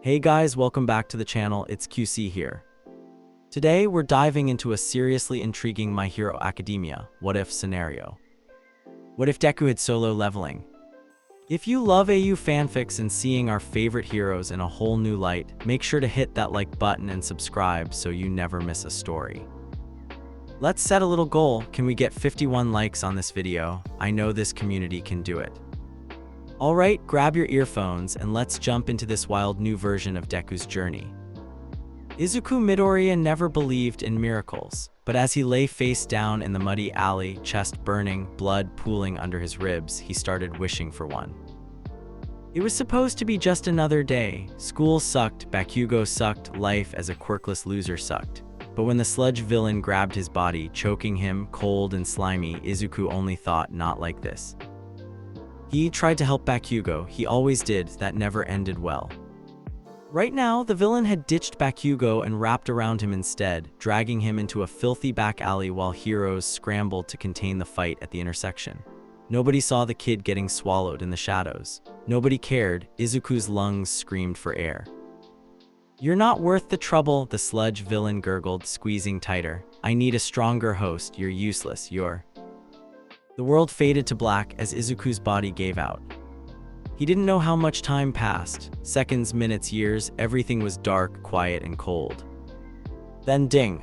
Hey guys, welcome back to the channel, it's QC here. Today we're diving into a seriously intriguing My Hero Academia what-if scenario. What if Deku had solo leveling? If you love AU fanfics and seeing our favorite heroes in a whole new light, make sure to hit that like button and subscribe so you never miss a story. Let's set a little goal. Can we get 51 likes on this video? I know this community can do it. Alright, grab your earphones and let's jump into this wild new version of Deku's journey. Izuku Midoriya never believed in miracles, but as he lay face down in the muddy alley, chest burning, blood pooling under his ribs, he started wishing for one. It was supposed to be just another day. School sucked, Bakugo sucked, life as a quirkless loser sucked. But when the sludge villain grabbed his body, choking him, cold and slimy, Izuku only thought, not like this. He tried to help Bakugo, he always did, that never ended well. Right now, the villain had ditched Bakugo and wrapped around him instead, dragging him into a filthy back alley while heroes scrambled to contain the fight at the intersection. Nobody saw the kid getting swallowed in the shadows. Nobody cared, Izuku's lungs screamed for air. "You're not worth the trouble," the sludge villain gurgled, squeezing tighter. "I need a stronger host, you're useless, you're..." The world faded to black as Izuku's body gave out. He didn't know how much time passed. Seconds, minutes, years, everything was dark, quiet, and cold. Then ding!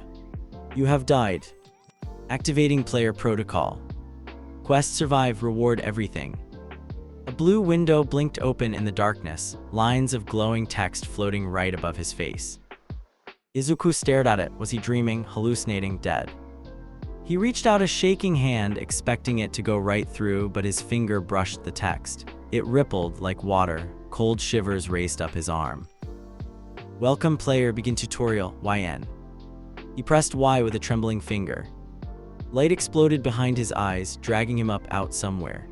You have died. Activating player protocol. Quest survive, reward everything. A blue window blinked open in the darkness, lines of glowing text floating right above his face. Izuku stared at it. Was he dreaming, hallucinating, dead? He reached out a shaking hand, expecting it to go right through, but his finger brushed the text. It rippled like water. Cold shivers raced up his arm. Welcome player, begin tutorial, YN. He pressed Y with a trembling finger. Light exploded behind his eyes, dragging him up out somewhere.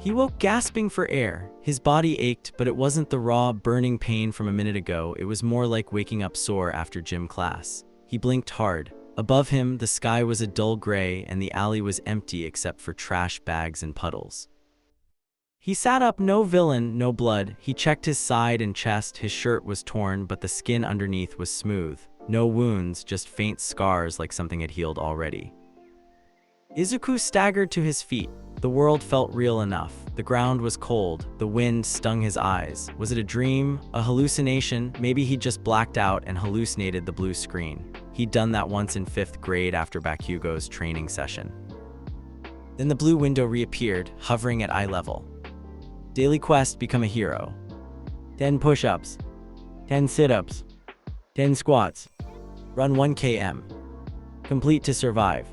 He woke gasping for air. His body ached, but it wasn't the raw, burning pain from a minute ago. It was more like waking up sore after gym class. He blinked hard. Above him, the sky was a dull gray and the alley was empty except for trash bags and puddles. He sat up, no villain, no blood. He checked his side and chest. His shirt was torn, but the skin underneath was smooth. No wounds, just faint scars like something had healed already. Izuku staggered to his feet. The world felt real enough. The ground was cold. The wind stung his eyes. Was it a dream? A hallucination? Maybe he just blacked out and hallucinated the blue screen. He'd done that once in 5th grade after Bakugo's training session. Then the blue window reappeared, hovering at eye level. Daily quest, become a hero. 10 push-ups. 10 sit-ups. 10 squats. Run 1 km. Complete to survive.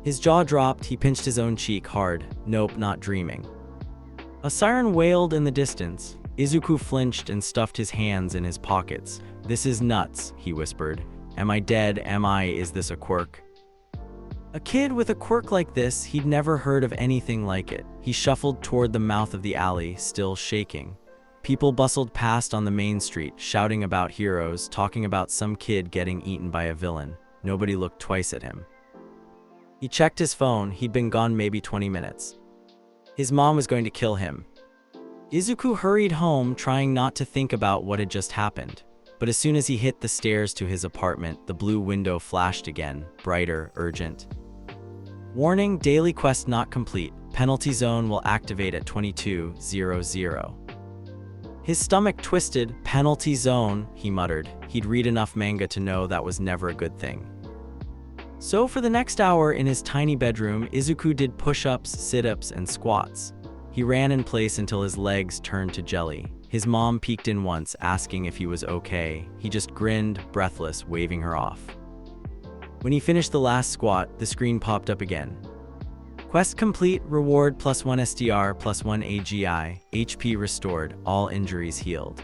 His jaw dropped, he pinched his own cheek hard. Nope, not dreaming. A siren wailed in the distance. Izuku flinched and stuffed his hands in his pockets. "This is nuts," he whispered. "Am I dead? Is this a quirk?" A kid with a quirk like this, he'd never heard of anything like it. He shuffled toward the mouth of the alley, still shaking. People bustled past on the main street, shouting about heroes, talking about some kid getting eaten by a villain. Nobody looked twice at him. He checked his phone. He'd been gone maybe 20 minutes. His mom was going to kill him. Izuku hurried home, trying not to think about what had just happened. But as soon as he hit the stairs to his apartment, the blue window flashed again, brighter, urgent. Warning, daily quest not complete. Penalty zone will activate at 22:00. His stomach twisted. Penalty zone, he muttered. He'd read enough manga to know that was never a good thing. So for the next hour in his tiny bedroom, Izuku did push-ups, sit-ups, and squats. He ran in place until his legs turned to jelly. His mom peeked in once, asking if he was okay. He just grinned, breathless, waving her off. When he finished the last squat, the screen popped up again. Quest complete, reward +1 SDR, +1 AGI, HP restored, all injuries healed.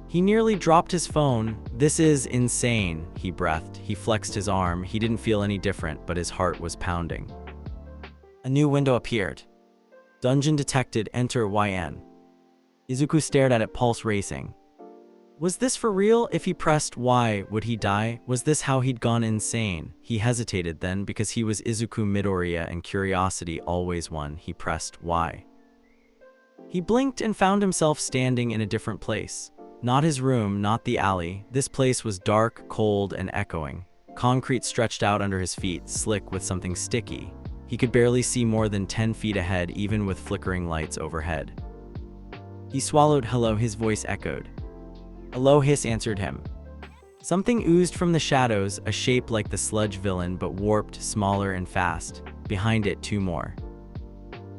He nearly dropped his phone. "This is insane," he breathed. He flexed his arm. He didn't feel any different, but his heart was pounding. A new window appeared. Dungeon detected, enter YN. Izuku stared at it, pulse racing. Was this for real? If he pressed Y, would he die? Was this how he'd gone insane? He hesitated then, because he was Izuku Midoriya and curiosity always won. He pressed Y. He blinked and found himself standing in a different place. Not his room, not the alley. This place was dark, cold, and echoing. Concrete stretched out under his feet, slick with something sticky. He could barely see more than 10 feet ahead, even with flickering lights overhead. He swallowed. Hello, his voice echoed. A low hiss answered him. Something oozed from the shadows, a shape like the sludge villain, but warped, smaller and fast. Behind it, two more.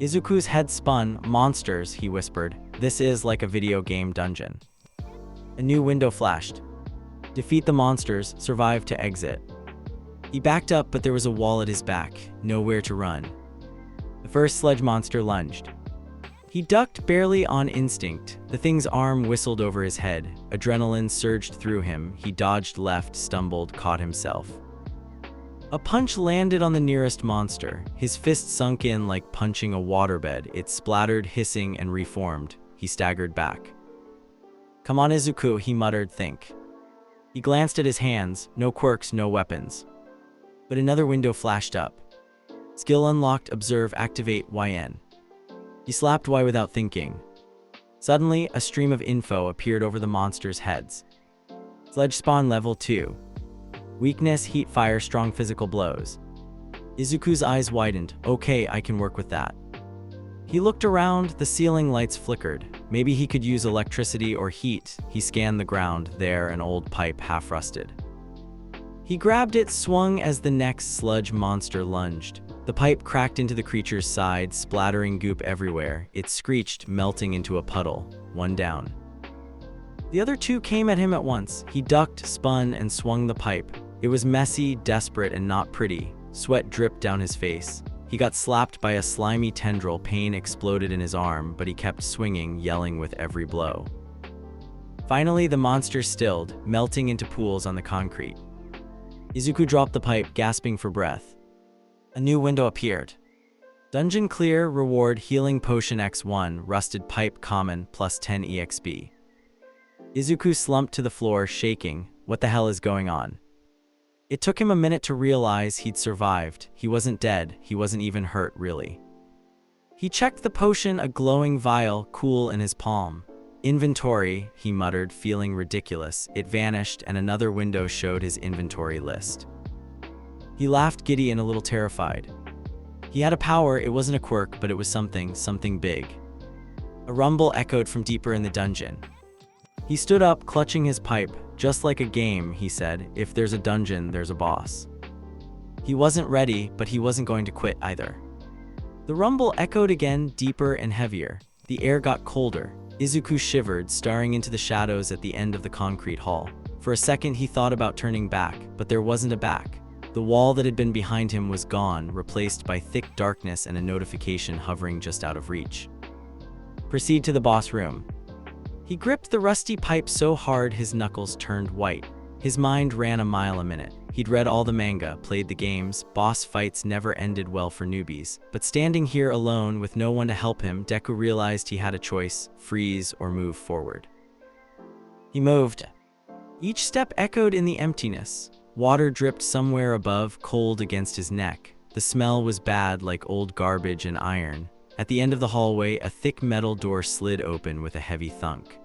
Izuku's head spun. Monsters, he whispered. This is like a video game dungeon. A new window flashed. Defeat the monsters, survive to exit. He backed up, but there was a wall at his back, nowhere to run. The first sludge monster lunged. He ducked barely on instinct. The thing's arm whistled over his head. Adrenaline surged through him. He dodged left, stumbled, caught himself. A punch landed on the nearest monster. His fist sunk in like punching a waterbed. It splattered, hissing, and reformed. He staggered back. Come on, Izuku, he muttered. Think. He glanced at his hands. No quirks, no weapons. But another window flashed up. Skill unlocked. Observe, activate, YN. He slapped Y without thinking. Suddenly, a stream of info appeared over the monsters' heads. Sledge spawn level 2. Weakness, heat, fire, strong physical blows. Izuku's eyes widened. Okay, I can work with that. He looked around. The ceiling lights flickered. Maybe he could use electricity or heat. He scanned the ground. There, an old pipe, half rusted. He grabbed it, swung as the next sludge monster lunged. The pipe cracked into the creature's side, splattering goop everywhere. It screeched, melting into a puddle. One down. The other two came at him at once. He ducked, spun, and swung the pipe. It was messy, desperate, and not pretty. Sweat dripped down his face. He got slapped by a slimy tendril. Pain exploded in his arm, but he kept swinging, yelling with every blow. Finally, the monster stilled, melting into pools on the concrete. Izuku dropped the pipe, gasping for breath. A new window appeared. Dungeon clear, reward, healing potion X1, rusted pipe common, plus 10 EXP. Izuku slumped to the floor, shaking. What the hell is going on? It took him a minute to realize he'd survived. He wasn't dead, he wasn't even hurt, really. He checked the potion, a glowing vial, cool in his palm. Inventory, he muttered, feeling ridiculous. It vanished, and another window showed his inventory list. He laughed, giddy and a little terrified. He had a power. It wasn't a quirk, but it was something big. A rumble echoed from deeper in the dungeon. He stood up, clutching his pipe. Just like a game, he said, if there's a dungeon, there's a boss. He wasn't ready, but he wasn't going to quit either. The rumble echoed again, deeper and heavier. The air got colder. Izuku shivered, staring into the shadows at the end of the concrete hall. For a second, he thought about turning back, but there wasn't a back. The wall that had been behind him was gone, replaced by thick darkness and a notification hovering just out of reach. Proceed to the boss room. He gripped the rusty pipe so hard his knuckles turned white. His mind ran a mile a minute. He'd read all the manga, played the games. Boss fights never ended well for newbies. But standing here alone with no one to help him, Deku realized he had a choice: freeze or move forward. He moved. Each step echoed in the emptiness. Water dripped somewhere above, cold against his neck. The smell was bad, like old garbage and iron. At the end of the hallway, a thick metal door slid open with a heavy thunk.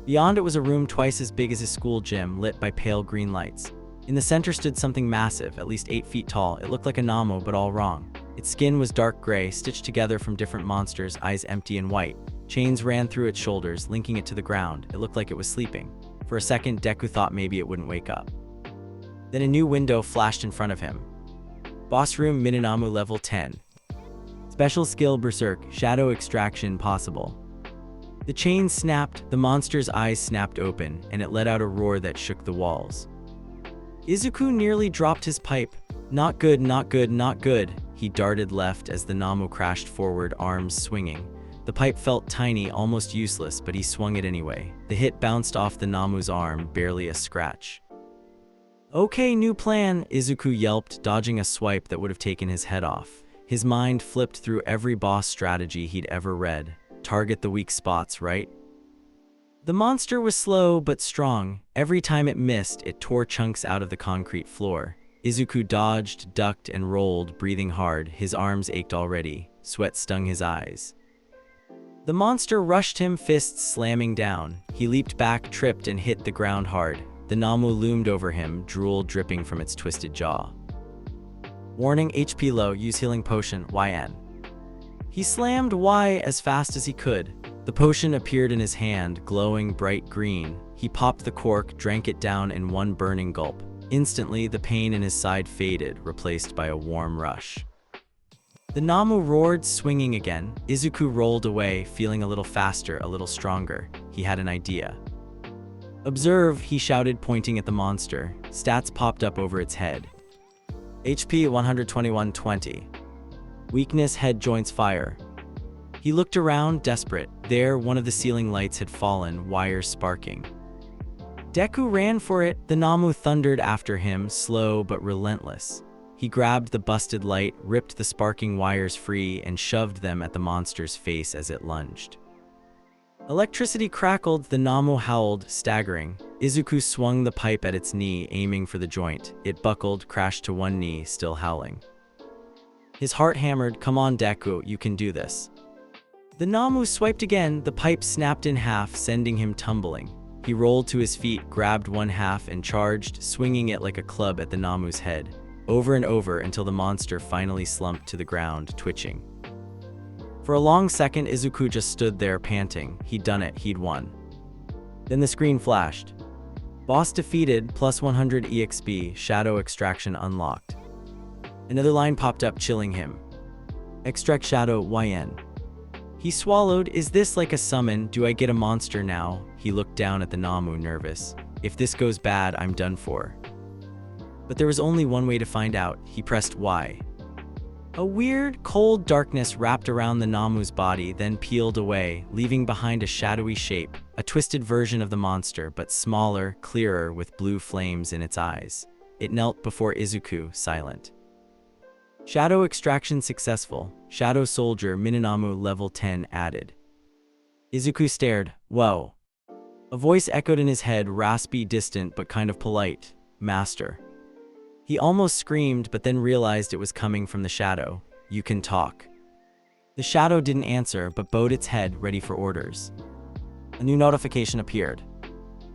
Beyond it was a room twice as big as his school gym, lit by pale green lights. In the center stood something massive, at least 8 feet tall. It looked like a Nomu, but all wrong. Its skin was dark gray, stitched together from different monsters, eyes empty and white. Chains ran through its shoulders, linking it to the ground. It looked like it was sleeping. For a second, Deku thought maybe it wouldn't wake up. Then a new window flashed in front of him. Boss room, Minanamu level 10. Special skill Berserk, shadow extraction possible. The chain snapped, the monster's eyes snapped open, and it let out a roar that shook the walls. Izuku nearly dropped his pipe. Not good, not good, not good. He darted left as the Nomu crashed forward, arms swinging. The pipe felt tiny, almost useless, but he swung it anyway. The hit bounced off the Namu's arm, barely a scratch. Okay, new plan, Izuku yelped, dodging a swipe that would have taken his head off. His mind flipped through every boss strategy he'd ever read. Target the weak spots, right? The monster was slow but strong. Every time it missed, it tore chunks out of the concrete floor. Izuku dodged, ducked, and rolled, breathing hard. His arms ached already. Sweat stung his eyes. The monster rushed him, fists slamming down. He leaped back, tripped, and hit the ground hard. The Nomu loomed over him, drool dripping from its twisted jaw. Warning: HP low, use healing potion, YN. He slammed Y as fast as he could. The potion appeared in his hand, glowing bright green. He popped the cork, drank it down in one burning gulp. Instantly, the pain in his side faded, replaced by a warm rush. The Nomu roared, swinging again. Izuku rolled away, feeling a little faster, a little stronger. He had an idea. Observe, he shouted, pointing at the monster. Stats popped up over its head. HP 121-20. Weakness: head joints fire. He looked around, desperate. There, one of the ceiling lights had fallen, wires sparking. Deku ran for it. The Nomu thundered after him, slow but relentless. He grabbed the busted light, ripped the sparking wires free, and shoved them at the monster's face as it lunged. Electricity crackled. The Nomu howled, staggering. Izuku swung the pipe at its knee, aiming for the joint. It buckled, crashed to one knee, still howling. His heart hammered. Come on, Deku, you can do this. The Nomu swiped again. The pipe snapped in half, sending him tumbling. He rolled to his feet, grabbed one half, and charged, swinging it like a club at the Namu's head, over and over until the monster finally slumped to the ground, twitching. For a long second, Izuku just stood there, panting. He'd done it, he'd won. Then the screen flashed. Boss defeated, plus 100 EXP, shadow extraction unlocked. Another line popped up, chilling him. Extract shadow, YN. He swallowed. Is this like a summon? Do I get a monster now? He looked down at the Nomu, nervous. If this goes bad, I'm done for. But there was only one way to find out. He pressed Y. A weird, cold darkness wrapped around the Namu's body, then peeled away, leaving behind a shadowy shape, a twisted version of the monster, but smaller, clearer, with blue flames in its eyes. It knelt before Izuku, silent. Shadow extraction successful. Shadow Soldier Mininamu level 10 added. Izuku stared. Whoa. A voice echoed in his head, raspy, distant, but kind of polite. Master. He almost screamed, but then realized it was coming from the shadow. You can talk. The shadow didn't answer, but bowed its head, ready for orders. A new notification appeared.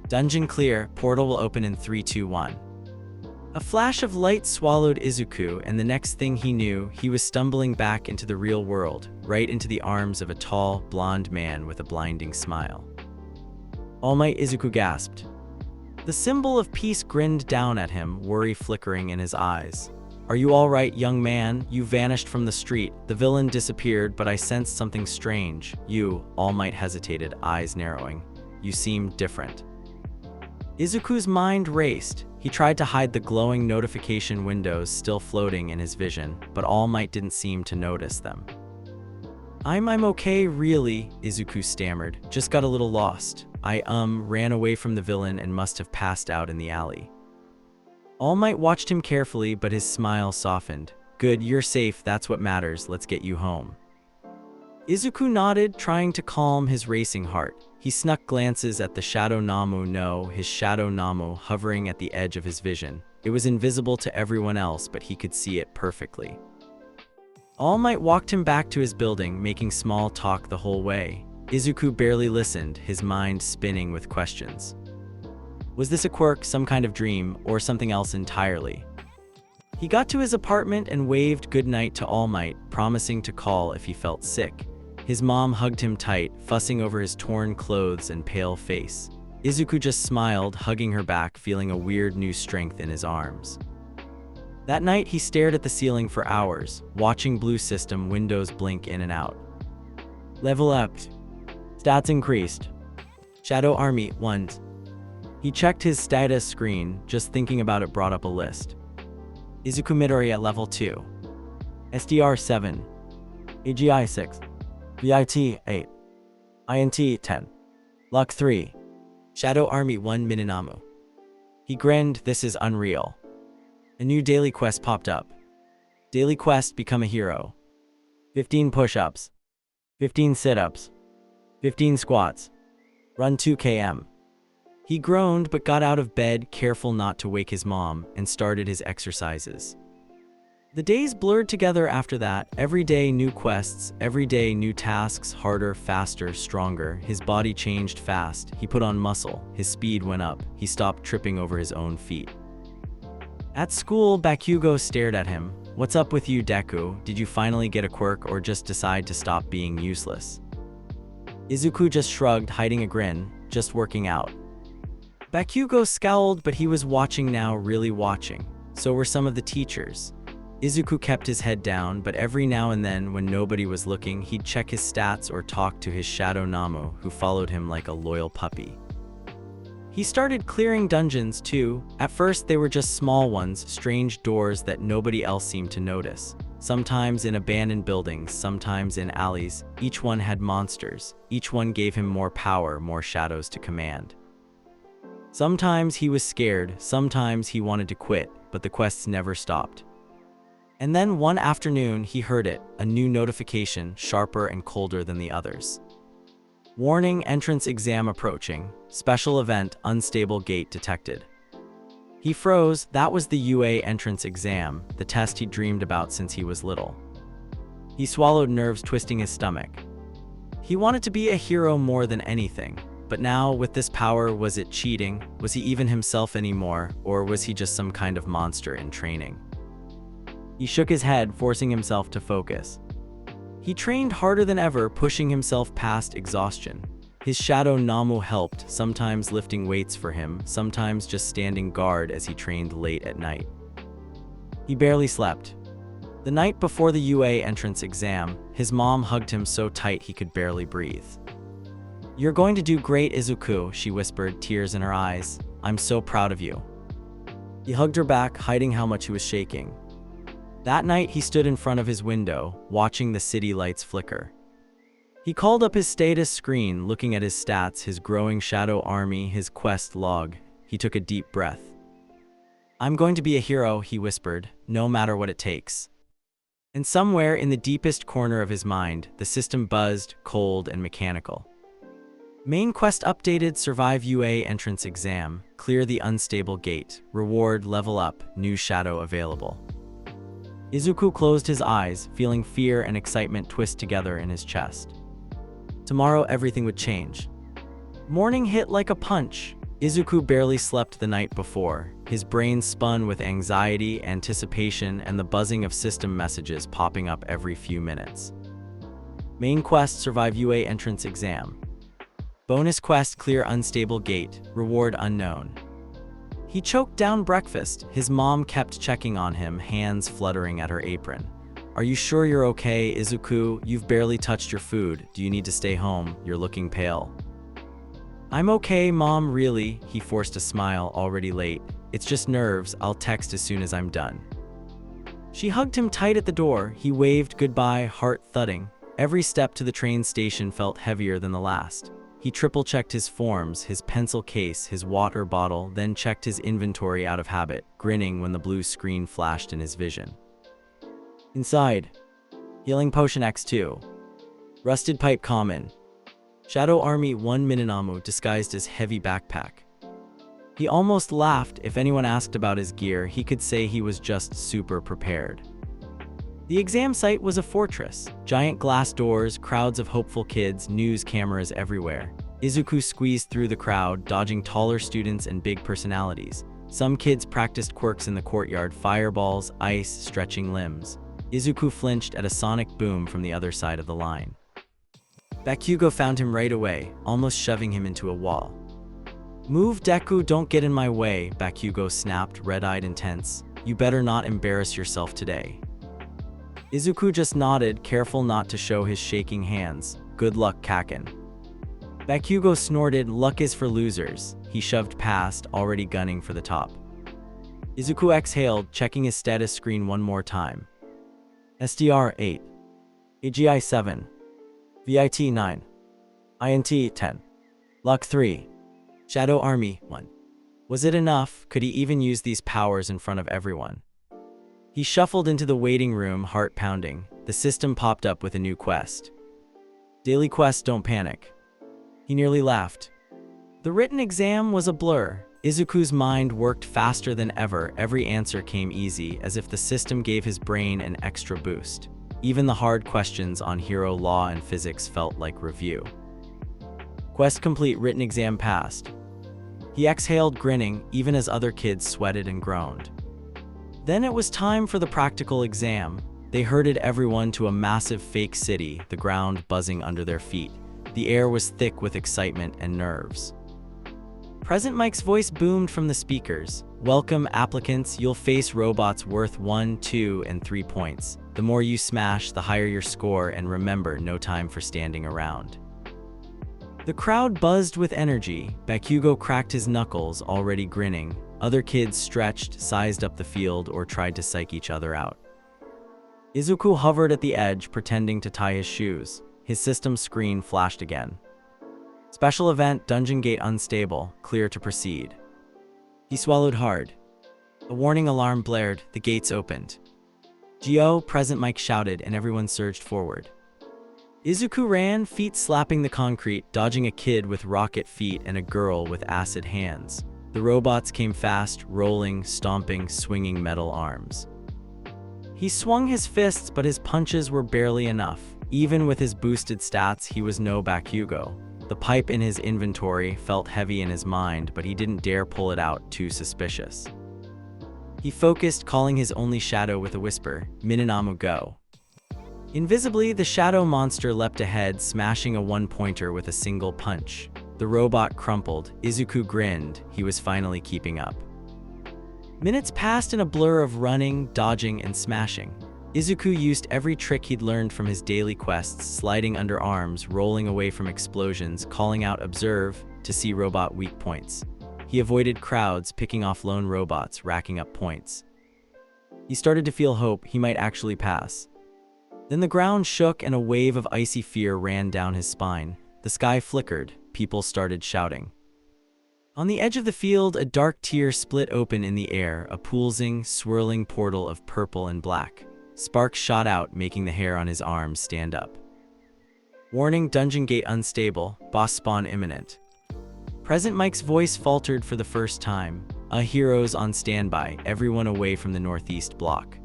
Dungeon clear. Portal will open in 3, 2, 1. A flash of light swallowed Izuku, and the next thing he knew, he was stumbling back into the real world, right into the arms of a tall, blonde man with a blinding smile. All Might, Izuku gasped. The symbol of peace grinned down at him, worry flickering in his eyes. Are you all right, young man? You vanished from the street. The villain disappeared, but I sensed something strange. You, All Might hesitated, eyes narrowing. You seem different. Izuku's mind raced. He tried to hide the glowing notification windows still floating in his vision, but All Might didn't seem to notice them. I'm okay, really, Izuku stammered. Just got a little lost. I ran away from the villain and must have passed out in the alley. All Might watched him carefully, but his smile softened. Good, you're safe, that's what matters, let's get you home. Izuku nodded, trying to calm his racing heart. He snuck glances at the Shadow Namu, his Shadow Namu hovering at the edge of his vision. It was invisible to everyone else, but he could see it perfectly. All Might walked him back to his building, making small talk the whole way. Izuku barely listened, his mind spinning with questions. Was this a quirk, some kind of dream, or something else entirely? He got to his apartment and waved goodnight to All Might, promising to call if he felt sick. His mom hugged him tight, fussing over his torn clothes and pale face. Izuku just smiled, hugging her back, feeling a weird new strength in his arms. That night, he stared at the ceiling for hours, watching blue system windows blink in and out. Level up. Stats increased. Shadow Army, 1. He checked his status screen, just thinking about it brought up a list. Izuku Midori at level 2. SDR 7. AGI 6. VIT 8. INT 10. Luck 3. Shadow Army 1 Mininamu. He grinned, this is unreal. A new daily quest popped up. Daily quest, become a hero. 15 push-ups. 15 sit-ups. 15 squats. Run 2 km. He groaned but got out of bed, careful not to wake his mom, and started his exercises. The days blurred together after that. Every day new quests, every day new tasks, harder, faster, stronger. His body changed fast. He put on muscle. His speed went up. He stopped tripping over his own feet. At school, Bakugo stared at him. "What's up with you, Deku? Did you finally get a quirk or just decide to stop being useless?" Izuku just shrugged, hiding a grin. "Just working out." Bakugo scowled, but he was watching now, really watching. So were some of the teachers. Izuku kept his head down, but every now and then, when nobody was looking, he'd check his stats or talk to his shadow Nomu, who followed him like a loyal puppy. He started clearing dungeons too. At first they were just small ones, strange doors that nobody else seemed to notice. Sometimes in abandoned buildings, sometimes in alleys. Each one had monsters. Each one gave him more power, more shadows to command. Sometimes he was scared, sometimes he wanted to quit, but the quests never stopped. And then one afternoon he heard it, a new notification, sharper and colder than the others. "Warning, entrance exam approaching. Special event, unstable gate detected." He froze. That was the UA entrance exam, the test he dreamed about since he was little. He swallowed, nerves twisting his stomach. He wanted to be a hero more than anything. But now, with this power, was it cheating? Was he even himself anymore? Or was he just some kind of monster in training? He shook his head, forcing himself to focus. He trained harder than ever, pushing himself past exhaustion. His shadow Nomu helped, sometimes lifting weights for him, sometimes just standing guard as he trained late at night. He barely slept. The night before the UA entrance exam, his mom hugged him so tight he could barely breathe. "You're going to do great, Izuku," she whispered, tears in her eyes. "I'm so proud of you." He hugged her back, hiding how much he was shaking. That night he stood in front of his window, watching the city lights flicker. He called up his status screen, looking at his stats, his growing shadow army, his quest log. He took a deep breath. "I'm going to be a hero," he whispered, "no matter what it takes." And somewhere in the deepest corner of his mind, the system buzzed, cold and mechanical. Main quest updated, survive UA entrance exam, clear the unstable gate, reward, level up, new shadow available. Izuku closed his eyes, feeling fear and excitement twist together in his chest. Tomorrow everything would change. Morning hit like a punch. Izuku barely slept the night before. His brain spun with anxiety, anticipation, and the buzzing of system messages popping up every few minutes. Main quest, survive UA entrance exam. Bonus quest, clear unstable gate, reward unknown. He choked down breakfast. His mom kept checking on him, hands fluttering at her apron. "Are you sure you're okay, Izuku? You've barely touched your food. Do you need to stay home? You're looking pale." "I'm okay, Mom, really." He forced a smile, already late. "It's just nerves. I'll text as soon as I'm done." She hugged him tight at the door. He waved goodbye, heart thudding. Every step to the train station felt heavier than the last. He triple-checked his forms, his pencil case, his water bottle, then checked his inventory out of habit, grinning when the blue screen flashed in his vision. Inside, healing potion X2. Rusted pipe common. Shadow Army 1 Mininamu disguised as heavy backpack. He almost laughed. If anyone asked about his gear, he could say he was just super prepared. The exam site was a fortress. Giant glass doors, crowds of hopeful kids, news cameras everywhere. Izuku squeezed through the crowd, dodging taller students and big personalities. Some kids practiced quirks in the courtyard, fireballs, ice, stretching limbs. Izuku flinched at a sonic boom from the other side of the line. Bakugo found him right away, almost shoving him into a wall. "Move, Deku, don't get in my way," Bakugo snapped, red-eyed and tense. "You better not embarrass yourself today." Izuku just nodded, careful not to show his shaking hands. "Good luck, Kaken." Bakugo snorted, "Luck is for losers." He shoved past, already gunning for the top. Izuku exhaled, checking his status screen one more time. SDR 8. AGI 7. VIT 9. INT 10. Luck 3. Shadow Army 1. Was it enough? Could he even use these powers in front of everyone? He shuffled into the waiting room, heart pounding. The system popped up with a new quest. Daily quest, don't panic. He nearly laughed. The written exam was a blur. Izuku's mind worked faster than ever. Every answer came easy, as if the system gave his brain an extra boost. Even the hard questions on hero law and physics felt like review. Quest complete, written exam passed. He exhaled, grinning, even as other kids sweated and groaned. Then it was time for the practical exam. They herded everyone to a massive fake city, the ground buzzing under their feet. The air was thick with excitement and nerves. President Mike's voice boomed from the speakers. "Welcome, applicants. You'll face robots worth 1, 2, and 3 points. The more you smash, the higher your score, and remember, no time for standing around." The crowd buzzed with energy. Bakugo cracked his knuckles, already grinning. Other kids stretched, sized up the field, or tried to psych each other out. Izuku hovered at the edge, pretending to tie his shoes. His system screen flashed again. Special event, dungeon gate unstable, clear to proceed. He swallowed hard. A warning alarm blared, the gates opened. "Gio," President Mike shouted, and everyone surged forward. Izuku ran, feet slapping the concrete, dodging a kid with rocket feet and a girl with acid hands. The robots came fast, rolling, stomping, swinging metal arms. He swung his fists, but his punches were barely enough. Even with his boosted stats, he was no Bakugo. The pipe in his inventory felt heavy in his mind, but he didn't dare pull it out, too suspicious. He focused, calling his only shadow with a whisper, "Minamu, go." Invisibly, the shadow monster leapt ahead, smashing a one-pointer with a single punch. The robot crumpled. Izuku grinned. He was finally keeping up. Minutes passed in a blur of running, dodging, and smashing. Izuku used every trick he'd learned from his daily quests, sliding under arms, rolling away from explosions, calling out "Observe" to see robot weak points. He avoided crowds, picking off lone robots, racking up points. He started to feel hope he might actually pass. Then the ground shook and a wave of icy fear ran down his spine. The sky flickered. People started shouting. On the edge of the field, a dark tear split open in the air, a pulsing, swirling portal of purple and black. Sparks shot out, making the hair on his arms stand up. "Warning, dungeon gate unstable, boss spawn imminent." President Mike's voice faltered for the first time. Heroes on standby, everyone away from the northeast block.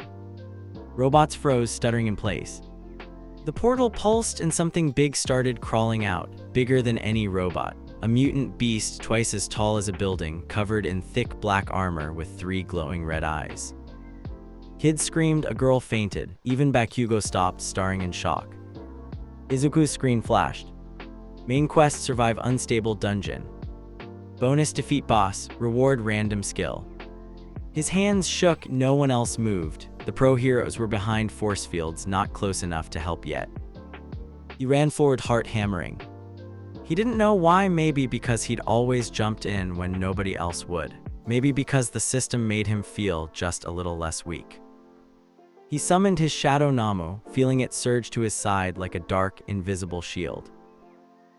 Robots froze, stuttering in place. The portal pulsed and something big started crawling out, bigger than any robot. A mutant beast twice as tall as a building, covered in thick black armor with 3 glowing red eyes. Kids screamed, a girl fainted. Even Bakugo stopped, staring in shock. Izuku's screen flashed. Main quest, survive unstable dungeon. Bonus, defeat boss, reward random skill. His hands shook, no one else moved. The pro heroes were behind force fields, not close enough to help yet. He ran forward, heart hammering. He didn't know why, maybe because he'd always jumped in when nobody else would. Maybe because the system made him feel just a little less weak. He summoned his shadow Nomu, feeling it surge to his side like a dark, invisible shield.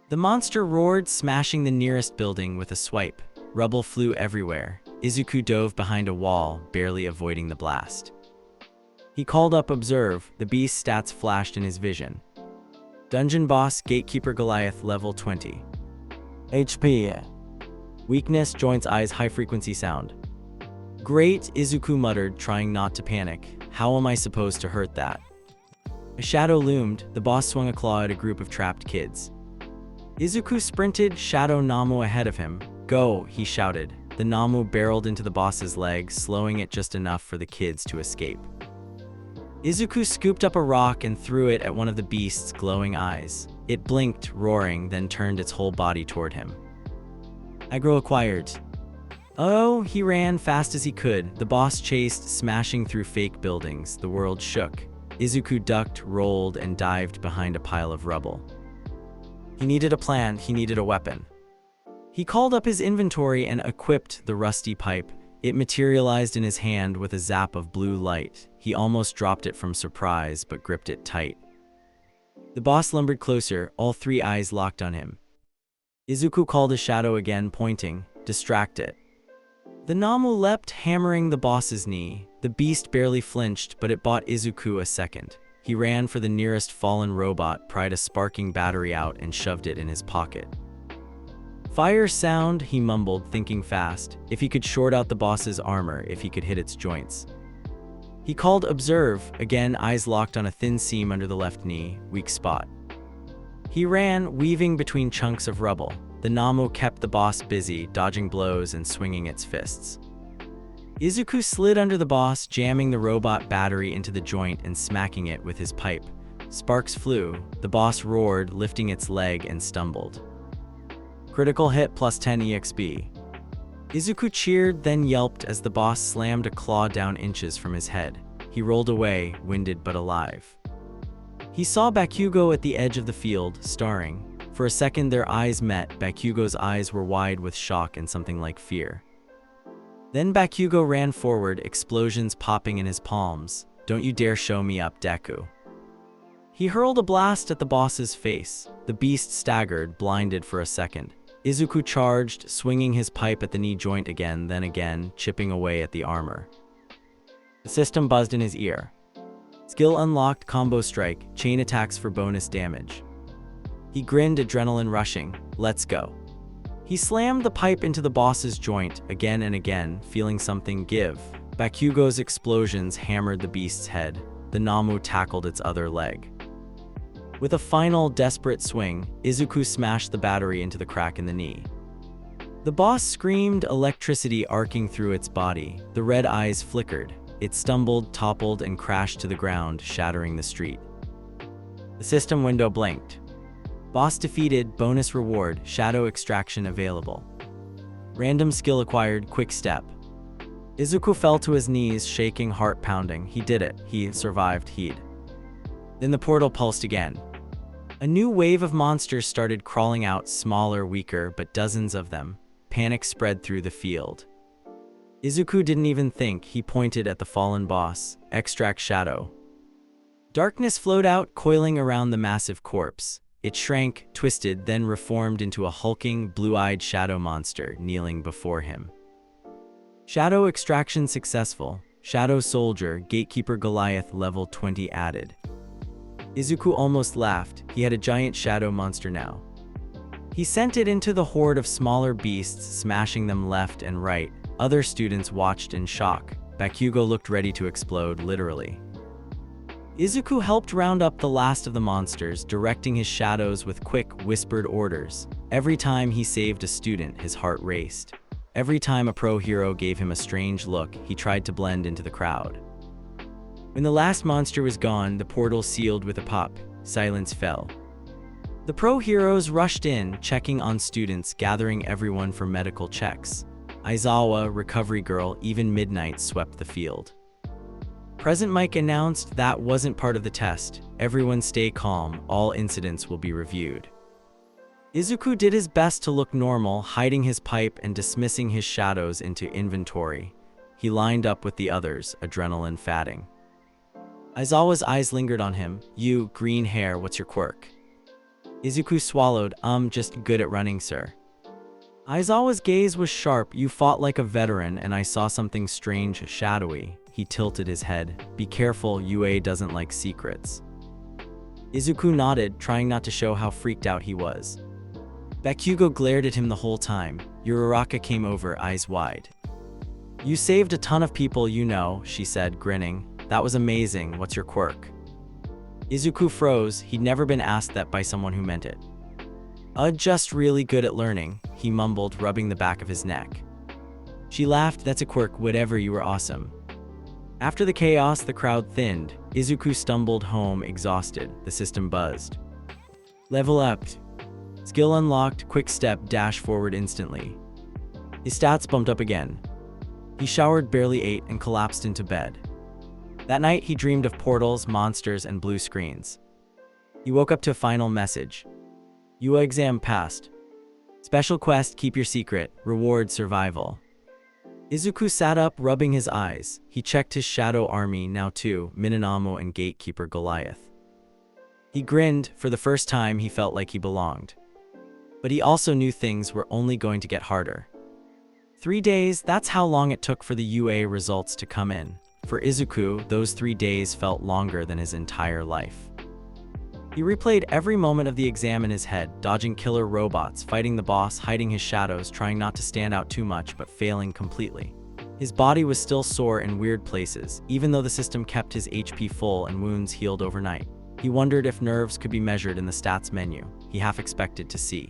The monster roared, smashing the nearest building with a swipe. Rubble flew everywhere. Izuku dove behind a wall, barely avoiding the blast. He called up "Observe." The beast's stats flashed in his vision. Dungeon boss, Gatekeeper Goliath, level 20. HP. Weakness, joints, eyes, high-frequency sound. Great, Izuku muttered, trying not to panic. How am I supposed to hurt that? A shadow loomed. The boss swung a claw at a group of trapped kids. Izuku sprinted, shadow Nomu ahead of him. "Go," he shouted. The Nomu barreled into the boss's leg, slowing it just enough for the kids to escape. Izuku scooped up a rock and threw it at one of the beast's glowing eyes. It blinked, roaring, then turned its whole body toward him. Aggro acquired. Oh, he ran fast as he could. The boss chased, smashing through fake buildings. The world shook. Izuku ducked, rolled, and dived behind a pile of rubble. He needed a plan. He needed a weapon. He called up his inventory and equipped the rusty pipe. It materialized in his hand with a zap of blue light. He almost dropped it from surprise, but gripped it tight. The boss lumbered closer, all 3 eyes locked on him. Izuku called his shadow again, pointing, "Distract it." The Nomu leapt, hammering the boss's knee. The beast barely flinched, but it bought Izuku a second. He ran for the nearest fallen robot, pried a sparking battery out, and shoved it in his pocket. Fire sound, he mumbled, thinking fast. If he could short out the boss's armor, if he could hit its joints. He called observe, again eyes locked on a thin seam under the left knee, weak spot. He ran, weaving between chunks of rubble. The Nomu kept the boss busy, dodging blows and swinging its fists. Izuku slid under the boss, jamming the robot battery into the joint and smacking it with his pipe. Sparks flew, the boss roared, lifting its leg and stumbled. Critical hit plus 10 EXP. Izuku cheered, then yelped as the boss slammed a claw down inches from his head. He rolled away, winded but alive. He saw Bakugo at the edge of the field, staring. For a second their eyes met. Bakugo's eyes were wide with shock and something like fear. Then Bakugo ran forward, explosions popping in his palms. Don't you dare show me up, Deku. He hurled a blast at the boss's face. The beast staggered, blinded for a second. Izuku charged, swinging his pipe at the knee joint again, then again, chipping away at the armor. The system buzzed in his ear. Skill unlocked, combo strike, chain attacks for bonus damage. He grinned, adrenaline rushing. Let's go. He slammed the pipe into the boss's joint again and again, feeling something give. Bakugo's explosions hammered the beast's head. The Nomu tackled its other leg. With a final, desperate swing, Izuku smashed the battery into the crack in the knee. The boss screamed, electricity arcing through its body. The red eyes flickered. It stumbled, toppled, and crashed to the ground, shattering the street. The system window blinked. Boss defeated, bonus reward, shadow extraction available. Random skill acquired, quick step. Izuku fell to his knees, shaking, heart pounding. He did it. He survived. He'd. Then the portal pulsed again. A new wave of monsters started crawling out, smaller, weaker, but dozens of them. Panic spread through the field. Izuku didn't even think. He pointed at the fallen boss. Extract shadow. Darkness flowed out, coiling around the massive corpse. It shrank, twisted, then reformed into a hulking, blue-eyed shadow monster kneeling before him. Shadow extraction successful. Shadow Soldier, Gatekeeper Goliath level 20 added. Izuku almost laughed. He had a giant shadow monster now. He sent it into the horde of smaller beasts, smashing them left and right. Other students watched in shock. Bakugo looked ready to explode, literally. Izuku helped round up the last of the monsters, directing his shadows with quick, whispered orders. Every time he saved a student, his heart raced. Every time a pro hero gave him a strange look, he tried to blend into the crowd. When the last monster was gone, the portal sealed with a pop. Silence fell. The pro heroes rushed in, checking on students, gathering everyone for medical checks. Aizawa, Recovery Girl, even Midnight swept the field. Present Mike announced that wasn't part of the test. Everyone stay calm, all incidents will be reviewed. Izuku did his best to look normal, hiding his pipe and dismissing his shadows into inventory. He lined up with the others, adrenaline fatting. Aizawa's eyes lingered on him. You, green hair, what's your quirk? Izuku swallowed, just good at running, sir. Aizawa's gaze was sharp. You fought like a veteran and I saw something strange, shadowy. He tilted his head. Be careful, UA doesn't like secrets. Izuku nodded, trying not to show how freaked out he was. Bakugo glared at him the whole time. Uraraka came over, eyes wide. You saved a ton of people, you know, she said, grinning. That was amazing, what's your quirk? Izuku froze. He'd never been asked that by someone who meant it. Just really good at learning, he mumbled, rubbing the back of his neck. She laughed. That's a quirk, whatever, you were awesome. After the chaos, the crowd thinned. Izuku stumbled home, exhausted. The system buzzed. Level up. Skill unlocked, quick step, dash forward instantly. His stats bumped up again. He showered, barely ate, and collapsed into bed. That night, he dreamed of portals, monsters, and blue screens. He woke up to a final message. UA exam passed. Special quest, keep your secret. Reward, survival. Izuku sat up, rubbing his eyes. He checked his shadow army, now two, Minanamo and Gatekeeper Goliath. He grinned. For the first time, he felt like he belonged. But he also knew things were only going to get harder. 3 days, that's how long it took for the UA results to come in. For Izuku, those 3 days felt longer than his entire life. He replayed every moment of the exam in his head, dodging killer robots, fighting the boss, hiding his shadows, trying not to stand out too much but failing completely. His body was still sore in weird places, even though the system kept his HP full and wounds healed overnight. He wondered if nerves could be measured in the stats menu. He half expected to see.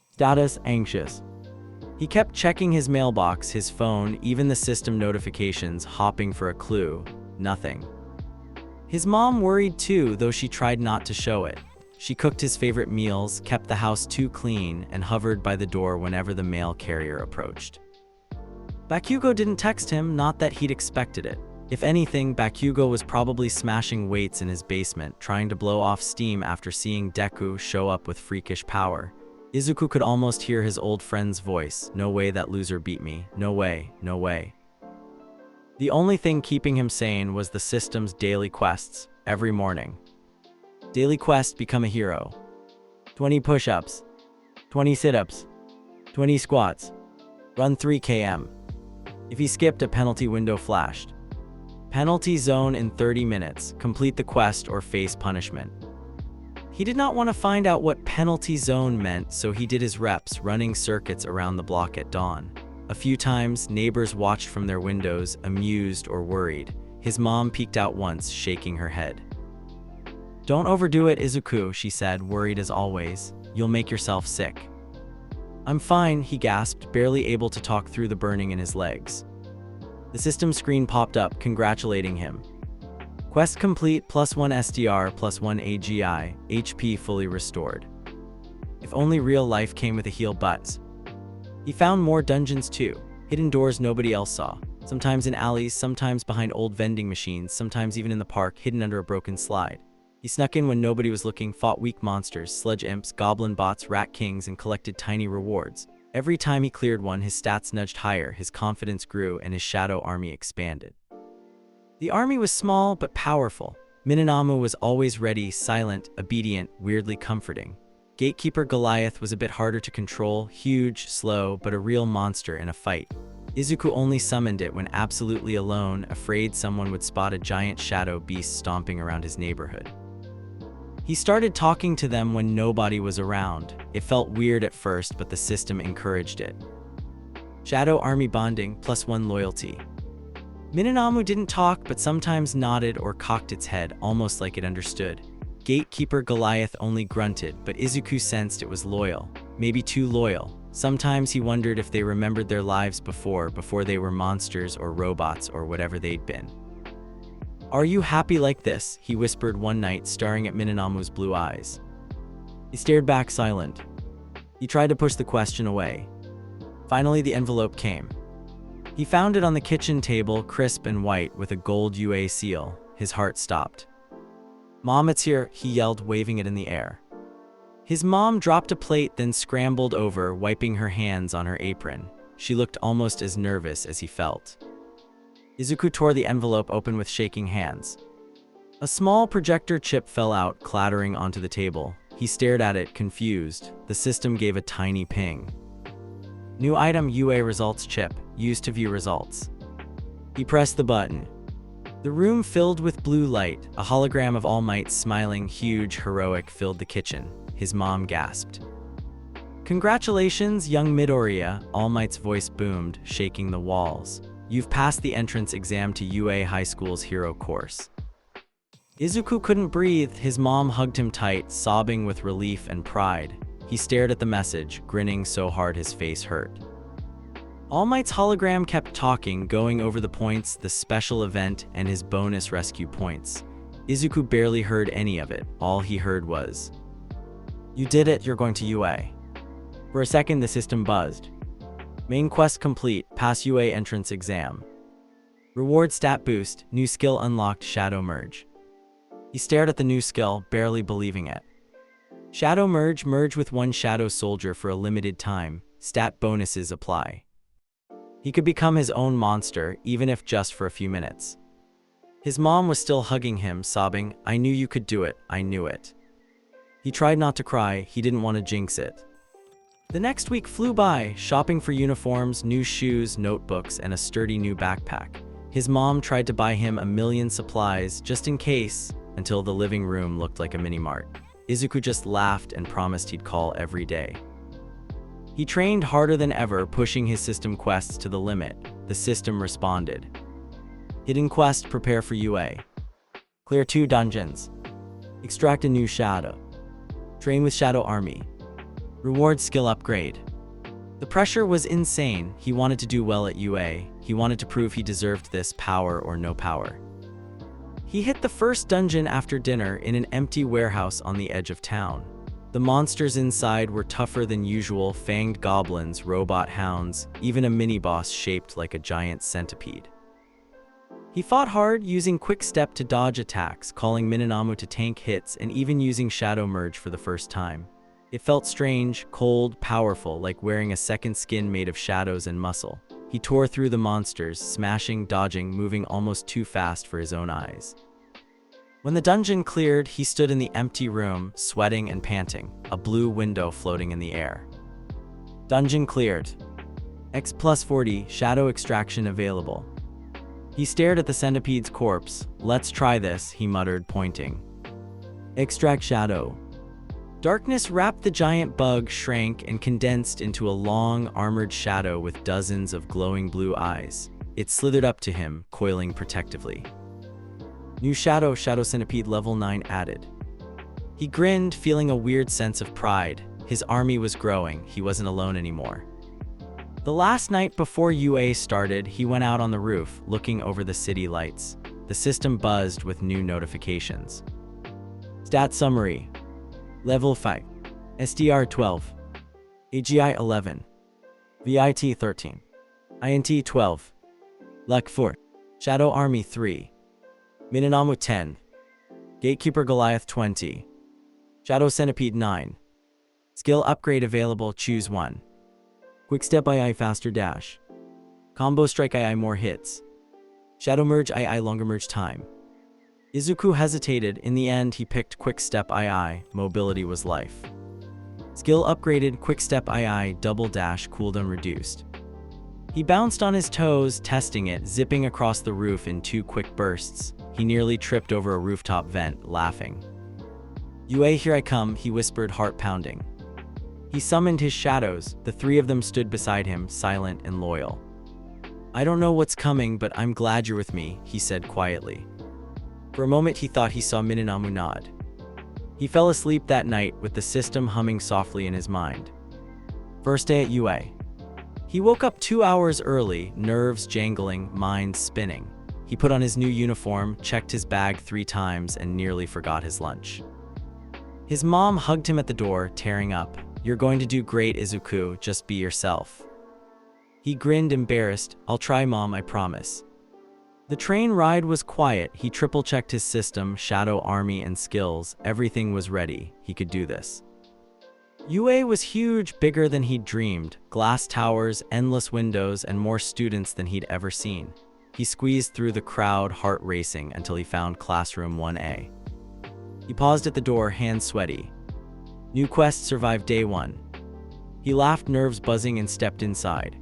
Status anxious. He kept checking his mailbox, his phone, even the system notifications, hopping for a clue. Nothing. His mom worried too, though she tried not to show it. She cooked his favorite meals, kept the house too clean, and hovered by the door whenever the mail carrier approached. Bakugo didn't text him, not that he'd expected it. If anything, Bakugo was probably smashing weights in his basement, trying to blow off steam after seeing Deku show up with freakish power. Izuku could almost hear his old friend's voice. No way that loser beat me. No way, no way. The only thing keeping him sane was the system's daily quests, every morning. Daily quest: become a hero. 20 push-ups. 20 sit-ups. 20 squats. Run 3 km. If he skipped, a penalty window flashed. Penalty zone in 30 minutes. Complete the quest or face punishment. He did not want to find out what penalty zone meant, so he did his reps, running circuits around the block at dawn. A few times, neighbors watched from their windows, amused or worried. His mom peeked out once, shaking her head. "Don't overdo it, Izuku," she said, worried as always. "You'll make yourself sick." "I'm fine," he gasped, barely able to talk through the burning in his legs. The system screen popped up, congratulating him. Quest complete, +1 SDR, +1 AGI, HP fully restored. If only real life came with a heal button. He found more dungeons too, hidden doors nobody else saw. Sometimes in alleys, sometimes behind old vending machines, sometimes even in the park, hidden under a broken slide. He snuck in when nobody was looking, fought weak monsters, sludge imps, goblin bots, rat kings, and collected tiny rewards. Every time he cleared one, his stats nudged higher, his confidence grew, and his shadow army expanded. The army was small but powerful. Nomu was always ready, silent, obedient, weirdly comforting. Gatekeeper Goliath was a bit harder to control, huge, slow, but a real monster in a fight. Izuku only summoned it when absolutely alone, afraid someone would spot a giant shadow beast stomping around his neighborhood. He started talking to them when nobody was around. It felt weird at first, but the system encouraged it. Shadow Army bonding, +1 loyalty. Nomu didn't talk, but sometimes nodded or cocked its head, almost like it understood. Gatekeeper Goliath only grunted, but Izuku sensed it was loyal. Maybe too loyal. Sometimes he wondered if they remembered their lives before they were monsters or robots or whatever they'd been. "Are you happy like this?" he whispered one night, staring at Nomu's blue eyes. He stared back, silent. He tried to push the question away. Finally, the envelope came. He found it on the kitchen table, crisp and white, with a gold UA seal. His heart stopped. "Mom, it's here," he yelled, waving it in the air. His mom dropped a plate, then scrambled over, wiping her hands on her apron. She looked almost as nervous as he felt. Izuku tore the envelope open with shaking hands. A small projector chip fell out, clattering onto the table. He stared at it, confused. The system gave a tiny ping. "New item, UA results chip, used to view results." He pressed the button. The room filled with blue light. A hologram of All Might, smiling, huge, heroic, filled the kitchen. His mom gasped. "Congratulations, young Midoriya," All Might's voice boomed, shaking the walls. "You've passed the entrance exam to UA High School's hero course." Izuku couldn't breathe. His mom hugged him tight, sobbing with relief and pride. He stared at the message, grinning so hard his face hurt. All Might's hologram kept talking, going over the points, the special event, and his bonus rescue points. Izuku barely heard any of it. All he heard was, "You did it, you're going to UA." For a second, the system buzzed. Main quest complete, pass UA entrance exam. Reward stat boost, new skill unlocked, Shadow Merge. He stared at the new skill, barely believing it. Shadow Merge, merge with one shadow soldier for a limited time. Stat bonuses apply. He could become his own monster, even if just for a few minutes. His mom was still hugging him, sobbing, "I knew you could do it, I knew it." He tried not to cry, he didn't want to jinx it. The next week flew by, shopping for uniforms, new shoes, notebooks, and a sturdy new backpack. His mom tried to buy him a million supplies, just in case. until the living room looked like a mini-mart. Izuku just laughed and promised he'd call every day. He trained harder than ever, pushing his system quests to the limit. The system responded. Hidden quest, prepare for UA. Clear 2 dungeons. Extract a new shadow. Train with Shadow Army. Reward skill upgrade. The pressure was insane. He wanted to do well at UA. He wanted to prove he deserved this, power or no power. He hit the first dungeon after dinner in an empty warehouse on the edge of town. The monsters inside were tougher than usual: fanged goblins, robot hounds, even a mini-boss shaped like a giant centipede. He fought hard, using quick step to dodge attacks, calling Nomu to tank hits, and even using Shadow Merge for the first time. It felt strange, cold, powerful, like wearing a second skin made of shadows and muscle. He tore through the monsters, smashing, dodging, moving almost too fast for his own eyes. When the dungeon cleared, he stood in the empty room, sweating and panting, a blue window floating in the air. Dungeon cleared. X plus 40, shadow extraction available. He stared at the centipede's corpse. Let's try this, he muttered, pointing. Extract shadow. Darkness wrapped the giant bug, shrank, and condensed into a long, armored shadow with dozens of glowing blue eyes. It slithered up to him, coiling protectively. New shadow centipede level 9 added. He grinned, feeling a weird sense of pride. His army was growing. He wasn't alone anymore. The last night before UA started, he went out on the roof, looking over the city lights. The system buzzed with new notifications. Stat summary. Level 5. SDR 12. AGI 11. VIT 13. INT 12. Luck 4. Shadow Army 3. Nomu 10. Gatekeeper Goliath 20. Shadow Centipede 9. Skill upgrade available, choose 1. Quick Step II faster dash. Combo Strike II more hits. Shadow Merge II longer merge time. Izuku hesitated. In the end, he picked Quick Step II, mobility was life. Skill upgraded, Quick Step II, double dash, cooldown reduced. He bounced on his toes, testing it, zipping across the roof in 2 quick bursts. He nearly tripped over a rooftop vent, laughing. UA, here I come, he whispered, heart pounding. He summoned his shadows. The 3 of them stood beside him, silent and loyal. I don't know what's coming, but I'm glad you're with me, he said quietly. For a moment he thought he saw Nomu nod. He fell asleep that night with the system humming softly in his mind. First day at UA. He woke up 2 hours early, nerves jangling, mind spinning. He put on his new uniform, checked his bag 3 times, and nearly forgot his lunch. His mom hugged him at the door, tearing up. You're going to do great, Izuku, just be yourself. He grinned, embarrassed. I'll try, Mom, I promise. The train ride was quiet. He triple-checked his system, Shadow Army, and skills. Everything was ready. He could do this. UA was huge, bigger than he'd dreamed. Glass towers, endless windows, and more students than he'd ever seen. He squeezed through the crowd, heart racing, until he found classroom 1A. He paused at the door, hands sweaty. New quest survived day 1. He laughed, nerves buzzing, and stepped inside.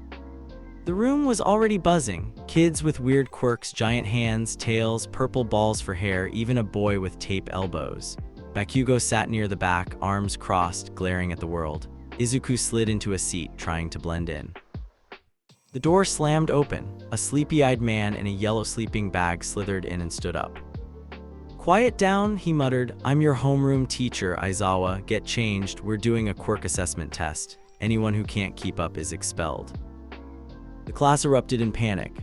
The room was already buzzing. Kids with weird quirks, giant hands, tails, purple balls for hair, even a boy with tape elbows. Bakugo sat near the back, arms crossed, glaring at the world. Izuku slid into a seat, trying to blend in. The door slammed open. A sleepy-eyed man in a yellow sleeping bag slithered in and stood up. Quiet down, he muttered. I'm your homeroom teacher, Aizawa. Get changed. We're doing a quirk assessment test. Anyone who can't keep up is expelled. The class erupted in panic.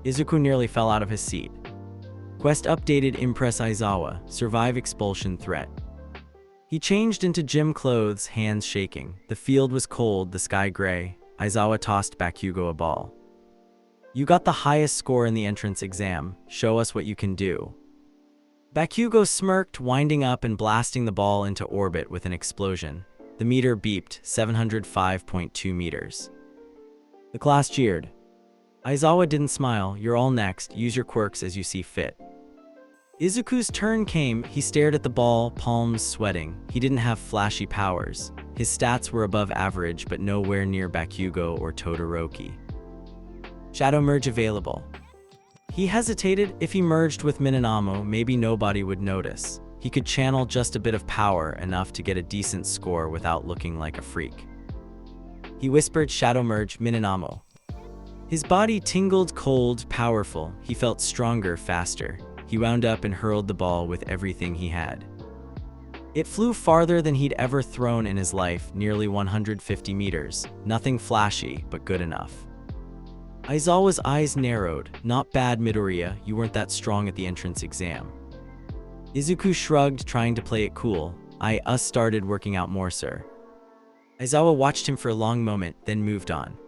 Izuku nearly fell out of his seat. Quest updated, impress Aizawa. Survive expulsion threat. He changed into gym clothes, hands shaking. The field was cold, the sky gray. Aizawa tossed Bakugo a ball. You got the highest score in the entrance exam. Show us what you can do. Bakugo smirked, winding up and blasting the ball into orbit with an explosion. The meter beeped, 705.2 meters. The class cheered. Aizawa didn't smile. You're all next. Use your quirks as you see fit. Izuku's turn came. He stared at the ball, palms sweating. He didn't have flashy powers. His stats were above average, but nowhere near Bakugo or Todoroki. Shadow Merge available. He hesitated. If he merged with Minonamo, maybe nobody would notice. He could channel just a bit of power, enough to get a decent score without looking like a freak. He whispered, "Shadow merge, Minonamo." His body tingled, cold, powerful. He felt stronger, faster. He wound up and hurled the ball with everything he had. It flew farther than he'd ever thrown in his life, nearly 150 meters. Nothing flashy, but good enough. Aizawa's eyes narrowed. "Not bad, Midoriya. You weren't that strong at the entrance exam." Izuku shrugged, trying to play it cool. I started working out more, sir." Aizawa watched him for a long moment, then moved on.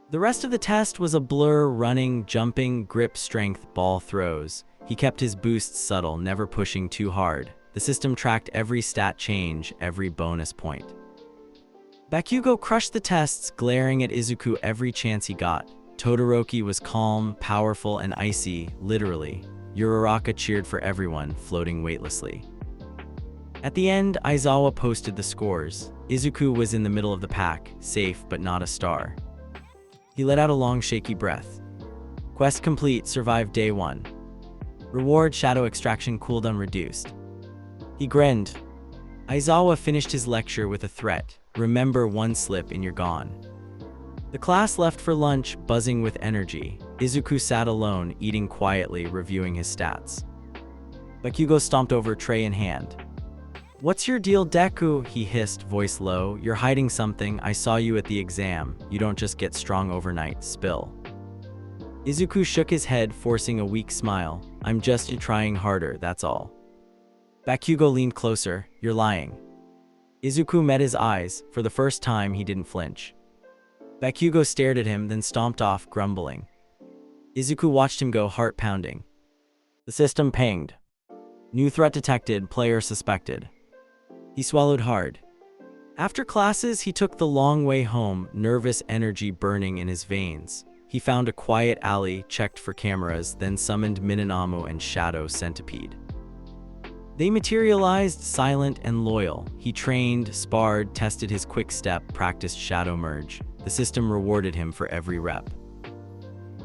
The rest of the test was a blur: running, jumping, grip strength, ball throws. He kept his boosts subtle, never pushing too hard. The system tracked every stat change, every bonus point. Bakugo crushed the tests, glaring at Izuku every chance he got. Todoroki was calm, powerful, and icy, literally. Uraraka cheered for everyone, floating weightlessly. At the end, Aizawa posted the scores. Izuku was in the middle of the pack, safe but not a star. He let out a long, shaky breath. Quest complete, survived day 1. Reward: shadow extraction cooldown reduced. He grinned. Aizawa finished his lecture with a threat: "Remember, one slip and you're gone." The class left for lunch, buzzing with energy. Izuku sat alone, eating quietly, reviewing his stats. Bakugo stomped over, tray in hand. "What's your deal, Deku?" he hissed, voice low. "You're hiding something. I saw you at the exam. You don't just get strong overnight. Spill." Izuku shook his head, forcing a weak smile. "I'm just trying harder, that's all." Bakugo leaned closer. "You're lying." Izuku met his eyes. For the first time, he didn't flinch. Bakugo stared at him, then stomped off, grumbling. Izuku watched him go, heart pounding. The system pinged. "New threat detected, player suspected." He swallowed hard. After classes, he took the long way home, nervous energy burning in his veins. He found a quiet alley, checked for cameras, then summoned Minonamo and Shadow Centipede. They materialized, silent and loyal. He trained, sparred, tested his quick step, practiced shadow merge. The system rewarded him for every rep.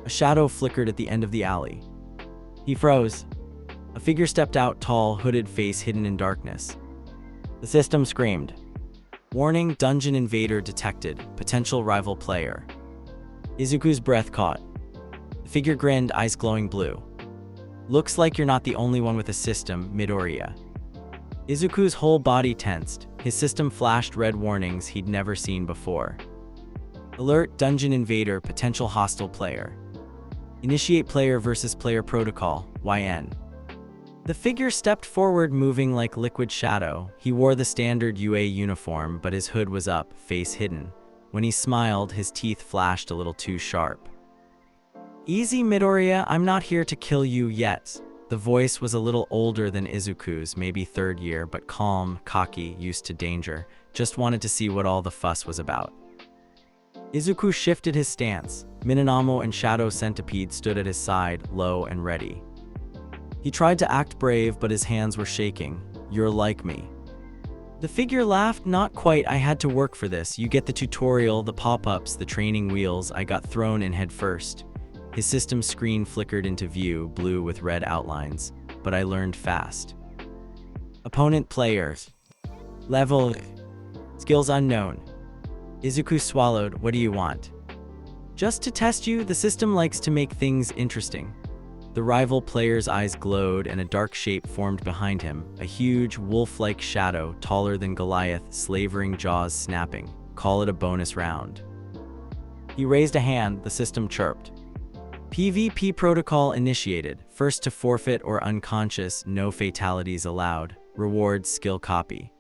A shadow flickered at the end of the alley. He froze. A figure stepped out, tall, hooded face hidden in darkness. The system screamed. "Warning, dungeon invader detected. Potential rival player." Izuku's breath caught. The figure grinned, eyes glowing blue. "Looks like you're not the only one with a system, Midoriya." Izuku's whole body tensed. His system flashed red warnings he'd never seen before. Alert, dungeon invader, potential hostile player. Initiate player versus player protocol, YN. The figure stepped forward, moving like liquid shadow. He wore the standard UA uniform, but his hood was up, face hidden. When he smiled, his teeth flashed a little too sharp. "Easy, Midoriya, I'm not here to kill you yet." The voice was a little older than Izuku's, maybe 3rd year, but calm, cocky, used to danger. Just wanted to see what all the fuss was about. Izuku shifted his stance. Minonamo and Shadow Centipede stood at his side, low and ready. He tried to act brave, but his hands were shaking. "You're like me." The figure laughed. "Not quite, I had to work for this. You get the tutorial, the pop-ups, the training wheels. I got thrown in head first." His system screen flickered into view, blue with red outlines. "But I learned fast." Opponent players. Level. Skills unknown. Izuku swallowed. "What do you want?" "Just to test you. The system likes to make things interesting." The rival player's eyes glowed and a dark shape formed behind him, a huge, wolf-like shadow, taller than Goliath, slavering jaws snapping. "Call it a bonus round." He raised a hand. The system chirped. PvP protocol initiated. First to forfeit or unconscious, no fatalities allowed. Rewards skill copy.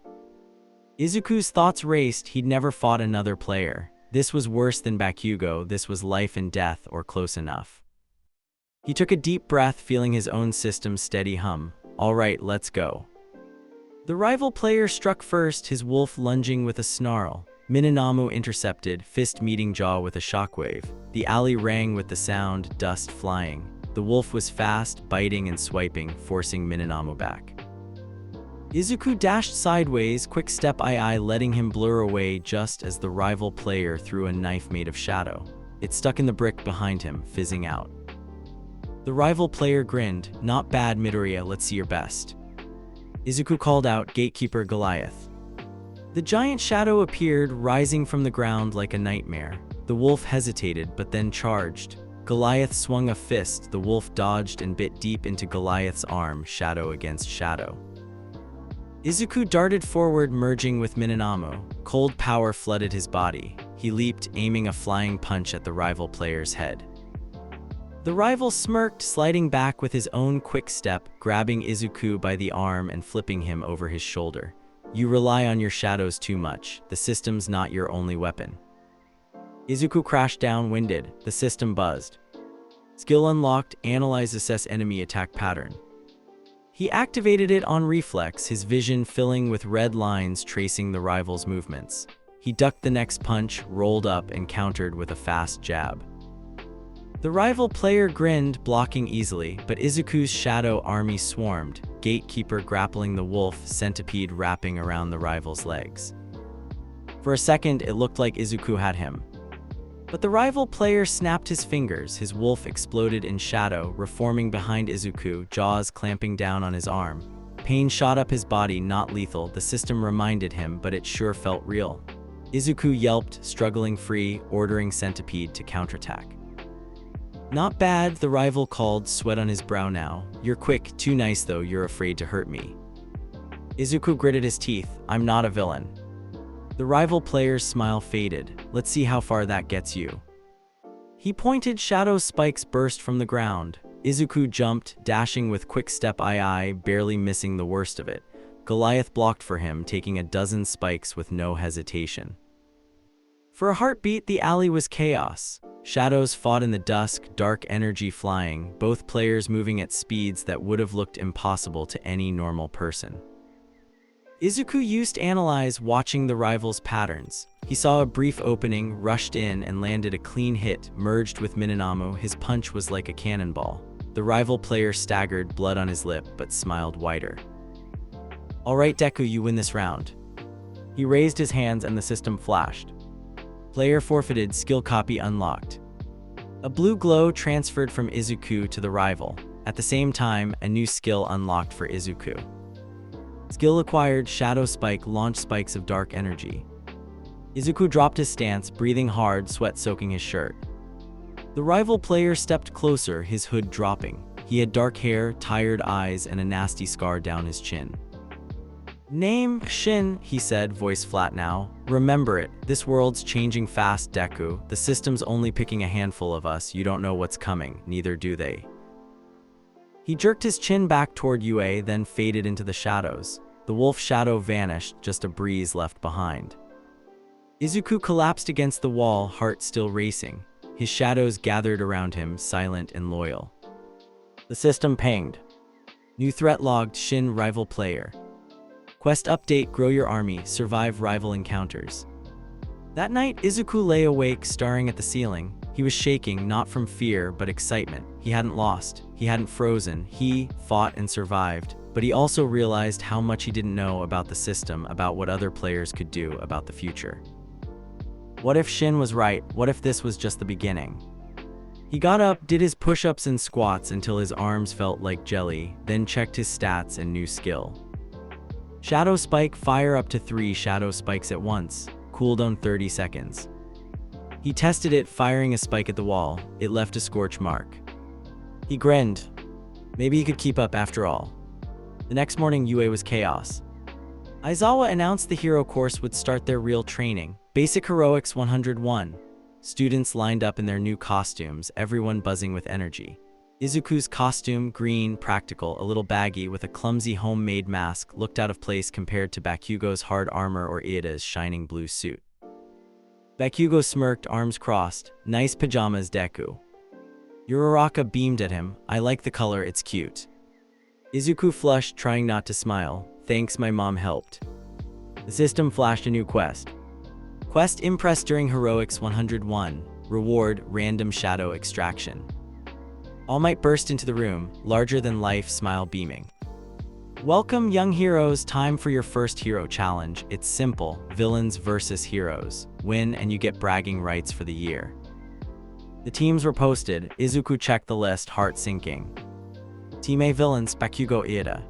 Izuku's thoughts raced. He'd never fought another player. This was worse than Bakugo. This was life and death, or close enough. He took a deep breath, feeling his own system's steady hum. "All right, let's go." The rival player struck first, his wolf lunging with a snarl. Minonamo intercepted, fist meeting jaw with a shockwave. The alley rang with the sound, dust flying. The wolf was fast, biting and swiping, forcing Minonamo back. Izuku dashed sideways, quick step II letting him blur away just as the rival player threw a knife made of shadow. It stuck in the brick behind him, fizzing out. The rival player grinned. Not bad, Midoriya, let's see your best. Izuku called out, Gatekeeper Goliath. The giant shadow appeared, rising from the ground like a nightmare. The wolf hesitated, but then charged. Goliath swung a fist, the wolf dodged and bit deep into Goliath's arm, shadow against shadow. Izuku darted forward, merging with Minamoto. Cold power flooded his body. He leaped, aiming a flying punch at the rival player's head. The rival smirked, sliding back with his own quick step, grabbing Izuku by the arm and flipping him over his shoulder. You rely on your shadows too much. The system's not your only weapon. Izuku crashed down, winded. The system buzzed. Skill unlocked, analyze, assess enemy attack pattern. He activated it on reflex, his vision filling with red lines tracing the rival's movements. He ducked the next punch, rolled up, and countered with a fast jab. The rival player grinned, blocking easily, but Izuku's shadow army swarmed, Gatekeeper grappling the wolf, centipede wrapping around the rival's legs. For a second, it looked like Izuku had him. But the rival player snapped his fingers, his wolf exploded in shadow, reforming behind Izuku, jaws clamping down on his arm. Pain shot up his body, not lethal, the system reminded him, but it sure felt real. Izuku yelped, struggling free, ordering Centipede to counterattack. Not bad, the rival called, sweat on his brow now. You're quick, too nice though, you're afraid to hurt me. Izuku gritted his teeth, I'm not a villain. The rival player's smile faded. Let's see how far that gets you. He pointed, shadow spikes burst from the ground. Izuku jumped, dashing with quick step barely missing the worst of it. Goliath blocked for him, taking a dozen spikes with no hesitation. For a heartbeat, the alley was chaos. Shadows fought in the dusk, dark energy flying, both players moving at speeds that would have looked impossible to any normal person. Izuku used Analyze, watching the rivals' patterns. He saw a brief opening, rushed in, and landed a clean hit, merged with Minamoto. His punch was like a cannonball. The rival player staggered, blood on his lip, but smiled wider. All right, Deku, you win this round. He raised his hands and the system flashed. Player forfeited, skill copy unlocked. A blue glow transferred from Izuku to the rival. At the same time, a new skill unlocked for Izuku. Skill acquired, Shadow Spike, launch spikes of dark energy. Izuku dropped his stance, breathing hard, sweat soaking his shirt. The rival player stepped closer, his hood dropping. He had dark hair, tired eyes, and a nasty scar down his chin. Name, Shin, he said, voice flat now. Remember it, this world's changing fast, Deku. The system's only picking a handful of us, you don't know what's coming, neither do they. He jerked his chin back toward Yue, then faded into the shadows. The wolf shadow vanished, just a breeze left behind. Izuku collapsed against the wall, heart still racing. His shadows gathered around him, silent and loyal. The system pinged. New threat logged, Shin, rival player. Quest update, grow your army, survive rival encounters. That night, Izuku lay awake, staring at the ceiling. He was shaking, not from fear, but excitement. He hadn't lost. He hadn't frozen. He fought and survived. But he also realized how much he didn't know about the system, about what other players could do, about the future. What if Shin was right? What if this was just the beginning? He got up, did his push-ups and squats until his arms felt like jelly, then checked his stats and new skill. Shadow Spike, fire up to 3 shadow spikes at once. Cooldown 30 seconds. He tested it, firing a spike at the wall. It left a scorch mark. He grinned. Maybe he could keep up after all. The next morning, Yue was chaos. Aizawa announced the hero course would start their real training. Basic Heroics 101. Students lined up in their new costumes, everyone buzzing with energy. Izuku's costume, green, practical, a little baggy with a clumsy homemade mask, looked out of place compared to Bakugo's hard armor or Iida's shining blue suit. Bakugo smirked, arms crossed. Nice pajamas, Deku. Uraraka beamed at him. I like the color, it's cute. Izuku flushed, trying not to smile. Thanks, my mom helped. The system flashed a new quest. Quest impressed during Heroics 101. Reward, random shadow extraction. All Might burst into the room, larger than life smile beaming. Welcome, young heroes, time for your first hero challenge. It's simple, villains versus heroes. Win and you get bragging rights for the year. The teams were posted. Izuku checked the list, heart sinking. Team A villains, Bakugo Iida.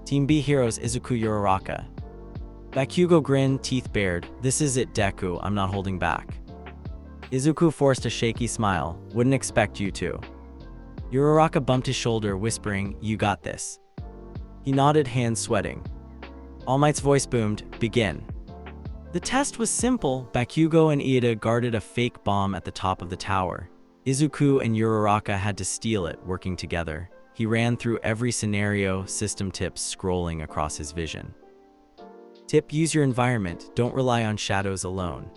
Team B heroes, Izuku Uraraka. Bakugo grinned, teeth bared. This is it, Deku, I'm not holding back. Izuku forced a shaky smile. Wouldn't expect you to. Uraraka bumped his shoulder, whispering, you got this. He nodded, hands sweating. All Might's voice boomed, begin. The test was simple. Bakugo and Iida guarded a fake bomb at the top of the tower. Izuku and Uraraka had to steal it, working together. He ran through every scenario, system tips scrolling across his vision. Tip: use your environment, don't rely on shadows alone.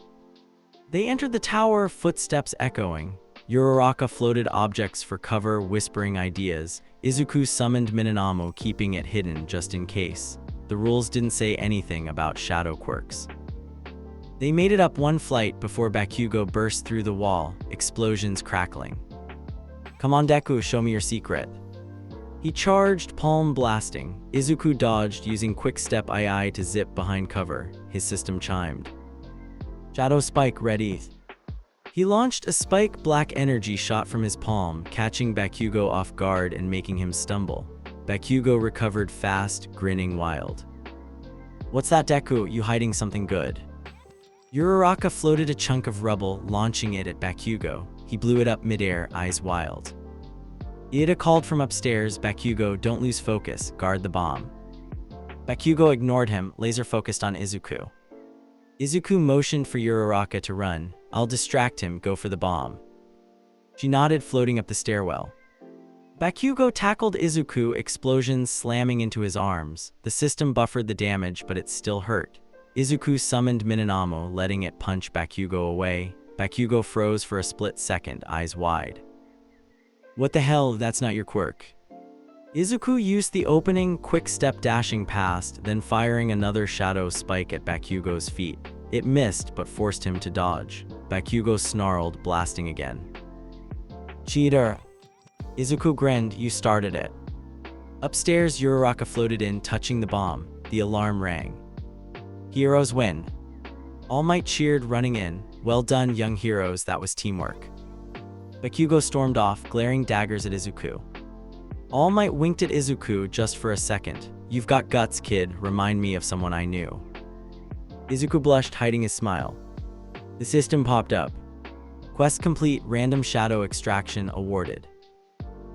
They entered the tower, footsteps echoing. Uraraka floated objects for cover, whispering ideas. Izuku summoned Minanamo, keeping it hidden just in case. The rules didn't say anything about shadow quirks. They made it up one flight before Bakugo burst through the wall, explosions crackling. Come on, Deku, show me your secret. He charged, palm blasting. Izuku dodged, using quick step II to zip behind cover. His system chimed. Shadow Spike ready. He launched a spike black energy shot from his palm, catching Bakugo off guard and making him stumble. Bakugo recovered fast, grinning wild. What's that, Deku? You hiding something good? Uraraka floated a chunk of rubble, launching it at Bakugo. He blew it up midair, eyes wild. Iida called from upstairs, Bakugo, don't lose focus, guard the bomb. Bakugo ignored him, laser focused on Izuku. Izuku motioned for Uraraka to run. I'll distract him, go for the bomb. She nodded, floating up the stairwell. Bakugo tackled Izuku, explosions slamming into his arms. The system buffered the damage, but it still hurt. Izuku summoned Minanamo, letting it punch Bakugo away. Bakugo froze for a split second, eyes wide. What the hell, that's not your quirk. Izuku used the opening, quick step dashing past, then firing another shadow spike at Bakugo's feet. It missed, but forced him to dodge. Bakugo snarled, blasting again. Cheater! Izuku grinned, you started it. Upstairs, Uraraka floated in, touching the bomb. The alarm rang. Heroes win. All Might cheered, running in. Well done, young heroes, that was teamwork. Bakugo stormed off, glaring daggers at Izuku. All Might winked at Izuku just for a second. You've got guts, kid, remind me of someone I knew. Izuku blushed, hiding his smile. The system popped up. Quest complete, random shadow extraction awarded.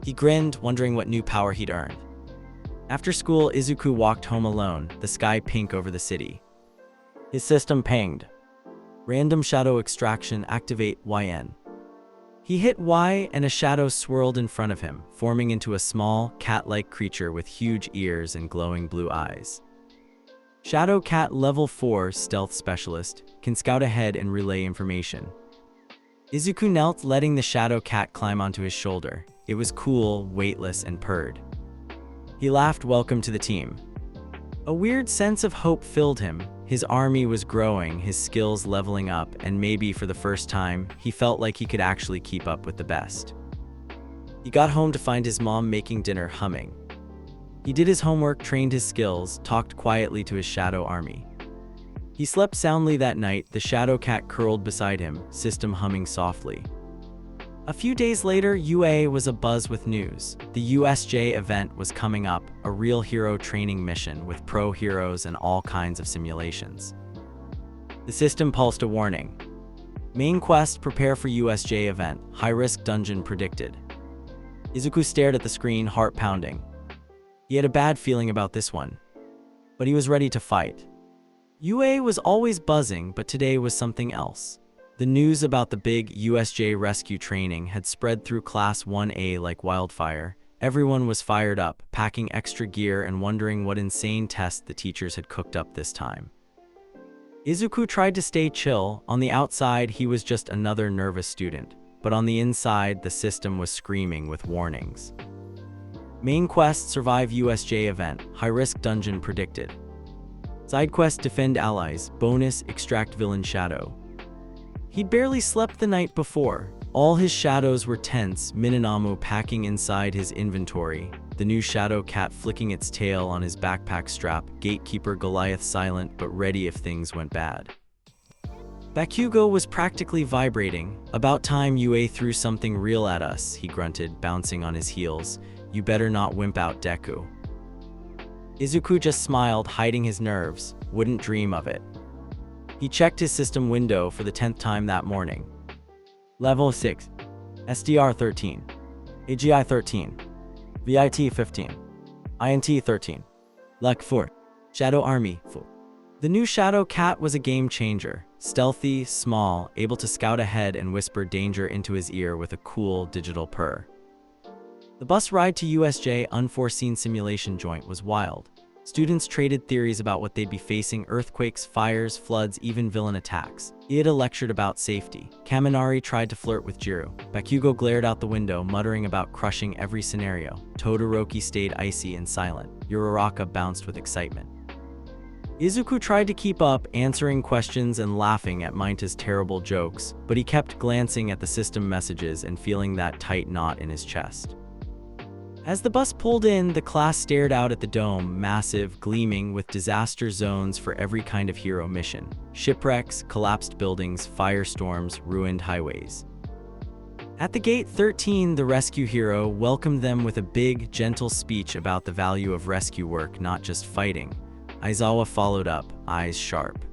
He grinned, wondering what new power he'd earned. After school, Izuku walked home alone, the sky pink over the city. His system pinged. Random shadow extraction, activate YN. He hit Y and a shadow swirled in front of him, forming into a small, cat-like creature with huge ears and glowing blue eyes. Shadow Cat Level 4 Stealth Specialist, can scout ahead and relay information. Izuku knelt, letting the Shadow Cat climb onto his shoulder. It was cool, weightless, and purred. He laughed, welcome to the team. A weird sense of hope filled him. His army was growing, his skills leveling up, and maybe for the first time, he felt like he could actually keep up with the best. He got home to find his mom making dinner, humming. He did his homework, trained his skills, talked quietly to his shadow army. He slept soundly that night, the Shadow Cat curled beside him, system humming softly. A few days later, UA was abuzz with news. The USJ event was coming up, a real hero training mission with pro heroes and all kinds of simulations. The system pulsed a warning. Main quest, prepare for USJ event, high-risk dungeon predicted. Izuku stared at the screen, heart pounding. He had a bad feeling about this one, but he was ready to fight. UA was always buzzing, but today was something else. The news about the big USJ rescue training had spread through Class 1A like wildfire. Everyone was fired up, packing extra gear and wondering what insane test the teachers had cooked up this time. Izuku tried to stay chill. On the outside, he was just another nervous student, but on the inside, the system was screaming with warnings. Main quest, survive USJ event, high-risk dungeon predicted. Side quest, defend allies, bonus, extract villain shadow. He'd barely slept the night before. All his shadows were tense, Minanamo packing inside his inventory, the new Shadow Cat flicking its tail on his backpack strap, Gatekeeper Goliath silent but ready if things went bad. Bakugo was practically vibrating. About time UA threw something real at us, he grunted, bouncing on his heels. You better not wimp out, Deku. Izuku just smiled, hiding his nerves. Wouldn't dream of it. He checked his system window for the 10th time that morning. Level 6. SDR 13. AGI 13. VIT 15. INT 13. Luck 4. Shadow Army 4. The new Shadow Cat was a game changer. Stealthy, small, able to scout ahead and whisper danger into his ear with a cool digital purr. The bus ride to USJ Unforeseen Simulation Joint was wild. Students traded theories about what they'd be facing: earthquakes, fires, floods, even villain attacks. Ida lectured about safety. Kaminari tried to flirt with Jiro. Bakugo glared out the window, muttering about crushing every scenario. Todoroki stayed icy and silent. Uraraka bounced with excitement. Izuku tried to keep up, answering questions and laughing at Mainta's terrible jokes, but he kept glancing at the system messages and feeling that tight knot in his chest. As the bus pulled in, the class stared out at the dome, massive, gleaming, with disaster zones for every kind of hero mission. Shipwrecks, collapsed buildings, firestorms, ruined highways. At the gate 13, the rescue hero welcomed them with a big, gentle speech about the value of rescue work, not just fighting. Aizawa followed up, eyes sharp.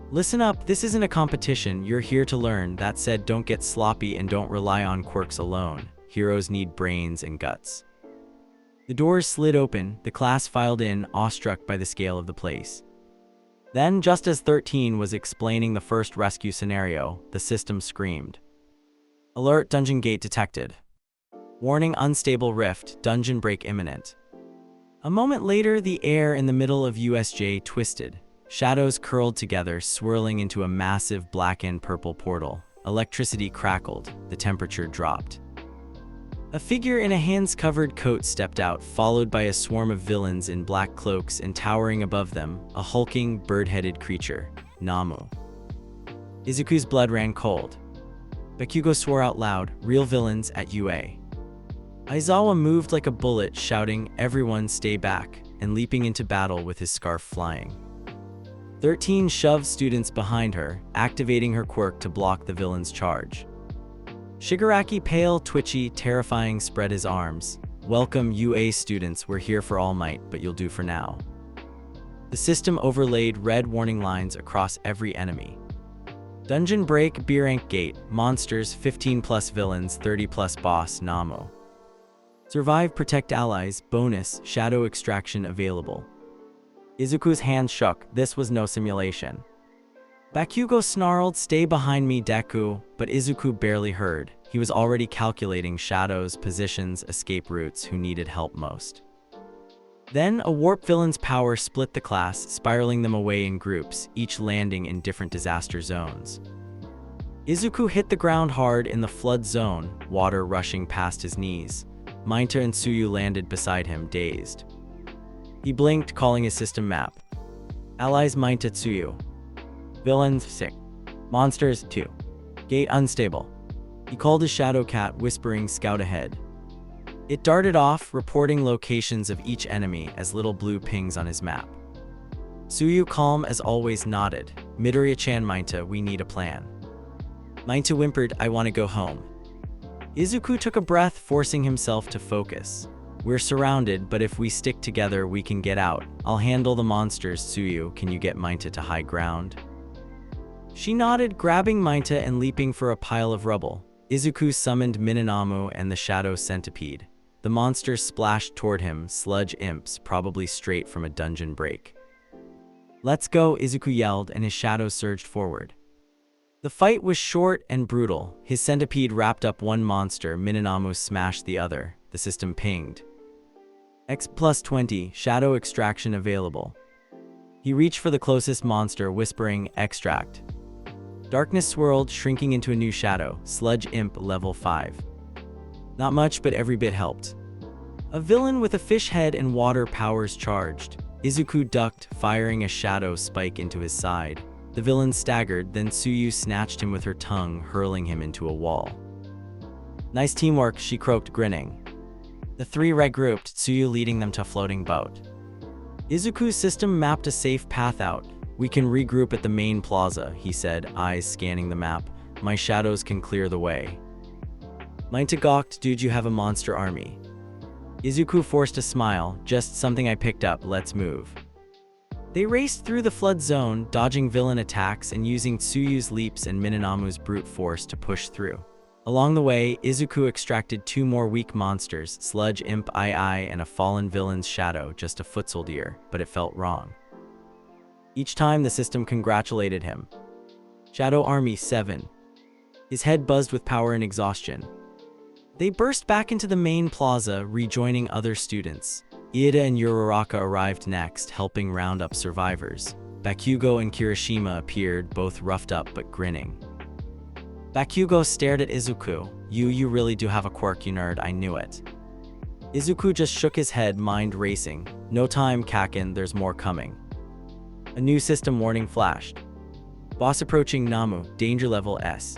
Listen up, this isn't a competition, you're here to learn. That said, don't get sloppy and don't rely on quirks alone. Heroes need brains and guts. The doors slid open, the class filed in, awestruck by the scale of the place. Then, just as 13 was explaining the first rescue scenario, the system screamed. Alert, dungeon gate detected. Warning, unstable rift, dungeon break imminent. A moment later, the air in the middle of USJ twisted. Shadows curled together, swirling into a massive black and purple portal. Electricity crackled, the temperature dropped. A figure in a hands-covered coat stepped out, followed by a swarm of villains in black cloaks, and towering above them, a hulking, bird-headed creature, Nomu. Izuku's blood ran cold. Bakugo swore out loud, real villains at UA. Aizawa moved like a bullet, shouting, everyone stay back, and leaping into battle with his scarf flying. 13 shoved students behind her, activating her quirk to block the villain's charge. Shigaraki, pale, twitchy, terrifying, spread his arms. Welcome, UA students, we're here for All Might, but you'll do for now. The system overlaid red warning lines across every enemy. Dungeon break, B rank gate, monsters, 15+ villains, 30+ boss, Nomu. Survive, protect allies, bonus, shadow extraction available. Izuku's hands shook, this was no simulation. Bakugo snarled, stay behind me, Deku, but Izuku barely heard. He was already calculating shadows, positions, escape routes, who needed help most. Then, a warp villain's power split the class, spiraling them away in groups, each landing in different disaster zones. Izuku hit the ground hard in the flood zone, water rushing past his knees. Mainta and Tsuyu landed beside him, dazed. He blinked, calling his system map. Allies Mainta, Tsuyu. Villains 6. Monsters 2. Gate unstable. He called his Shadow Cat, whispering, scout ahead. It darted off, reporting locations of each enemy as little blue pings on his map. Tsuyu, calm as always, nodded. Midoriya-chan, Mainta, we need a plan. Mainta whimpered, I want to go home. Izuku took a breath, forcing himself to focus. We're surrounded, but if we stick together, we can get out. I'll handle the monsters, Tsuyu. Can you get Mainta to high ground? She nodded, grabbing Mainta and leaping for a pile of rubble. Izuku summoned Minanamu and the Shadow Centipede. The monsters splashed toward him, sludge imps, probably straight from a dungeon break. Let's go, Izuku yelled, and his shadow surged forward. The fight was short and brutal. His centipede wrapped up one monster, Minanamu smashed the other. The system pinged. X+20, shadow extraction available. He reached for the closest monster, whispering, extract. Darkness swirled, shrinking into a new shadow, Sludge Imp level 5. Not much, but every bit helped. A villain with a fish head and water powers charged. Izuku ducked, firing a shadow spike into his side. The villain staggered, then Tsuyu snatched him with her tongue, hurling him into a wall. Nice teamwork, she croaked, grinning. The three regrouped, Tsuyu leading them to a floating boat. Izuku's system mapped a safe path out. "We can regroup at the main plaza," he said, eyes scanning the map. "My shadows can clear the way." Mainta gawked. "Dude, you have a monster army." Izuku forced a smile. "Just something I picked up, let's move." They raced through the flood zone, dodging villain attacks and using Tsuyu's leaps and Minanamu's brute force to push through. Along the way, Izuku extracted 2 more weak monsters, Sludge Imp II and a fallen villain's shadow, just a foot soldier, but it felt wrong. Each time the system congratulated him. Shadow Army 7. His head buzzed with power and exhaustion. They burst back into the main plaza, rejoining other students. Iida and Uraraka arrived next, helping round up survivors. Bakugo and Kirishima appeared, both roughed up but grinning. Bakugo stared at Izuku. You really do have a quirk, you nerd, I knew it." Izuku just shook his head, mind racing. "No time, Kakin, there's more coming." A new system warning flashed. Boss approaching. Nomu, danger level S.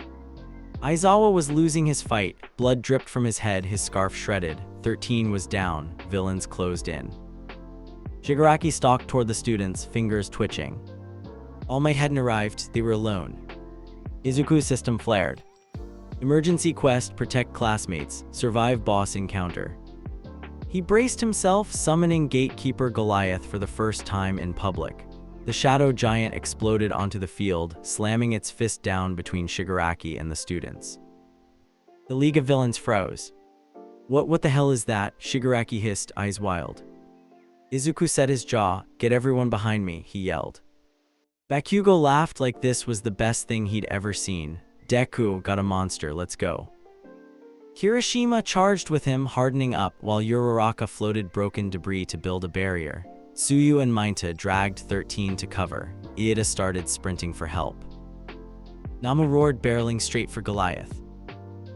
Aizawa was losing his fight. Blood dripped from his head, his scarf shredded. 13 was down, villains closed in. Shigaraki stalked toward the students, fingers twitching. All Might hadn't arrived, they were alone. Izuku's system flared. Emergency quest, protect classmates, survive boss encounter. He braced himself, summoning Gatekeeper Goliath for the first time in public. The shadow giant exploded onto the field, slamming its fist down between Shigaraki and the students. The League of Villains froze. What the hell is that?" Shigaraki hissed, eyes wild. Izuku set his jaw. "Get everyone behind me," he yelled. Bakugo laughed like this was the best thing he'd ever seen. "Deku, got a monster, let's go." Kirishima charged with him, hardening up, while Uraraka floated broken debris to build a barrier. Tsuyu and Mainta dragged 13 to cover. Iida started sprinting for help. Nomu roared, barreling straight for Goliath.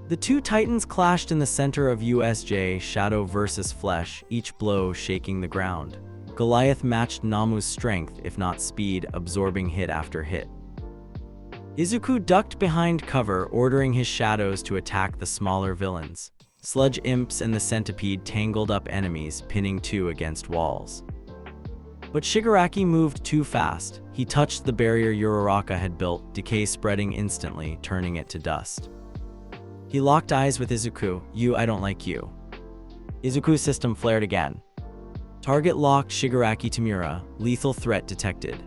The two titans clashed in the center of USJ, shadow versus flesh, each blow shaking the ground. Goliath matched Nomu's strength, if not speed, absorbing hit after hit. Izuku ducked behind cover, ordering his shadows to attack the smaller villains. Sludge imps and the centipede tangled up enemies, pinning 2 against walls. But Shigaraki moved too fast. He touched the barrier Uraraka had built, decay spreading instantly, turning it to dust. He locked eyes with Izuku. I don't like you." Izuku's system flared again. Target locked. Shigaraki Tamura, lethal threat detected.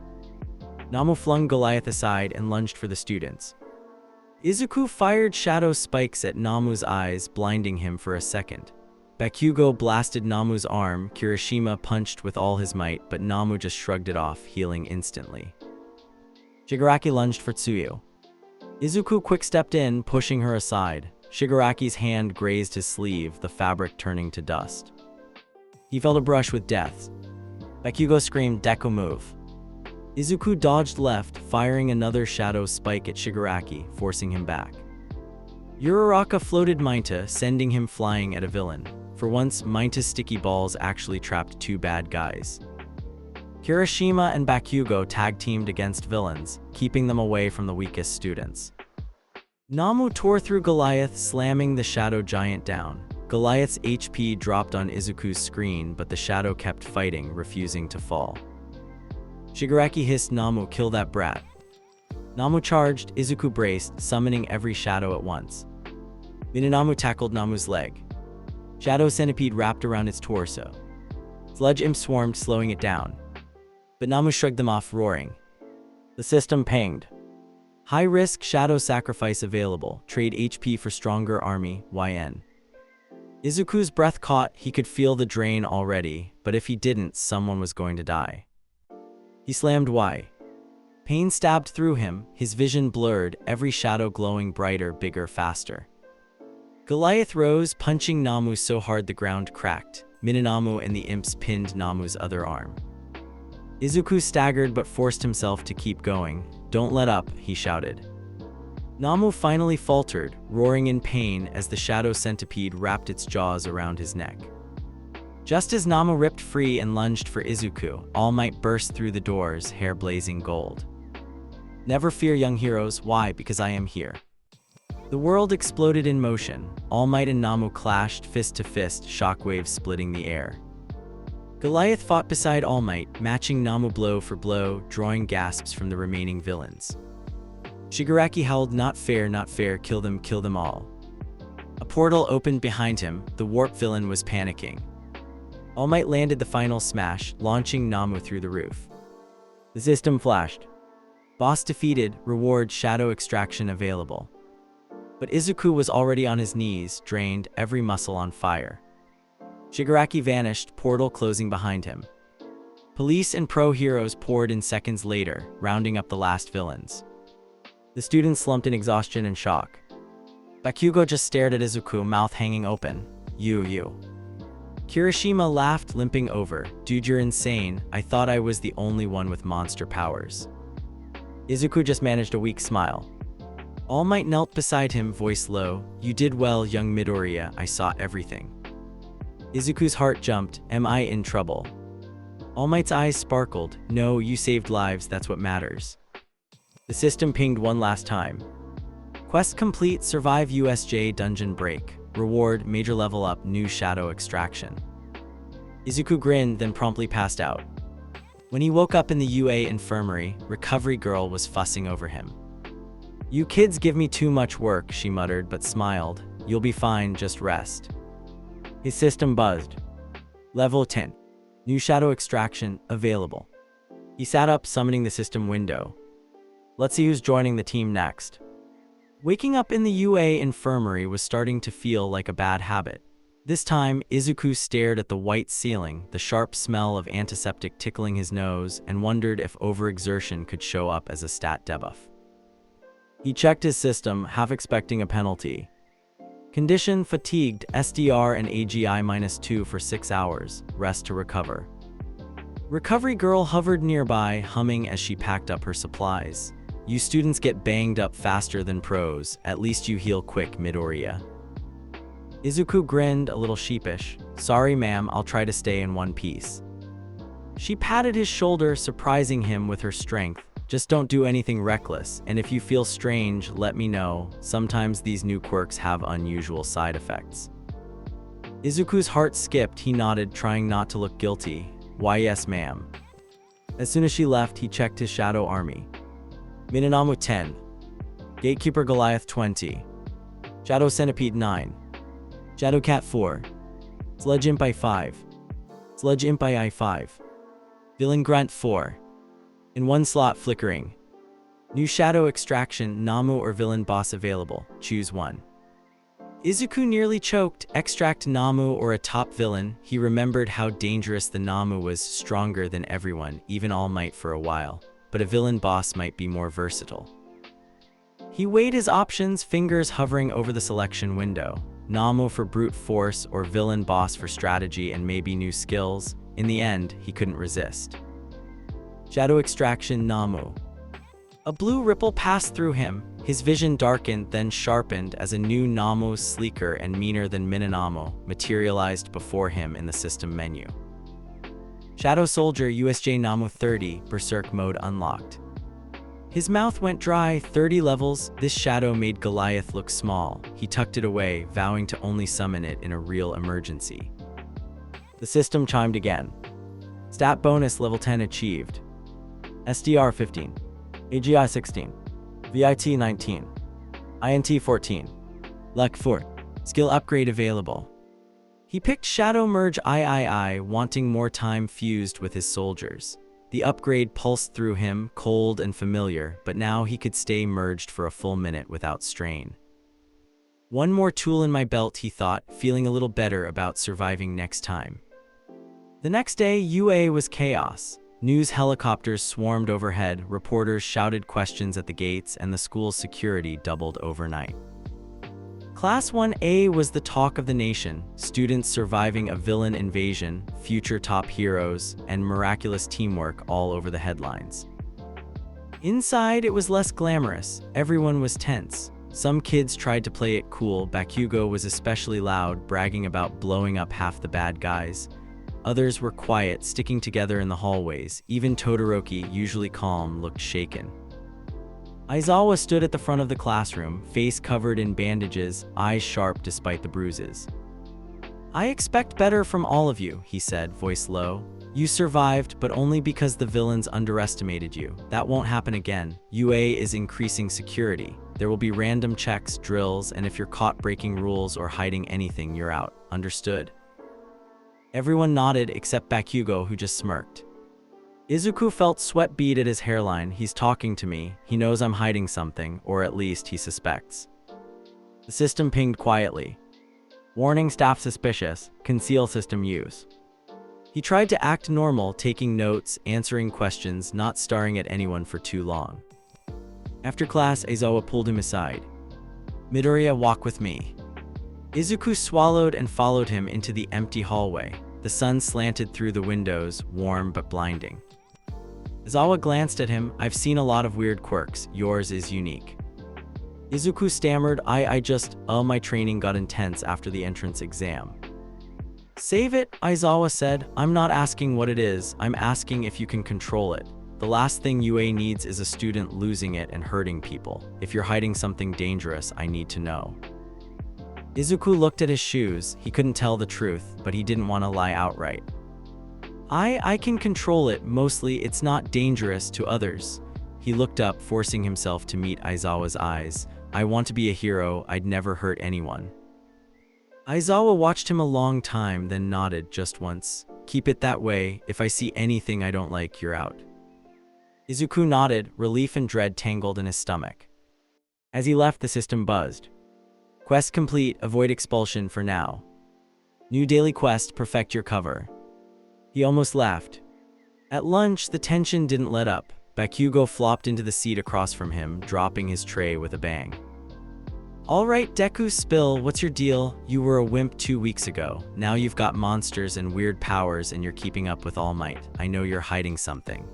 Nomu flung Goliath aside and lunged for the students. Izuku fired shadow spikes at Nomu's eyes, blinding him for a second. Bakugo blasted Nomu's arm. Kirishima punched with all his might, but Nomu just shrugged it off, healing instantly. Shigaraki lunged for Tsuyu. Izuku quick-stepped in, pushing her aside. Shigaraki's hand grazed his sleeve, the fabric turning to dust. He felt a brush with death. Bakugo screamed, "Deku, move." Izuku dodged left, firing another shadow spike at Shigaraki, forcing him back. Uraraka floated Mainta, sending him flying at a villain. For once, Mainta's sticky balls actually trapped 2 bad guys. Kirishima and Bakugo tag-teamed against villains, keeping them away from the weakest students. Nomu tore through Goliath, slamming the shadow giant down. Goliath's HP dropped on Izuku's screen, but the shadow kept fighting, refusing to fall. Shigaraki hissed, "Nomu, kill that brat." Nomu charged. Izuku braced, summoning every shadow at once. Minanamu tackled Nomu's leg. Shadow centipede wrapped around its torso. Sludge imp swarmed, slowing it down. But Nomu shrugged them off, roaring. The system pinged. High-risk shadow sacrifice available. Trade HP for stronger army, YN. Izuku's breath caught. He could feel the drain already, but if he didn't, someone was going to die. He slammed Y. Pain stabbed through him, his vision blurred, every shadow glowing brighter, bigger, faster. Goliath rose, punching Nomu so hard the ground cracked. Minanamu and the imps pinned Namu's other arm. Izuku staggered but forced himself to keep going. "Don't let up," he shouted. Nomu finally faltered, roaring in pain as the shadow centipede wrapped its jaws around his neck. Just as Nomu ripped free and lunged for Izuku, All Might burst through the doors, hair blazing gold. "Never fear, young heroes. Why? Because I am here." The world exploded in motion. All Might and Nomu clashed fist to fist, shockwaves splitting the air. Goliath fought beside All Might, matching Nomu blow for blow, drawing gasps from the remaining villains. Shigaraki howled, not fair, kill them all. A portal opened behind him, the warp villain was panicking. All Might landed the final smash, launching Nomu through the roof. The system flashed. Boss defeated, reward shadow extraction available. But Izuku was already on his knees, drained, every muscle on fire. Shigaraki vanished, portal closing behind him. Police and pro heroes poured in seconds later, rounding up the last villains. The students slumped in exhaustion and shock. Bakugo just stared at Izuku, mouth hanging open. You. Kirishima laughed, limping over. Dude, you're insane. I thought I was the only one with monster powers. Izuku just managed a weak smile. All Might knelt beside him, voice low. You did well, young Midoriya, I saw everything. Izuku's heart jumped. Am I in trouble? All Might's eyes sparkled. No, you saved lives, that's what matters. The system pinged one last time. Quest complete, survive USJ dungeon break. Reward, major level up, new shadow extraction. Izuku grinned, then promptly passed out. When he woke up in the UA infirmary, Recovery Girl was fussing over him. You kids give me too much work, she muttered, but smiled. You'll be fine, just rest. His system buzzed. Level 10. New shadow extraction available. He sat up, summoning the system window. Let's see who's joining the team next. Waking up in the UA infirmary was starting to feel like a bad habit. This time, Izuku stared at the white ceiling, the sharp smell of antiseptic tickling his nose, and wondered if overexertion could show up as a stat debuff. He checked his system, half expecting a penalty. Condition fatigued, SDR and AGI -2 for 6 hours, rest to recover. Recovery Girl hovered nearby, humming as she packed up her supplies. You students get banged up faster than pros, at least you heal quick, Midoriya. Izuku grinned, a little sheepish. Sorry ma'am, I'll try to stay in one piece. She patted his shoulder, surprising him with her strength. Just don't do anything reckless, and if you feel strange, let me know. Sometimes these new quirks have unusual side effects. Izuku's heart skipped, he nodded, trying not to look guilty. Why yes ma'am. As soon as she left, he checked his shadow army. Minanamu 10. Gatekeeper Goliath 20. Shadow Centipede 9. Shadow Cat 4. Sludge Imp I 5. Sludge Imp I 5. Villain Grunt 4. In one slot, flickering. New shadow extraction, Nomu or villain boss available. Choose one. Izuku nearly choked. Extract Nomu or a top villain. He remembered how dangerous the Nomu was, stronger than everyone, even All Might for a while. But a villain boss might be more versatile. He weighed his options, fingers hovering over the selection window. Nomu for brute force or villain boss for strategy and maybe new skills. In the end, he couldn't resist. Shadow extraction, Nomu. A blue ripple passed through him. His vision darkened, then sharpened as a new Nomu, sleeker and meaner than Minanamu, materialized before him in the system menu. Shadow Soldier USJ Nomu 30, Berserk mode unlocked. His mouth went dry, 30 levels. This shadow made Goliath look small. He tucked it away, vowing to only summon it in a real emergency. The system chimed again. Stat bonus level 10 achieved. SDR 15. AGI 16. VIT 19. INT 14. Luck 4. Skill upgrade available. He picked Shadow Merge III, wanting more time fused with his soldiers. The upgrade pulsed through him, cold and familiar, but now he could stay merged for a full minute without strain. One more tool in my belt, he thought, feeling a little better about surviving next time. The next day, UA was chaos. News helicopters swarmed overhead, reporters shouted questions at the gates, and the school's security doubled overnight. Class 1A was the talk of the nation, students surviving a villain invasion, future top heroes, and miraculous teamwork all over the headlines. Inside, it was less glamorous. Everyone was tense. Some kids tried to play it cool. Bakugo was especially loud, bragging about blowing up half the bad guys. Others were quiet, sticking together in the hallways. Even Todoroki, usually calm, looked shaken. Aizawa stood at the front of the classroom, face covered in bandages, eyes sharp despite the bruises. I expect better from all of you, he said, voice low. You survived, but only because the villains underestimated you. That won't happen again. UA is increasing security. There will be random checks, drills, and if you're caught breaking rules or hiding anything, you're out. Understood? Everyone nodded except Bakugo, who just smirked. Izuku felt sweat bead at his hairline. He's talking to me. He knows I'm hiding something, or at least he suspects. The system pinged quietly. Warning, staff suspicious. Conceal system use. He tried to act normal, taking notes, answering questions, not staring at anyone for too long. After class, Aizawa pulled him aside. Midoriya, walk with me. Izuku swallowed and followed him into the empty hallway. The sun slanted through the windows, warm but blinding. Aizawa glanced at him. I've seen a lot of weird quirks. Yours is unique. Izuku stammered, my training got intense after the entrance exam. Save it, Aizawa said. I'm not asking what it is, I'm asking if you can control it. The last thing UA needs is a student losing it and hurting people. If you're hiding something dangerous, I need to know. Izuku looked at his shoes. He couldn't tell the truth, but he didn't want to lie outright. I can control it, mostly it's not dangerous to others. He looked up, forcing himself to meet Aizawa's eyes. I want to be a hero, I'd never hurt anyone. Aizawa watched him a long time, then nodded just once. Keep it that way, if I see anything I don't like, you're out. Izuku nodded, relief and dread tangled in his stomach. As he left, the system buzzed. Quest complete, avoid expulsion for now. New daily quest, perfect your cover. He almost laughed. At lunch, the tension didn't let up. Bakugo flopped into the seat across from him, dropping his tray with a bang. All right, Deku, spill, what's your deal? You were a wimp 2 weeks ago. Now you've got monsters and weird powers and you're keeping up with All Might. I know you're hiding something.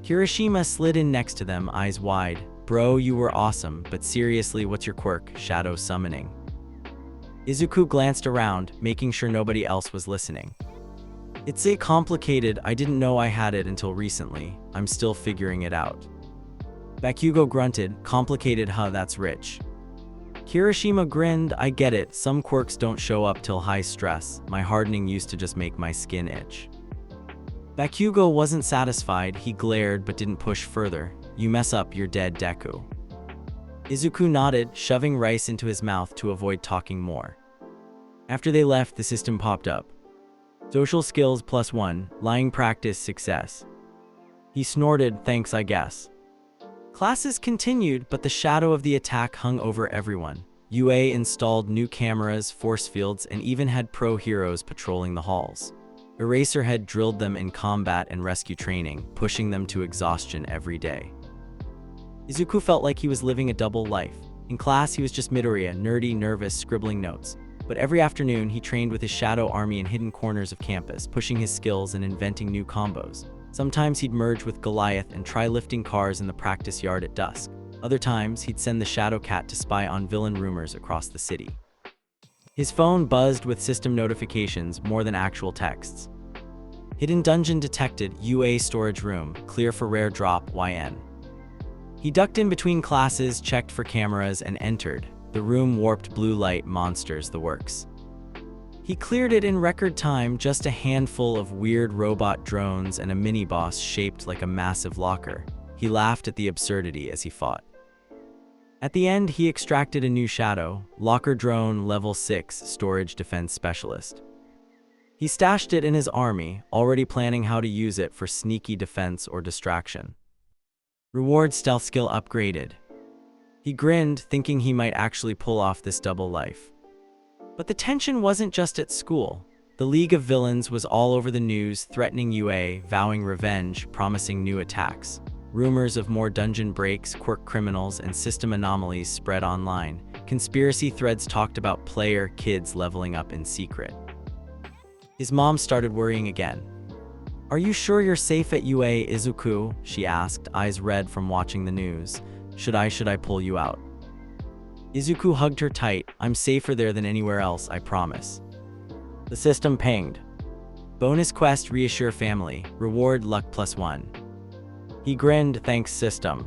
Kirishima slid in next to them, eyes wide. Bro, you were awesome, but seriously, what's your quirk? Shadow summoning. Izuku glanced around, making sure nobody else was listening. It's complicated, I didn't know I had it until recently. I'm still figuring it out. Bakugo grunted, complicated, huh, that's rich. Kirishima grinned, I get it, some quirks don't show up till high stress. My hardening used to just make my skin itch. Bakugo wasn't satisfied, he glared but didn't push further. You mess up, you're dead, Deku. Izuku nodded, shoving rice into his mouth to avoid talking more. After they left, the system popped up. Social skills +1, lying practice success. He snorted, thanks I guess. Classes continued, but the shadow of the attack hung over everyone. UA installed new cameras, force fields, and even had pro heroes patrolling the halls. Eraserhead drilled them in combat and rescue training, pushing them to exhaustion every day. Izuku felt like he was living a double life. In class, he was just Midoriya, nerdy, nervous, scribbling notes. But every afternoon, he trained with his shadow army in hidden corners of campus, pushing his skills and inventing new combos. Sometimes he'd merge with Goliath and try lifting cars in the practice yard at dusk. Other times, he'd send the Shadow Cat to spy on villain rumors across the city. His phone buzzed with system notifications more than actual texts. Hidden dungeon detected, UA storage room, clear for rare drop, YN. He ducked in between classes, checked for cameras, and entered. The room warped blue light, monsters, the works. He cleared it in record time, just a handful of weird robot drones and a mini-boss shaped like a massive locker. He laughed at the absurdity as he fought. At the end, he extracted a new shadow, locker drone level 6 storage defense specialist. He stashed it in his army, already planning how to use it for sneaky defense or distraction. Reward stealth skill upgraded. He grinned, thinking he might actually pull off this double life. But the tension wasn't just at school. The League of Villains was all over the news, threatening UA, vowing revenge, promising new attacks. Rumors of more dungeon breaks, quirk criminals, and system anomalies spread online. Conspiracy threads talked about kids leveling up in secret. His mom started worrying again. Are you sure you're safe at UA, Izuku? She asked, eyes red from watching the news. Should I pull you out? Izuku hugged her tight. I'm safer there than anywhere else, I promise. The system pinged. Bonus quest, reassure family. Reward luck +1. He grinned, thanks system.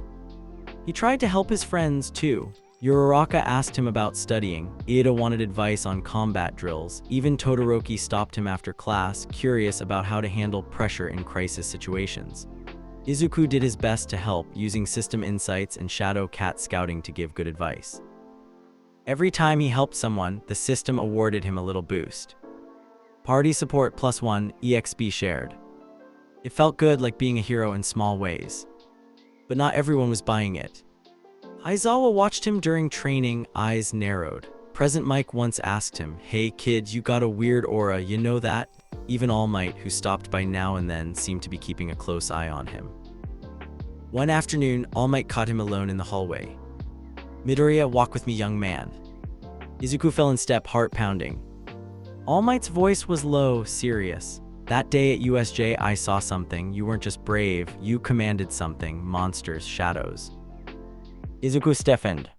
He tried to help his friends too. Uraraka asked him about studying, Iida wanted advice on combat drills, even Todoroki stopped him after class, curious about how to handle pressure in crisis situations. Izuku did his best to help, using system insights and shadow cat scouting to give good advice. Every time he helped someone, the system awarded him a little boost. Party support +1, EXP shared. It felt good, like being a hero in small ways. But not everyone was buying it. Aizawa watched him during training, eyes narrowed. Present Mike once asked him, "Hey kid, you got a weird aura, you know that?" Even All Might, who stopped by now and then, seemed to be keeping a close eye on him. One afternoon, All Might caught him alone in the hallway. "Midoriya, walk with me, young man." Izuku fell in step, heart pounding. All Might's voice was low, serious. "That day at USJ I saw something. You weren't just brave, you commanded something, monsters, shadows." Izuku stiffened.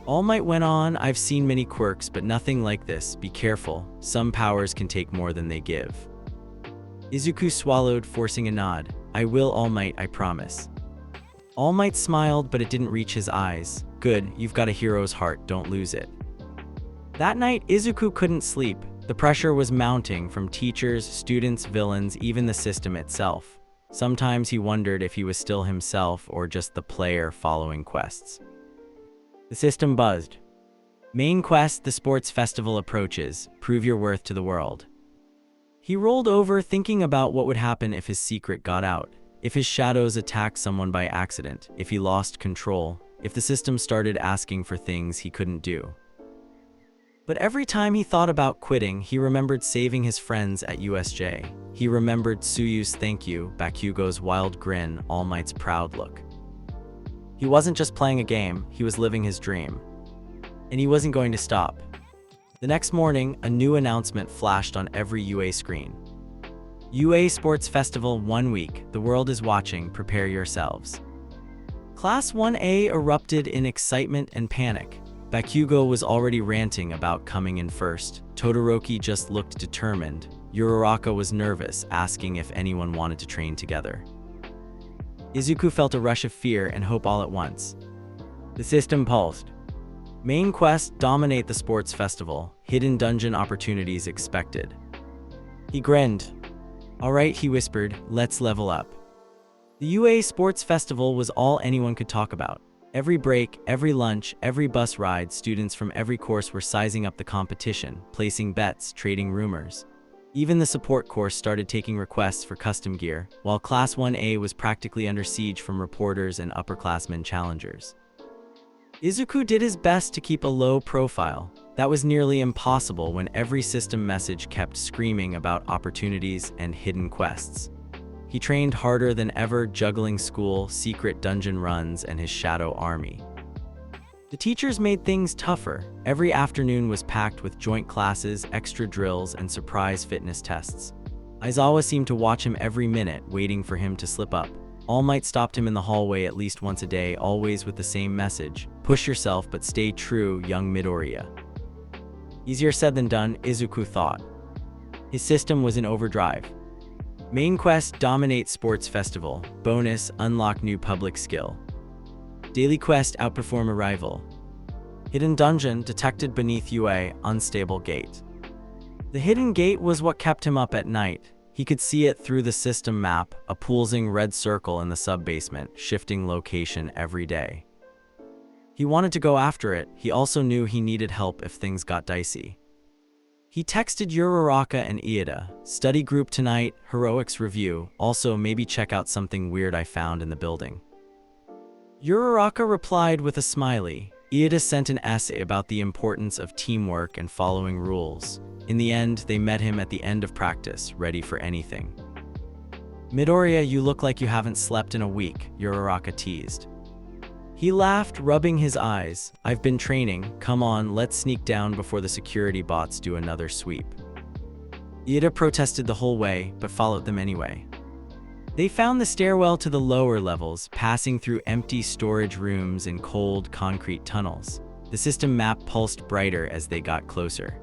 All Might went on, "I've seen many quirks, but nothing like this. Be careful. Some powers can take more than they give." Izuku swallowed, forcing a nod. "I will, All Might, I promise." All Might smiled, but it didn't reach his eyes. "Good, you've got a hero's heart, don't lose it." That night, Izuku couldn't sleep. The pressure was mounting from teachers, students, villains, even the system itself. Sometimes he wondered if he was still himself or just the player following quests. The system buzzed. "Main quest, the sports festival approaches. Prove your worth to the world." He rolled over, thinking about what would happen if his secret got out, if his shadows attacked someone by accident, if he lost control, if the system started asking for things he couldn't do. But every time he thought about quitting, he remembered saving his friends at USJ. He remembered Tsuyu's thank you, Bakugo's wild grin, All Might's proud look. He wasn't just playing a game, he was living his dream. And he wasn't going to stop. The next morning, a new announcement flashed on every UA screen. UA Sports Festival 1 week, the world is watching, prepare yourselves. Class 1A erupted in excitement and panic. Bakugo was already ranting about coming in first. Todoroki just looked determined. Uraraka was nervous, asking if anyone wanted to train together. Izuku felt a rush of fear and hope all at once. The system pulsed. Main quest, dominate the sports festival. Hidden dungeon opportunities expected. He grinned. "All right," he whispered, "let's level up." The UA Sports Festival was all anyone could talk about. Every break, every lunch, every bus ride, students from every course were sizing up the competition, placing bets, trading rumors. Even the support course started taking requests for custom gear, while Class 1A was practically under siege from reporters and upperclassmen challengers. Izuku did his best to keep a low profile. That was nearly impossible when every system message kept screaming about opportunities and hidden quests. He trained harder than ever, juggling school, secret dungeon runs, and his shadow army. The teachers made things tougher. Every afternoon was packed with joint classes, extra drills, and surprise fitness tests. Aizawa seemed to watch him every minute, waiting for him to slip up. All Might stopped him in the hallway at least once a day, always with the same message: push yourself but stay true, young Midoriya. Easier said than done, Izuku thought. His system was in overdrive. Main quest, dominate sports festival. Bonus, unlock new public skill. Daily quest, outperform a rival. Hidden dungeon, detected beneath UA, unstable gate. The hidden gate was what kept him up at night. He could see it through the system map, a pulsing red circle in the sub-basement, shifting location every day. He wanted to go after it. He also knew he needed help if things got dicey. He texted Uraraka and Iida, "Study group tonight, heroics review, also maybe check out something weird I found in the building." Uraraka replied with a smiley. Iida sent an essay about the importance of teamwork and following rules. In the end, they met him at the end of practice, ready for anything. "Midoriya, you look like you haven't slept in a week," Uraraka teased. He laughed, rubbing his eyes. "I've been training. Come on, let's sneak down before the security bots do another sweep." Iida protested the whole way, but followed them anyway. They found the stairwell to the lower levels, passing through empty storage rooms and cold concrete tunnels. The system map pulsed brighter as they got closer.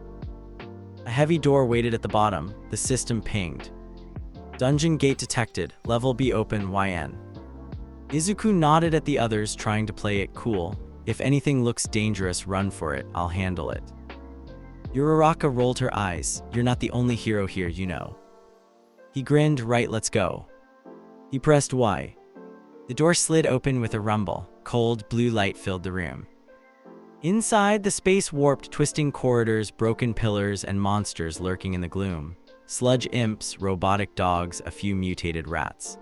A heavy door waited at the bottom. The system pinged. "Dungeon gate detected. Level B open, YN." Izuku nodded at the others, trying to play it cool. If anything looks dangerous, run for it. I'll handle it. Uraraka rolled her eyes. You're not the only hero here, you know. He grinned. Right, let's go. He pressed Y. The door slid open with a rumble. Cold, blue light filled the room. Inside, the space warped, twisting corridors, broken pillars, and monsters lurking in the gloom. Sludge imps, robotic dogs, a few mutated rats.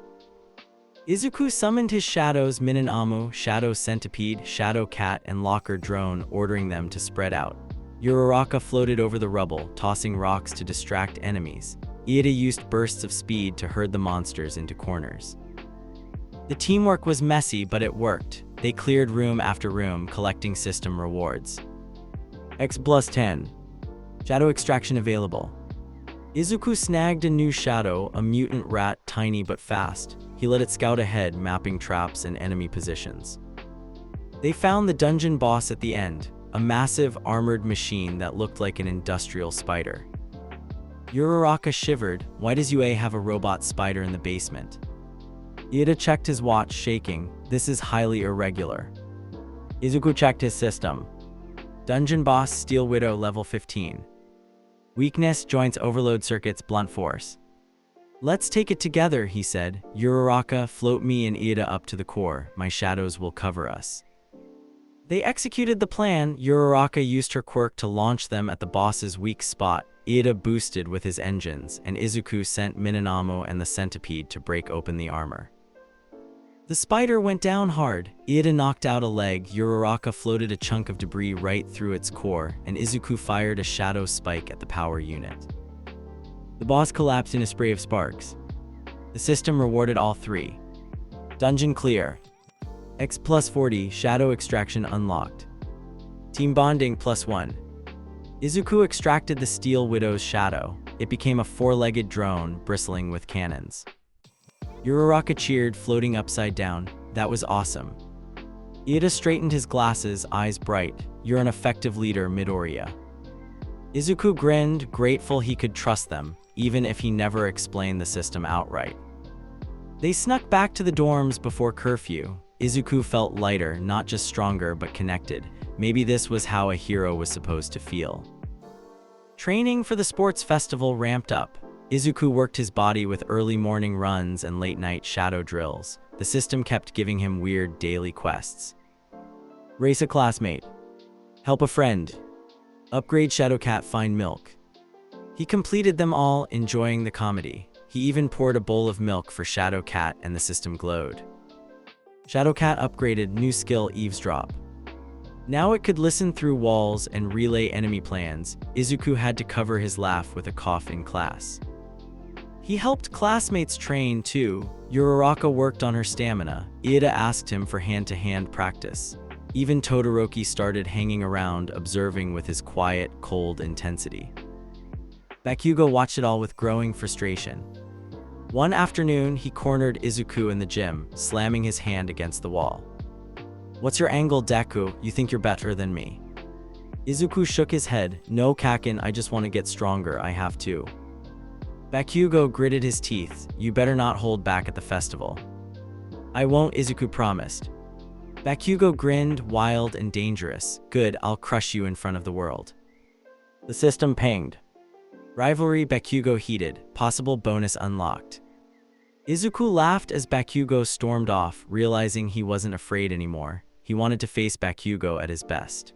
Izuku summoned his shadows, Minamu, Shadow Centipede, Shadow Cat, and Locker Drone, ordering them to spread out. Uraraka floated over the rubble, tossing rocks to distract enemies. Iida used bursts of speed to herd the monsters into corners. The teamwork was messy, but it worked. They cleared room after room, collecting system rewards. X+10. Shadow extraction available. Izuku snagged a new shadow, a mutant rat, tiny but fast. He let it scout ahead, mapping traps and enemy positions. They found the dungeon boss at the end, a massive armored machine that looked like an industrial spider. Uraraka shivered. Why does UA have a robot spider in the basement? Iida checked his watch, shaking. This is highly irregular. Izuku checked his system. Dungeon boss, Steel Widow, level 15. Weakness, joints, overload circuits, blunt force. Let's take it together, he said. Uraraka, float me and Iida up to the core. My shadows will cover us. They executed the plan. Uraraka used her quirk to launch them at the boss's weak spot. Iida boosted with his engines, and Izuku sent Minamu and the centipede to break open the armor. The spider went down hard. Iida knocked out a leg, Uraraka floated a chunk of debris right through its core, and Izuku fired a shadow spike at the power unit. The boss collapsed in a spray of sparks. The system rewarded all three. Dungeon clear. X+40, shadow extraction unlocked. Team bonding +1. Izuku extracted the Steel Widow's shadow. It became a four-legged drone, bristling with cannons. Uraraka cheered, floating upside down. That was awesome. Iida straightened his glasses, eyes bright. You're an effective leader, Midoriya. Izuku grinned, grateful he could trust them, even if he never explained the system outright. They snuck back to the dorms before curfew. Izuku felt lighter, not just stronger, but connected. Maybe this was how a hero was supposed to feel. Training for the sports festival ramped up. Izuku worked his body with early morning runs and late-night shadow drills. The system kept giving him weird daily quests. Race a classmate. Help a friend. Upgrade Shadow Cat, find milk. He completed them all, enjoying the comedy. He even poured a bowl of milk for Shadow Cat, and the system glowed. Shadow Cat upgraded, new skill, eavesdrop. Now it could listen through walls and relay enemy plans. Izuku had to cover his laugh with a cough in class. He helped classmates train too. Uraraka worked on her stamina. Iida asked him for hand-to-hand practice. Even Todoroki started hanging around, observing with his quiet, cold intensity. Bakugo watched it all with growing frustration. One afternoon, he cornered Izuku in the gym, slamming his hand against the wall. What's your angle, Deku? You think you're better than me? Izuku shook his head. No, Kakin, I just want to get stronger, I have to. Bakugo gritted his teeth. You better not hold back at the festival. I won't, Izuku promised. Bakugo grinned, wild and dangerous. Good, I'll crush you in front of the world. The system pinged. Rivalry, Bakugo heated. Possible bonus unlocked. Izuku laughed as Bakugo stormed off, realizing he wasn't afraid anymore. He wanted to face Bakugo at his best.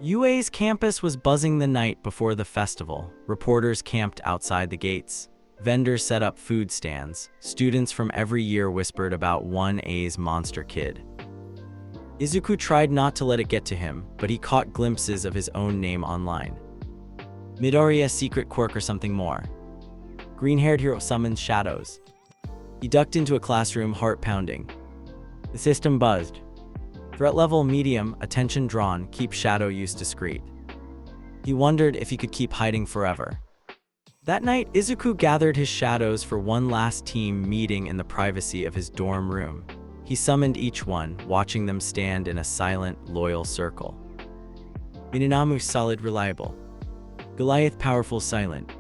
UA's campus was buzzing the night before the festival. Reporters camped outside the gates. Vendors set up food stands. Students from every year whispered about 1A's monster kid. Izuku tried not to let it get to him, but he caught glimpses of his own name online. Midoriya, secret quirk or something more. Green-haired hero summons shadows. He ducked into a classroom, heart pounding. The system buzzed. Threat level medium, attention drawn, keep shadow use discreet. He wondered if he could keep hiding forever. That night, Izuku gathered his shadows for one last team meeting in the privacy of his dorm room. He summoned each one, watching them stand in a silent, loyal circle. Minamu, solid, reliable. Goliath, powerful, silent.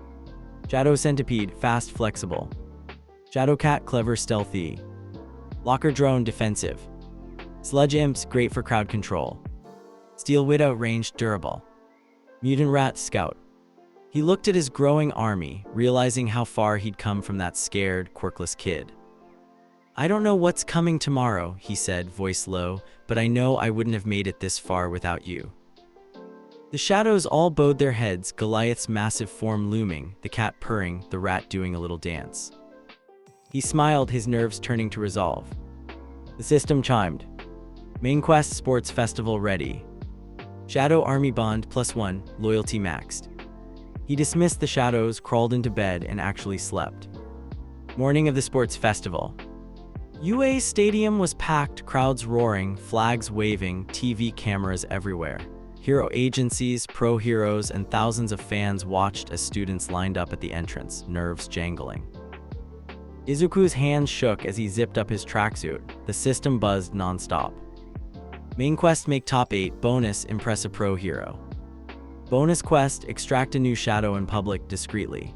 Shadow Centipede, fast, flexible. Shadow Cat, clever, stealthy. Locker Drone, defensive. Sludge Imps, great for crowd control. Steel Widow, ranged, durable. Mutant Rat, scout. He looked at his growing army, realizing how far he'd come from that scared, quirkless kid. I don't know what's coming tomorrow, he said, voice low, but I know I wouldn't have made it this far without you. The shadows all bowed their heads, Goliath's massive form looming, the cat purring, the rat doing a little dance. He smiled, his nerves turning to resolve. The system chimed. Main quest sports festival ready. Shadow Army Bond +1, loyalty maxed. He dismissed the shadows, crawled into bed, and actually slept. Morning of the sports festival. UA Stadium was packed, crowds roaring, flags waving, TV cameras everywhere. Hero agencies, pro heroes, and thousands of fans watched as students lined up at the entrance, nerves jangling. Izuku's hands shook as he zipped up his tracksuit. The system buzzed non-stop. Main quest, make top 8, bonus, impress a pro hero. Bonus quest, extract a new shadow in public discreetly.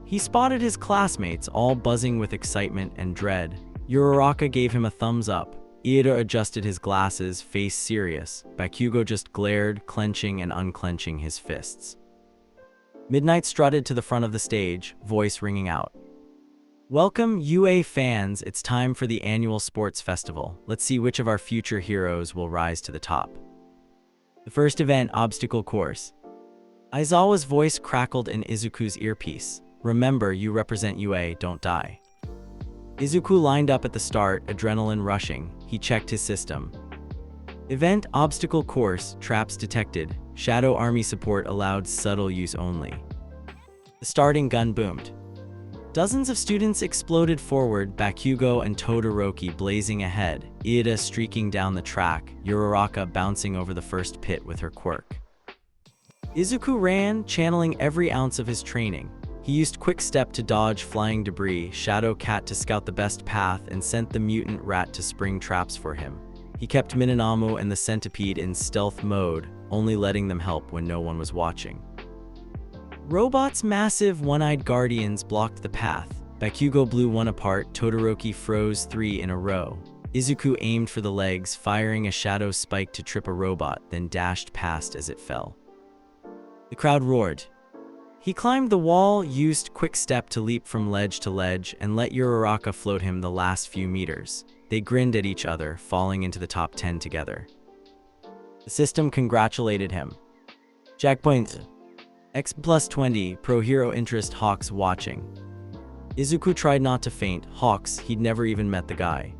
He spotted his classmates, all buzzing with excitement and dread. Uraraka gave him a thumbs up. Iida adjusted his glasses, face serious. Bakugo just glared, clenching and unclenching his fists. Midnight strutted to the front of the stage, voice ringing out. Welcome, UA fans, it's time for the annual sports festival. Let's see which of our future heroes will rise to the top. The first event, obstacle course. Aizawa's voice crackled in Izuku's earpiece. Remember, you represent UA, don't die. Izuku lined up at the start, adrenaline rushing. He checked his system. Event, obstacle course, traps detected. Shadow Army support allowed, subtle use only. The starting gun boomed. Dozens of students exploded forward, Bakugo and Todoroki blazing ahead, Iida streaking down the track, Uraraka bouncing over the first pit with her quirk. Izuku ran, channeling every ounce of his training. He used Quick Step to dodge flying debris, Shadow Cat to scout the best path, and sent the Mutant Rat to spring traps for him. He kept Minanamu and the Centipede in stealth mode, only letting them help when no one was watching. Robot's massive one-eyed guardians blocked the path. Bakugo blew one apart, Todoroki froze 3 in a row. Izuku aimed for the legs, firing a shadow spike to trip a robot, then dashed past as it fell. The crowd roared. He climbed the wall, used Quick Step to leap from ledge to ledge, and let Uraraka float him the last few meters. They grinned at each other, falling into the top 10 together. The system congratulated him. Checkpoint. X plus 20, pro hero interest, Hawks watching. Izuku tried not to faint. Hawks, he'd never even met the guy.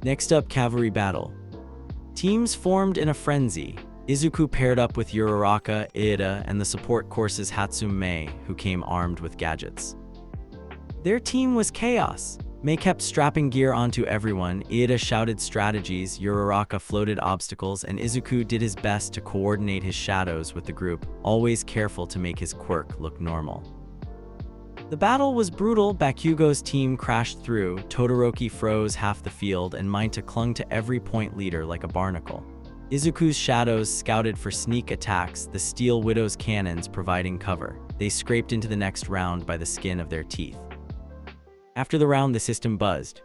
Next up, cavalry battle. Teams formed in a frenzy. Izuku paired up with Uraraka, Iida, and the support course's Hatsume, who came armed with gadgets. Their team was chaos. Mei kept strapping gear onto everyone, Iida shouted strategies, Uraraka floated obstacles, and Izuku did his best to coordinate his shadows with the group, always careful to make his quirk look normal. The battle was brutal. Bakugo's team crashed through, Todoroki froze half the field, and Mainta clung to every point leader like a barnacle. Izuku's shadows scouted for sneak attacks, the Steel Widow's cannons providing cover. They scraped into the next round by the skin of their teeth. After the round, the system buzzed.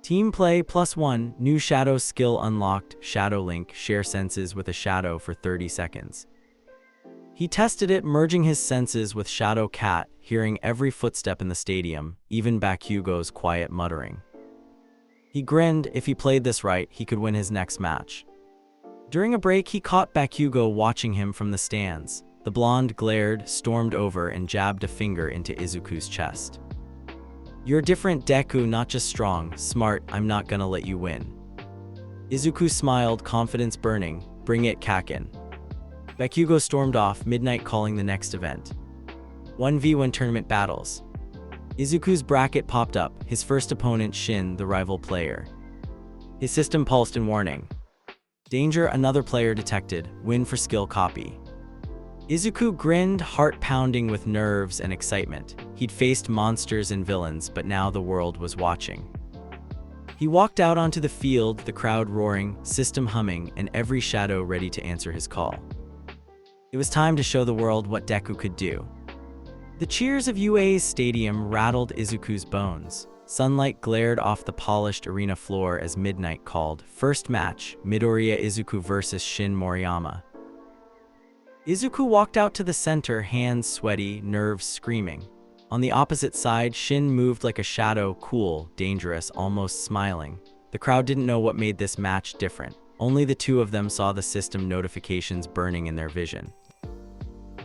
Team play +1, new shadow skill unlocked, Shadow Link, share senses with a shadow for 30 seconds. He tested it, merging his senses with Shadow Cat, hearing every footstep in the stadium, even Bakugo's quiet muttering. He grinned. If he played this right, he could win his next match. During a break, he caught Bakugo watching him from the stands. The blonde glared, stormed over, and jabbed a finger into Izuku's chest. You're different, Deku, not just strong, smart, I'm not gonna let you win. Izuku smiled, confidence burning. Bring it, Kakin. Bakugo stormed off, Midnight calling the next event. 1v1 tournament battles. Izuku's bracket popped up, his first opponent Shin, the rival player. His system pulsed in warning. Danger, another player detected, win for skill copy. Izuku grinned, heart pounding with nerves and excitement. He'd faced monsters and villains, but now the world was watching. He walked out onto the field, the crowd roaring, system humming, and every shadow ready to answer his call. It was time to show the world what Deku could do. The cheers of UA's stadium rattled Izuku's bones. Sunlight glared off the polished arena floor as midnight called. First match, Midoriya Izuku vs Shin Moriyama. Izuku walked out to the center, hands sweaty, nerves screaming. On the opposite side, Shin moved like a shadow, cool, dangerous, almost smiling. The crowd didn't know what made this match different. Only the two of them saw the system notifications burning in their vision.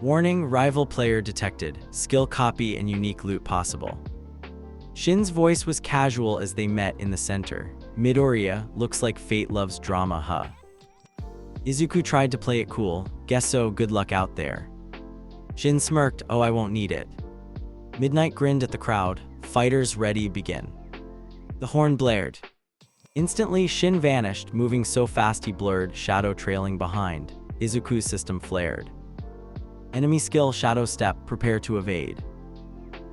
Warning, rival player detected. Skill copy and unique loot possible. Shin's voice was casual as they met in the center. Midoriya, looks like fate loves drama, huh? Izuku tried to play it cool. Guess so, good luck out there. Shin smirked, oh, I won't need it. Midnight grinned at the crowd. Fighters ready, begin. The horn blared. Instantly, Shin vanished, moving so fast he blurred, shadow trailing behind. Izuku's system flared. Enemy skill, shadow step, prepare to evade.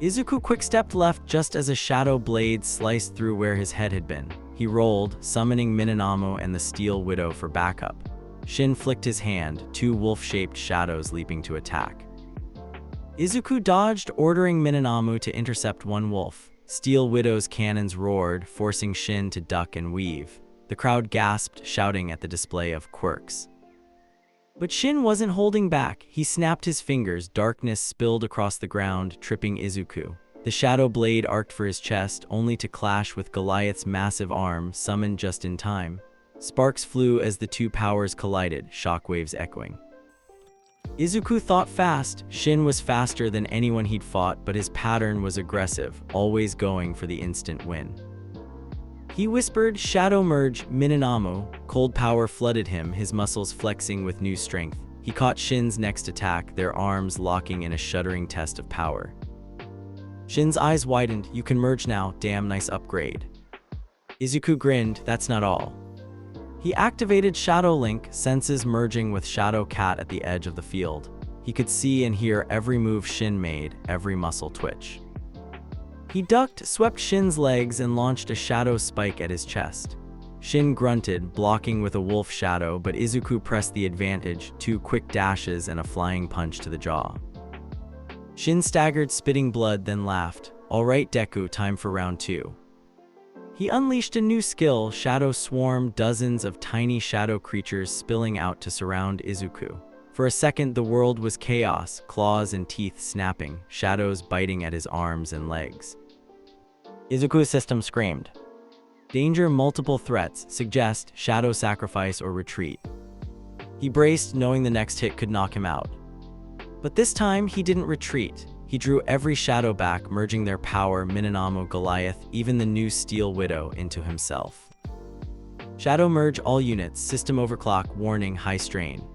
Izuku quick-stepped left just as a shadow blade sliced through where his head had been. He rolled, summoning Minamoto and the Steel Widow for backup. Shin flicked his hand, two wolf-shaped shadows leaping to attack. Izuku dodged, ordering Minamoto to intercept one wolf. Steel Widow's cannons roared, forcing Shin to duck and weave. The crowd gasped, shouting at the display of quirks. But Shin wasn't holding back. He snapped his fingers, darkness spilled across the ground, tripping Izuku. The shadow blade arced for his chest, only to clash with Goliath's massive arm, summoned just in time. Sparks flew as the two powers collided, shockwaves echoing. Izuku thought fast. Shin was faster than anyone he'd fought, but his pattern was aggressive, always going for the instant win. He whispered, shadow merge, Minamoto. Cold power flooded him, his muscles flexing with new strength. He caught Shin's next attack, their arms locking in a shuddering test of power. Shin's eyes widened, you can merge now, damn nice upgrade. Izuku grinned, that's not all. He activated Shadow Link, senses merging with Shadow Cat at the edge of the field. He could see and hear every move Shin made, every muscle twitch. He ducked, swept Shin's legs, and launched a shadow spike at his chest. Shin grunted, blocking with a wolf shadow, but Izuku pressed the advantage, two quick dashes and a flying punch to the jaw. Shin staggered, spitting blood, then laughed. All right, Deku, time for round two. He unleashed a new skill, Shadow Swarm, dozens of tiny shadow creatures spilling out to surround Izuku. For a second, the world was chaos, claws and teeth snapping, shadows biting at his arms and legs. Izuku's system screamed. Danger, multiple threats, suggest, shadow sacrifice or retreat. He braced, knowing the next hit could knock him out. But this time, he didn't retreat. He drew every shadow back, merging their power, Minamoto, Goliath, even the new Steel Widow, into himself. Shadow merge all units, system overclock, warning, high strain.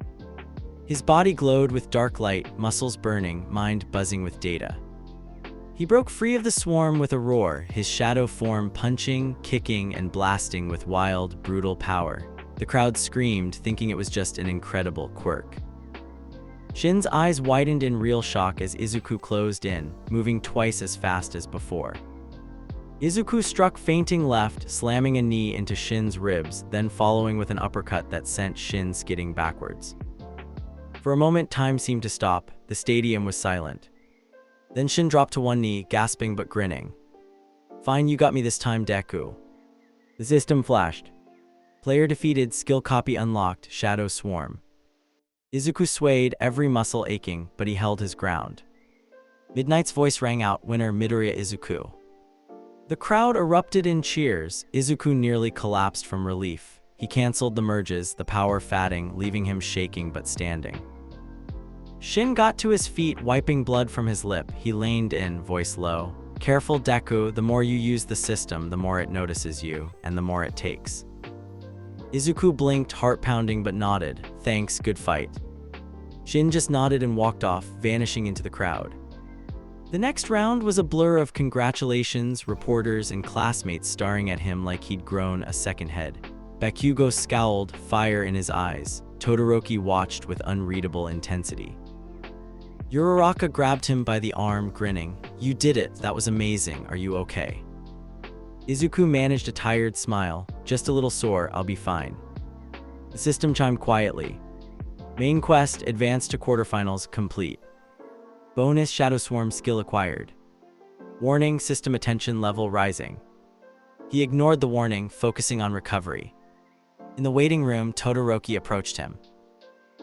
His body glowed with dark light, muscles burning, mind buzzing with data. He broke free of the swarm with a roar, his shadow form punching, kicking, and blasting with wild, brutal power. The crowd screamed, thinking it was just an incredible quirk. Shin's eyes widened in real shock as Izuku closed in, moving twice as fast as before. Izuku struck fainting left, slamming a knee into Shin's ribs, then following with an uppercut that sent Shin skidding backwards. For a moment, time seemed to stop. The stadium was silent. Then Shin dropped to one knee, gasping but grinning. Fine, you got me this time, Deku. The system flashed. Player defeated, skill copy unlocked, Shadow Swarm. Izuku swayed, every muscle aching, but he held his ground. Midnight's voice rang out, winner Midoriya Izuku. The crowd erupted in cheers. Izuku nearly collapsed from relief. He canceled the merges, the power fatting, leaving him shaking but standing. Shin got to his feet, wiping blood from his lip. He leaned in, voice low. Careful, Deku, the more you use the system, the more it notices you, and the more it takes. Izuku blinked, heart pounding, but nodded. Thanks, good fight. Shin just nodded and walked off, vanishing into the crowd. The next round was a blur of congratulations, reporters, and classmates staring at him like he'd grown a second head. Bakugo scowled, fire in his eyes. Todoroki watched with unreadable intensity. Uraraka grabbed him by the arm, grinning. You did it, that was amazing, are you okay? Izuku managed a tired smile. Just a little sore, I'll be fine. The system chimed quietly. Main quest, advance to quarterfinals, complete. Bonus Shadow Swarm skill acquired. Warning, system attention level rising. He ignored the warning, focusing on recovery. In the waiting room, Todoroki approached him.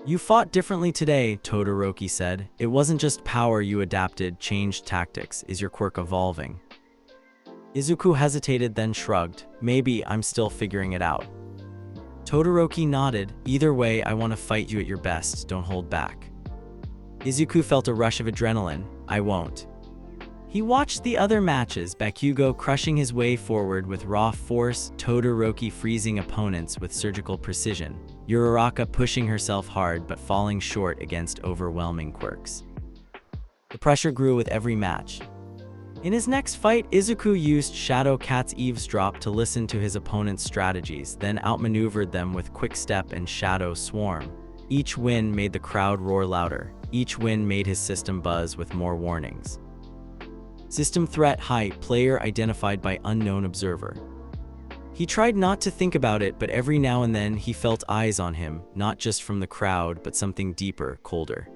"You fought differently today," Todoroki said. "It wasn't just power you adapted, changed tactics. Is your quirk evolving?" Izuku hesitated, then shrugged. "Maybe, I'm still figuring it out." Todoroki nodded. "Either way, I want to fight you at your best. Don't hold back." Izuku felt a rush of adrenaline. "I won't." He watched the other matches, Bakugo crushing his way forward with raw force, Todoroki freezing opponents with surgical precision, Uraraka pushing herself hard but falling short against overwhelming quirks. The pressure grew with every match. In his next fight, Izuku used Shadow Cat's eavesdrop to listen to his opponent's strategies, then outmaneuvered them with Quick Step and Shadow Swarm. Each win made the crowd roar louder. Each win made his system buzz with more warnings. System threat high, player identified by unknown observer. He tried not to think about it, but every now and then he felt eyes on him, not just from the crowd, but something deeper, colder.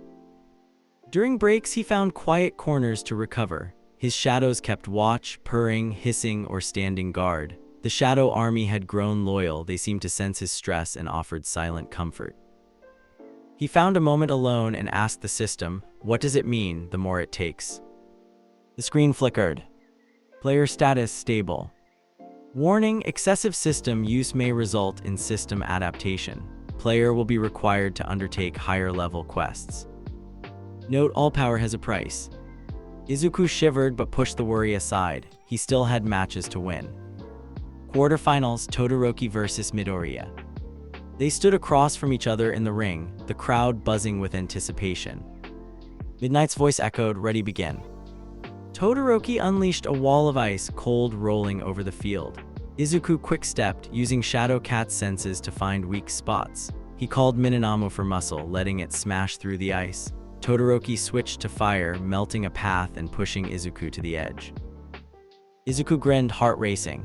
During breaks, he found quiet corners to recover. His shadows kept watch, purring, hissing, or standing guard. The Shadow Army had grown loyal. They seemed to sense his stress and offered silent comfort. He found a moment alone and asked the system, "What does it mean, the more it takes?" The screen flickered. Player status stable. Warning, excessive system use may result in system adaptation. Player will be required to undertake higher level quests. Note, all power has a price. Izuku shivered but pushed the worry aside. He still had matches to win. Quarterfinals, Todoroki vs Midoriya. They stood across from each other in the ring, the crowd buzzing with anticipation. Midnight's voice echoed, "Ready, begin." Todoroki unleashed a wall of ice, cold rolling over the field. Izuku quick-stepped, using Shadow Cat's senses to find weak spots. He called Minanamu for muscle, letting it smash through the ice. Todoroki switched to fire, melting a path and pushing Izuku to the edge. Izuku grinned, heart racing.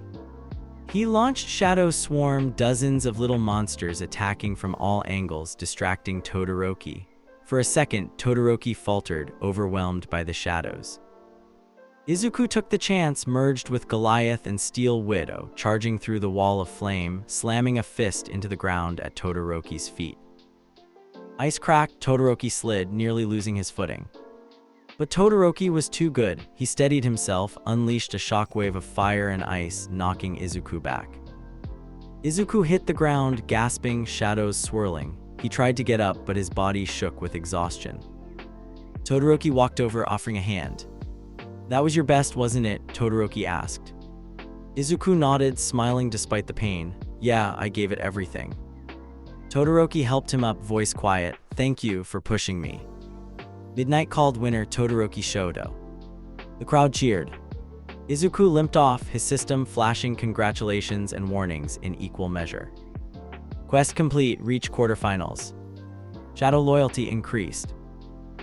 He launched Shadow Swarm, dozens of little monsters attacking from all angles, distracting Todoroki. For a second, Todoroki faltered, overwhelmed by the shadows. Izuku took the chance, merged with Goliath and Steel Widow, charging through the wall of flame, slamming a fist into the ground at Todoroki's feet. Ice cracked, Todoroki slid, nearly losing his footing. But Todoroki was too good. He steadied himself, unleashed a shockwave of fire and ice, knocking Izuku back. Izuku hit the ground, gasping, shadows swirling. He tried to get up, but his body shook with exhaustion. Todoroki walked over, offering a hand. "That was your best, wasn't it?" Todoroki asked. Izuku nodded, smiling despite the pain. "Yeah, I gave it everything." Todoroki helped him up, voice quiet. "Thank you for pushing me." Midnight called winner Todoroki Shodo. The crowd cheered. Izuku limped off, his system flashing congratulations and warnings in equal measure. Quest complete, reach quarterfinals. Shadow loyalty increased.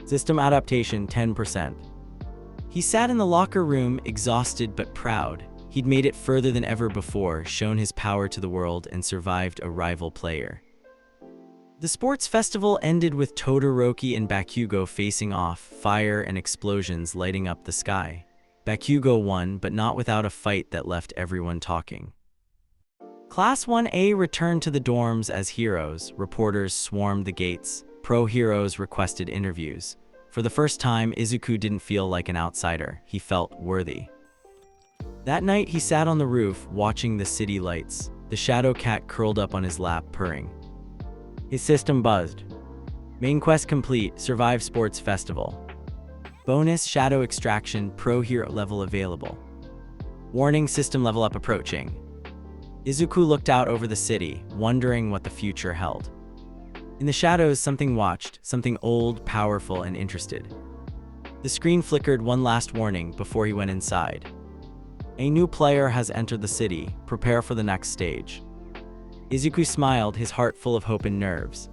System adaptation 10%. He sat in the locker room, exhausted but proud. He'd made it further than ever before, shown his power to the world, and survived a rival player. The sports festival ended with Todoroki and Bakugo facing off, fire and explosions lighting up the sky. Bakugo won, but not without a fight that left everyone talking. Class 1A returned to the dorms as heroes. Reporters swarmed the gates. Pro heroes requested interviews. For the first time, Izuku didn't feel like an outsider. He felt worthy. That night, he sat on the roof, watching the city lights. The Shadow Cat curled up on his lap, purring. His system buzzed. Main quest complete, survive sports festival. Bonus Shadow Extraction, Pro Hero level available. Warning, system level up approaching. Izuku looked out over the city, wondering what the future held. In the shadows, something watched, something old, powerful, and interested. The screen flickered one last warning before he went inside. A new player has entered the city. Prepare for the next stage. Izuku smiled, his heart full of hope and nerves.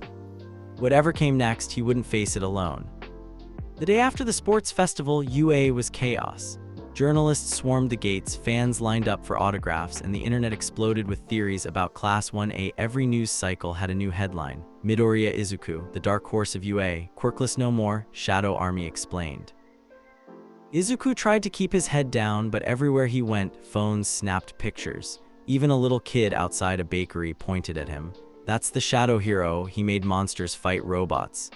Whatever came next, he wouldn't face it alone. The day after the sports festival, UA was chaos. Journalists swarmed the gates, fans lined up for autographs, and the internet exploded with theories about Class 1A. Every news cycle had a new headline. Midoriya Izuku, the dark horse of UA, quirkless no more, Shadow Army explained. Izuku tried to keep his head down, but everywhere he went, phones snapped pictures. Even a little kid outside a bakery pointed at him. That's the shadow hero, he made monsters fight robots.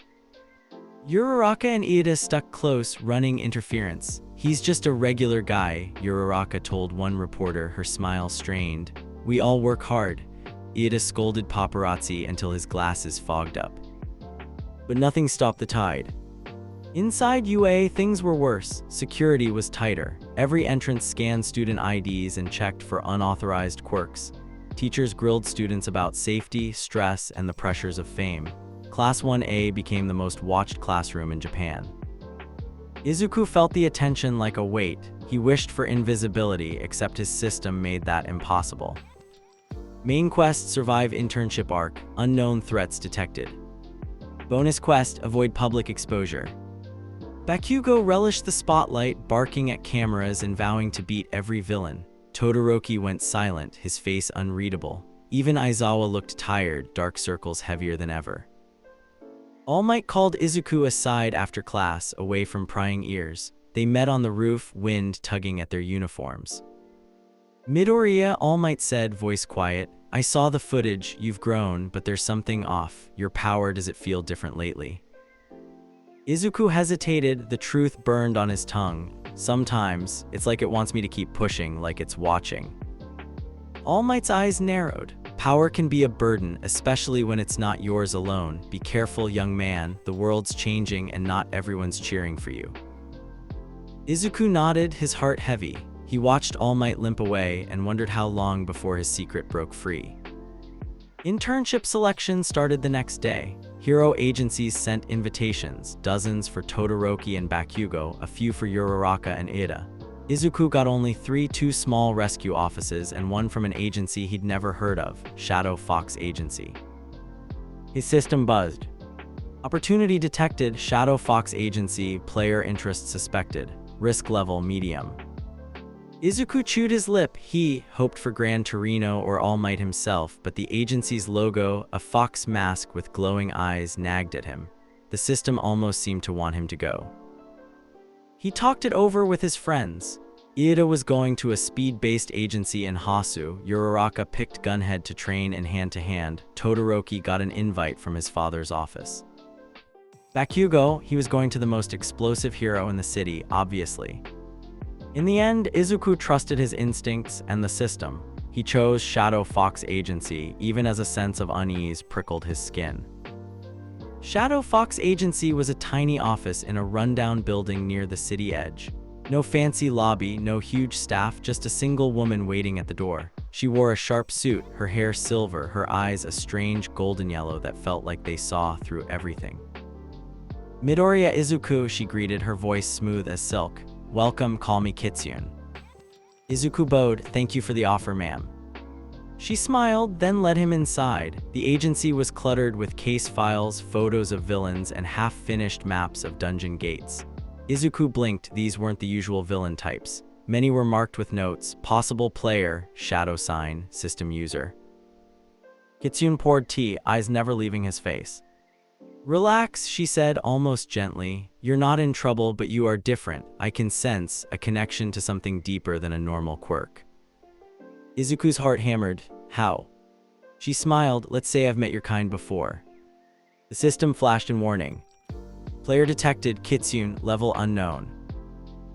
Uraraka and Iida stuck close, running interference. He's just a regular guy, Uraraka told one reporter, her smile strained. We all work hard. Iida scolded paparazzi until his glasses fogged up. But nothing stopped the tide. Inside UA, things were worse. Security was tighter. Every entrance scanned student IDs and checked for unauthorized quirks. Teachers grilled students about safety, stress, and the pressures of fame. Class 1A became the most watched classroom in Japan. Izuku felt the attention like a weight. He wished for invisibility, except his system made that impossible. Main quest: Survive Internship Arc. Unknown threats detected. Bonus quest: Avoid public exposure. Bakugo relished the spotlight, barking at cameras and vowing to beat every villain. Todoroki went silent, his face unreadable. Even Aizawa looked tired, dark circles heavier than ever. All Might called Izuku aside after class, away from prying ears. They met on the roof, wind tugging at their uniforms. Midoriya, All Might said, voice quiet, I saw the footage, you've grown, but there's something off. Your power, does it feel different lately? Izuku hesitated, the truth burned on his tongue. Sometimes, it's like it wants me to keep pushing, like it's watching. All Might's eyes narrowed. Power can be a burden, especially when it's not yours alone. Be careful, young man, the world's changing and not everyone's cheering for you. Izuku nodded, his heart heavy. He watched All Might limp away and wondered how long before his secret broke free. Internship selection started the next day. Hero agencies sent invitations, dozens for Todoroki and Bakugo, a few for Uraraka and Iida. Izuku got only 3, 2 small rescue offices and one from an agency he'd never heard of, Shadow Fox Agency. His system buzzed. Opportunity detected, Shadow Fox Agency, player interest suspected, risk level medium. Izuku chewed his lip. He hoped for Gran Torino or All Might himself, but the agency's logo, a fox mask with glowing eyes, nagged at him. The system almost seemed to want him to go. He talked it over with his friends. Iida was going to a speed-based agency in Hasu, Uraraka picked Gunhead to train in hand-to-hand, Todoroki got an invite from his father's office. Bakugo, he was going to the most explosive hero in the city, obviously. In the end, Izuku trusted his instincts and the system. He chose Shadow Fox Agency, even as a sense of unease prickled his skin. Shadow Fox Agency was a tiny office in a rundown building near the city edge. No fancy lobby, no huge staff, just a single woman waiting at the door. She wore a sharp suit, her hair silver, her eyes a strange golden yellow that felt like they saw through everything. Midoriya Izuku, she greeted, her voice smooth as silk. Welcome, call me Kitsune. Izuku bowed, thank you for the offer, ma'am. She smiled, then led him inside. The agency was cluttered with case files, photos of villains, and half-finished maps of dungeon gates. Izuku blinked, these weren't the usual villain types. Many were marked with notes, possible player, shadow sign, system user. Kitsune poured tea, eyes never leaving his face. Relax, she said almost gently. You're not in trouble, but you are different. I can sense a connection to something deeper than a normal quirk. Izuku's heart hammered. How? She smiled. Let's say I've met your kind before. The system flashed in warning. Player detected, Kitsune, level unknown.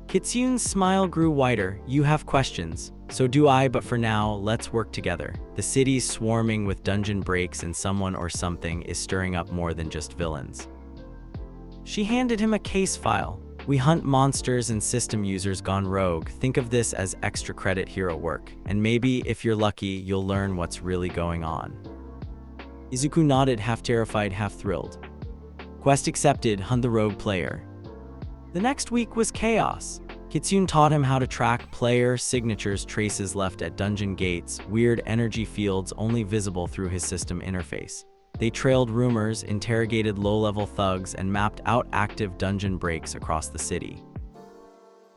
Kitsune's smile grew wider. You have questions. So do I, but for now, let's work together. The city's swarming with dungeon breaks and someone or something is stirring up more than just villains. She handed him a case file. We hunt monsters and system users gone rogue. Think of this as extra credit hero work. And maybe, if you're lucky, you'll learn what's really going on. Izuku nodded, half terrified, half thrilled. Quest accepted, hunt the rogue player. The next week was chaos. Kitsune taught him how to track player signatures, traces left at dungeon gates, weird energy fields only visible through his system interface. They trailed rumors, interrogated low-level thugs, and mapped out active dungeon breaks across the city.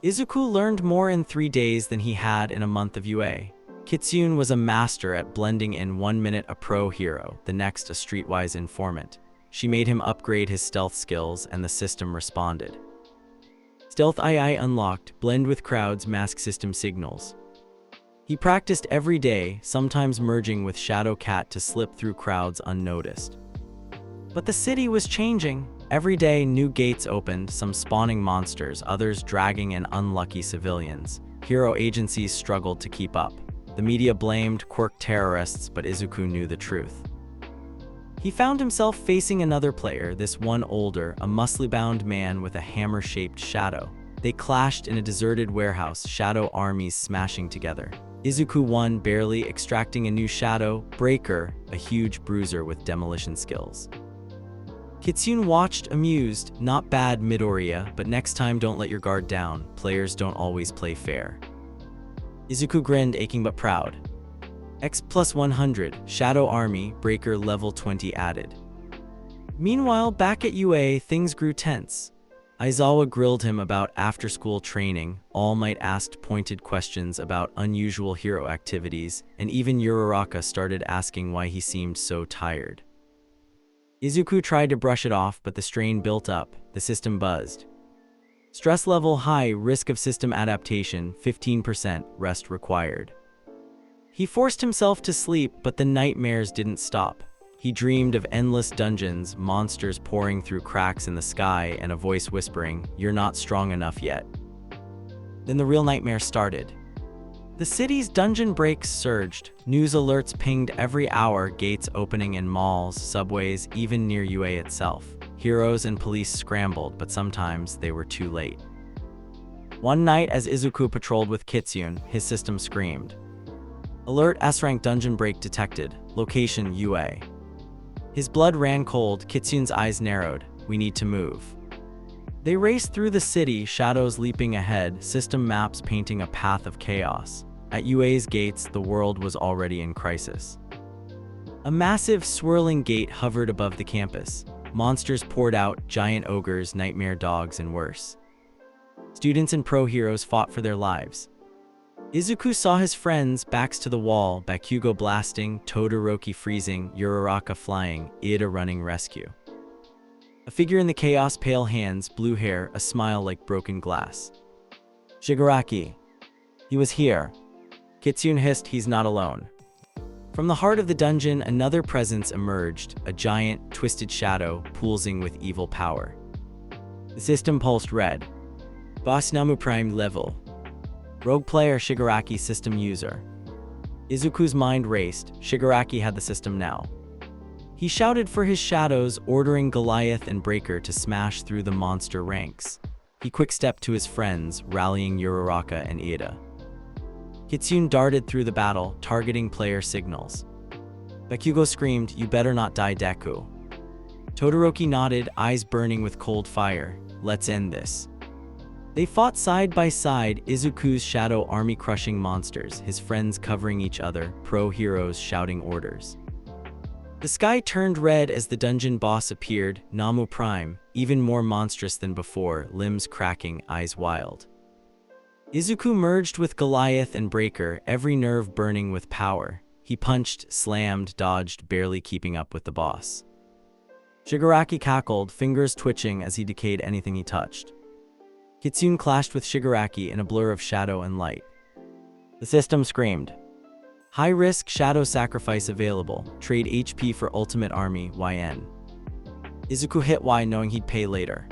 Izuku learned more in 3 days than he had in a month of UA. Kitsune was a master at blending in 1 minute a pro hero, the next a streetwise informant. She made him upgrade his stealth skills, and the system responded. Stealth II unlocked, blend with crowds, mask system signals. He practiced every day, sometimes merging with Shadow Cat to slip through crowds unnoticed. But the city was changing. Every day, new gates opened, some spawning monsters, others dragging in unlucky civilians. Hero agencies struggled to keep up. The media blamed quirk terrorists, but Izuku knew the truth. He found himself facing another player, this one older, a muscly-bound man with a hammer-shaped shadow. They clashed in a deserted warehouse, shadow armies smashing together. Izuku won barely, extracting a new shadow, Breaker, a huge bruiser with demolition skills. Kitsune watched, amused. Not bad, Midoriya, but next time don't let your guard down. Players don't always play fair. Izuku grinned, aching but proud. X plus 100, Shadow Army, Breaker level 20 added. Meanwhile, back at UA, things grew tense. Aizawa grilled him about after-school training, All Might asked pointed questions about unusual hero activities, and even Uraraka started asking why he seemed so tired. Izuku tried to brush it off, but the strain built up, the system buzzed. Stress level high, risk of system adaptation, 15%, rest required. He forced himself to sleep, but the nightmares didn't stop. He dreamed of endless dungeons, monsters pouring through cracks in the sky, and a voice whispering, "You're not strong enough yet." Then the real nightmare started. The city's dungeon breaks surged. News alerts pinged every hour, gates opening in malls, subways, even near UA itself. Heroes and police scrambled, but sometimes they were too late. One night, as Izuku patrolled with Kitsune, his system screamed. Alert: S-rank dungeon break detected. Location: UA. His blood ran cold, Kitsune's eyes narrowed. We need to move. They raced through the city, shadows leaping ahead, system maps painting a path of chaos. At UA's gates, the world was already in crisis. A massive, swirling gate hovered above the campus. Monsters poured out, giant ogres, nightmare dogs, and worse. Students and pro heroes fought for their lives. Izuku saw his friends, backs to the wall, Bakugo blasting, Todoroki freezing, Uraraka flying, Ida running rescue. A figure in the chaos, pale hands, blue hair, a smile like broken glass. Shigaraki. He was here. Kitsune hissed, he's not alone. From the heart of the dungeon, another presence emerged, a giant, twisted shadow, pulsing with evil power. The system pulsed red. Boss Nomu Prime level. Rogue player Shigaraki system user. Izuku's mind raced. Shigaraki had the system now. He shouted for his shadows, ordering Goliath and Breaker to smash through the monster ranks. He quick-stepped to his friends, rallying Uraraka and Ida. Kitsune darted through the battle, targeting player signals. Bakugo screamed, "You better not die, Deku." Todoroki nodded, eyes burning with cold fire. Let's end this. They fought side by side, Izuku's shadow army crushing monsters, his friends covering each other, pro heroes shouting orders. The sky turned red as the dungeon boss appeared, Nomu Prime, even more monstrous than before, limbs cracking, eyes wild. Izuku merged with Goliath and Breaker, every nerve burning with power. He punched, slammed, dodged, barely keeping up with the boss. Shigaraki cackled, fingers twitching as he decayed anything he touched. Kitsune clashed with Shigaraki in a blur of shadow and light. The system screamed. High-risk shadow sacrifice available. Trade HP for Ultimate Army, YN. Izuku hit Y knowing he'd pay later.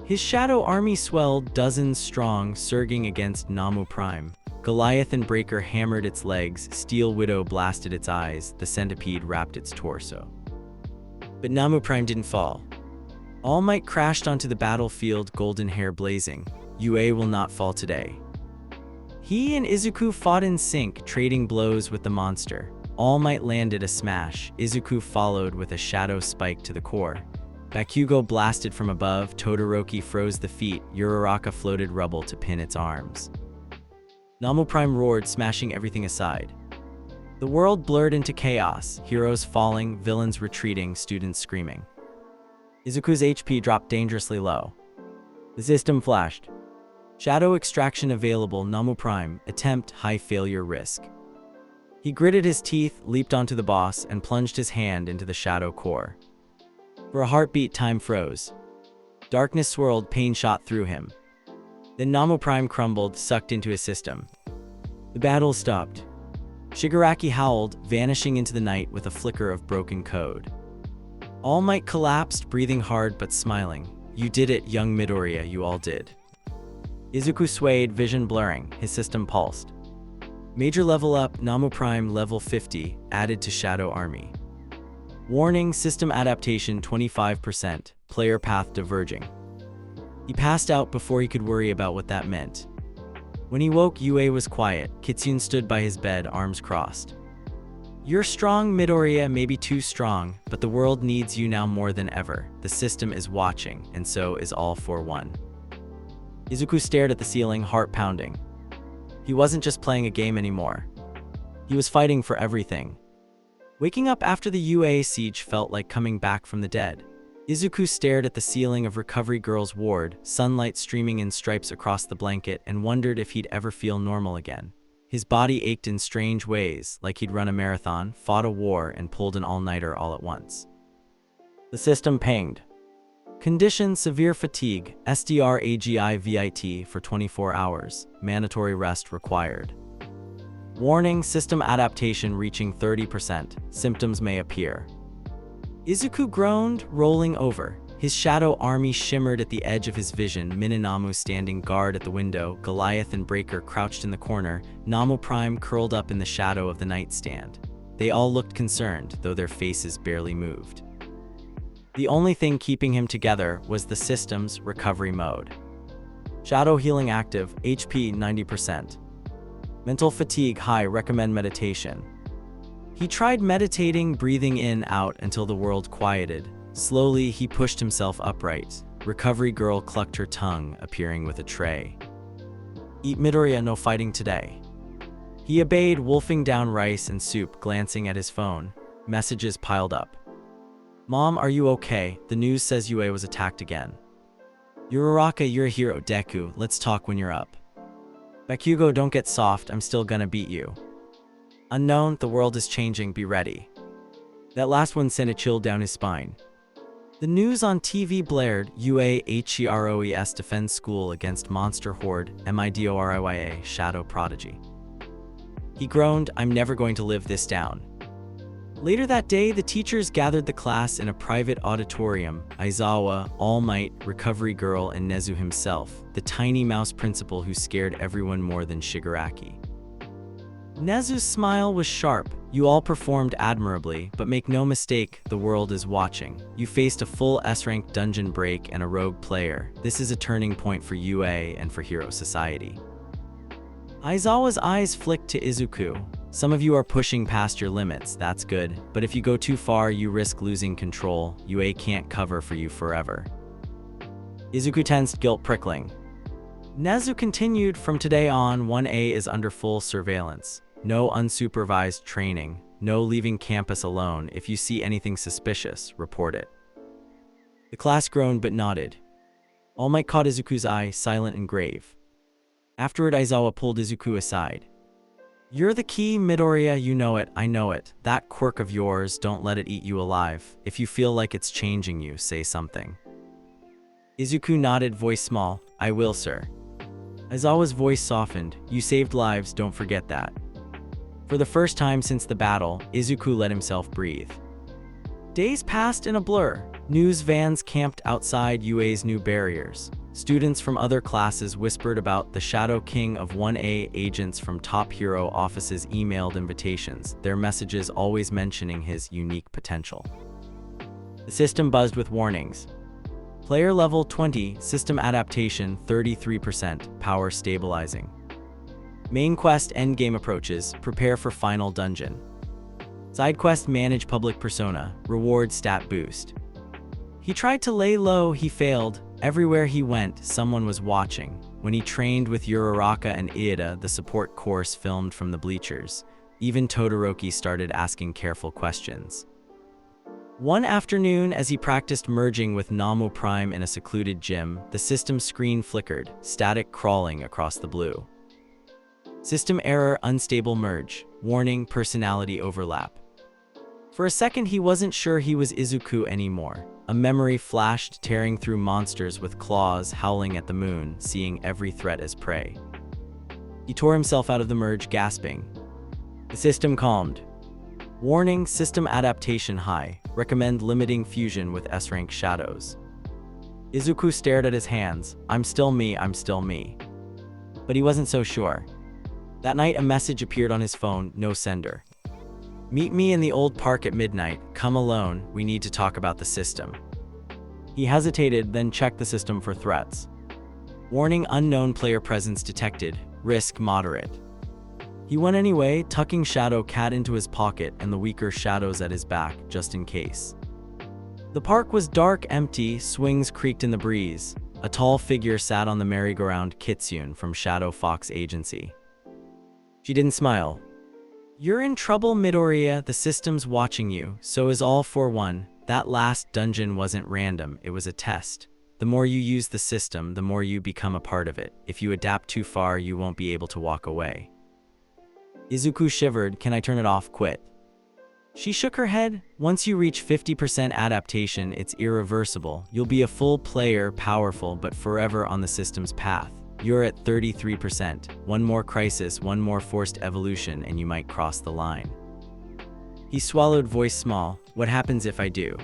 His shadow army swelled, dozens strong, surging against Nomu Prime. Goliath and Breaker hammered its legs, Steel Widow blasted its eyes, the centipede wrapped its torso. But Nomu Prime didn't fall. All Might crashed onto the battlefield, golden hair blazing. UA will not fall today. He and Izuku fought in sync, trading blows with the monster. All Might landed a smash, Izuku followed with a shadow spike to the core. Bakugo blasted from above, Todoroki froze the feet, Uraraka floated rubble to pin its arms. Nomu Prime roared, smashing everything aside. The world blurred into chaos, heroes falling, villains retreating, students screaming. Izuku's HP dropped dangerously low. The system flashed. Shadow extraction available, Nomu Prime, attempt, high failure risk. He gritted his teeth, leaped onto the boss, and plunged his hand into the shadow core. For a heartbeat, time froze. Darkness swirled, pain shot through him. Then Nomu Prime crumbled, sucked into his system. The battle stopped. Shigaraki howled, vanishing into the night with a flicker of broken code. All Might collapsed, breathing hard but smiling. You did it, young Midoriya, you all did. Izuku swayed, vision blurring, his system pulsed. Major level up, Nomu Prime level 50, added to Shadow Army. Warning, system adaptation 25%, player path diverging. He passed out before he could worry about what that meant. When he woke, Yue was quiet. Kitsune stood by his bed, arms crossed. You're strong, Midoriya, maybe too strong, but the world needs you now more than ever. The system is watching, and so is all for one. Izuku stared at the ceiling, heart pounding. He wasn't just playing a game anymore. He was fighting for everything. Waking up after the UA siege felt like coming back from the dead. Izuku stared at the ceiling of Recovery Girl's ward, sunlight streaming in stripes across the blanket, and wondered if he'd ever feel normal again. His body ached in strange ways, like he'd run a marathon, fought a war, and pulled an all-nighter all at once. The system pinged. Condition: severe fatigue, SDR-AGI-VIT for 24 hours, mandatory rest required. Warning: system adaptation reaching 30%, symptoms may appear. Izuku groaned, rolling over. His shadow army shimmered at the edge of his vision, Mininamu standing guard at the window, Goliath and Breaker crouched in the corner, Nomu Prime curled up in the shadow of the nightstand. They all looked concerned, though their faces barely moved. The only thing keeping him together was the system's recovery mode. Shadow healing active, HP 90%. Mental fatigue high, recommend meditation. He tried meditating, breathing in, out until the world quieted. Slowly, he pushed himself upright. Recovery Girl clucked her tongue, appearing with a tray. Eat, Midoriya, no fighting today. He obeyed, wolfing down rice and soup, glancing at his phone. Messages piled up. Mom, are you okay? The news says Yue was attacked again. Uraraka, you're a hero. Deku, let's talk when you're up. Bakugo, don't get soft, I'm still gonna beat you. Unknown, the world is changing, be ready. That last one sent a chill down his spine. The news on TV blared, UAHEROES defends school against monster horde, MIDORIYA, shadow prodigy. He groaned, I'm never going to live this down. Later that day, the teachers gathered the class in a private auditorium. Aizawa, All Might, Recovery Girl, and Nezu himself, the tiny mouse principal who scared everyone more than Shigaraki. Nezu's smile was sharp. You all performed admirably, but make no mistake, the world is watching. You faced a full S-rank dungeon break and a rogue player. This is a turning point for UA and for Hero Society. Aizawa's eyes flicked to Izuku. Some of you are pushing past your limits, that's good, but if you go too far, you risk losing control. UA can't cover for you forever. Izuku tensed, guilt prickling. Nezu continued, from today on, 1A is under full surveillance. No unsupervised training, no leaving campus alone. If you see anything suspicious, report it. The class groaned but nodded. All Might caught Izuku's eye, silent and grave. Afterward, Aizawa pulled Izuku aside. You're the key, Midoriya, you know it, I know it. That quirk of yours, don't let it eat you alive. If you feel like it's changing you, say something. Izuku nodded, voice small. I will, sir. Aizawa's voice softened. You saved lives, don't forget that. For the first time since the battle, Izuku let himself breathe. Days passed in a blur. News vans camped outside UA's new barriers. Students from other classes whispered about the Shadow King of 1A. Agents from top hero offices emailed invitations, their messages always mentioning his unique potential. The system buzzed with warnings. Player level 20, system adaptation 33%, power stabilizing. Main quest endgame approaches, prepare for final dungeon. Side quest manage public persona, reward stat boost. He tried to lay low, he failed. Everywhere he went, someone was watching. When he trained with Uraraka and Iida, the support course filmed from the bleachers. Even Todoroki started asking careful questions. One afternoon, as he practiced merging with Nomu Prime in a secluded gym, the system screen flickered, static crawling across the blue. System error, unstable merge. Warning, personality overlap. For a second, he wasn't sure he was Izuku anymore. A memory flashed, tearing through monsters with claws, howling at the moon, seeing every threat as prey. He tore himself out of the merge, gasping. The system calmed. Warning, system adaptation high. Recommend limiting fusion with S-rank shadows. Izuku stared at his hands. I'm still me, I'm still me. But he wasn't so sure. That night, a message appeared on his phone, no sender. Meet me in the old park at midnight. Come alone, we need to talk about the system. He hesitated, then checked the system for threats. Warning, unknown player presence detected. Risk moderate. He went anyway, tucking Shadow Cat into his pocket and the weaker shadows at his back, just in case. The park was dark, empty, swings creaked in the breeze. A tall figure sat on the merry-go-round, Kitsune from Shadow Fox Agency. She didn't smile. You're in trouble, Midoriya, the system's watching you, so is all for one. That last dungeon wasn't random, it was a test. The more you use the system, the more you become a part of it. If you adapt too far, you won't be able to walk away. Izuku shivered. Can I turn it off? Quit. She shook her head. Once you reach 50% adaptation, it's irreversible. You'll be a full player, powerful, but forever on the system's path. You're at 33%. One more crisis, one more forced evolution, and you might cross the line. He swallowed, voice small. What happens if I do?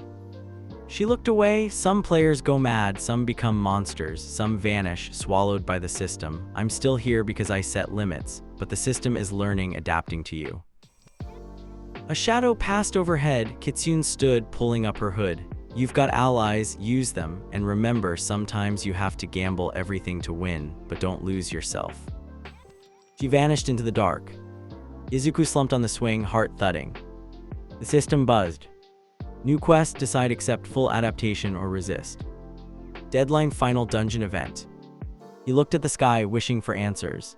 She looked away. Some players go mad, some become monsters, some vanish, swallowed by the system. I'm still here because I set limits, but the system is learning, adapting to you. A shadow passed overhead. Kitsune stood, pulling up her hood. You've got allies, use them, and remember, sometimes you have to gamble everything to win, but don't lose yourself. She vanished into the dark. Izuku slumped on the swing, heart thudding. The system buzzed. New quest, decide accept full adaptation or resist. Deadline, final dungeon event. He looked at the sky, wishing for answers.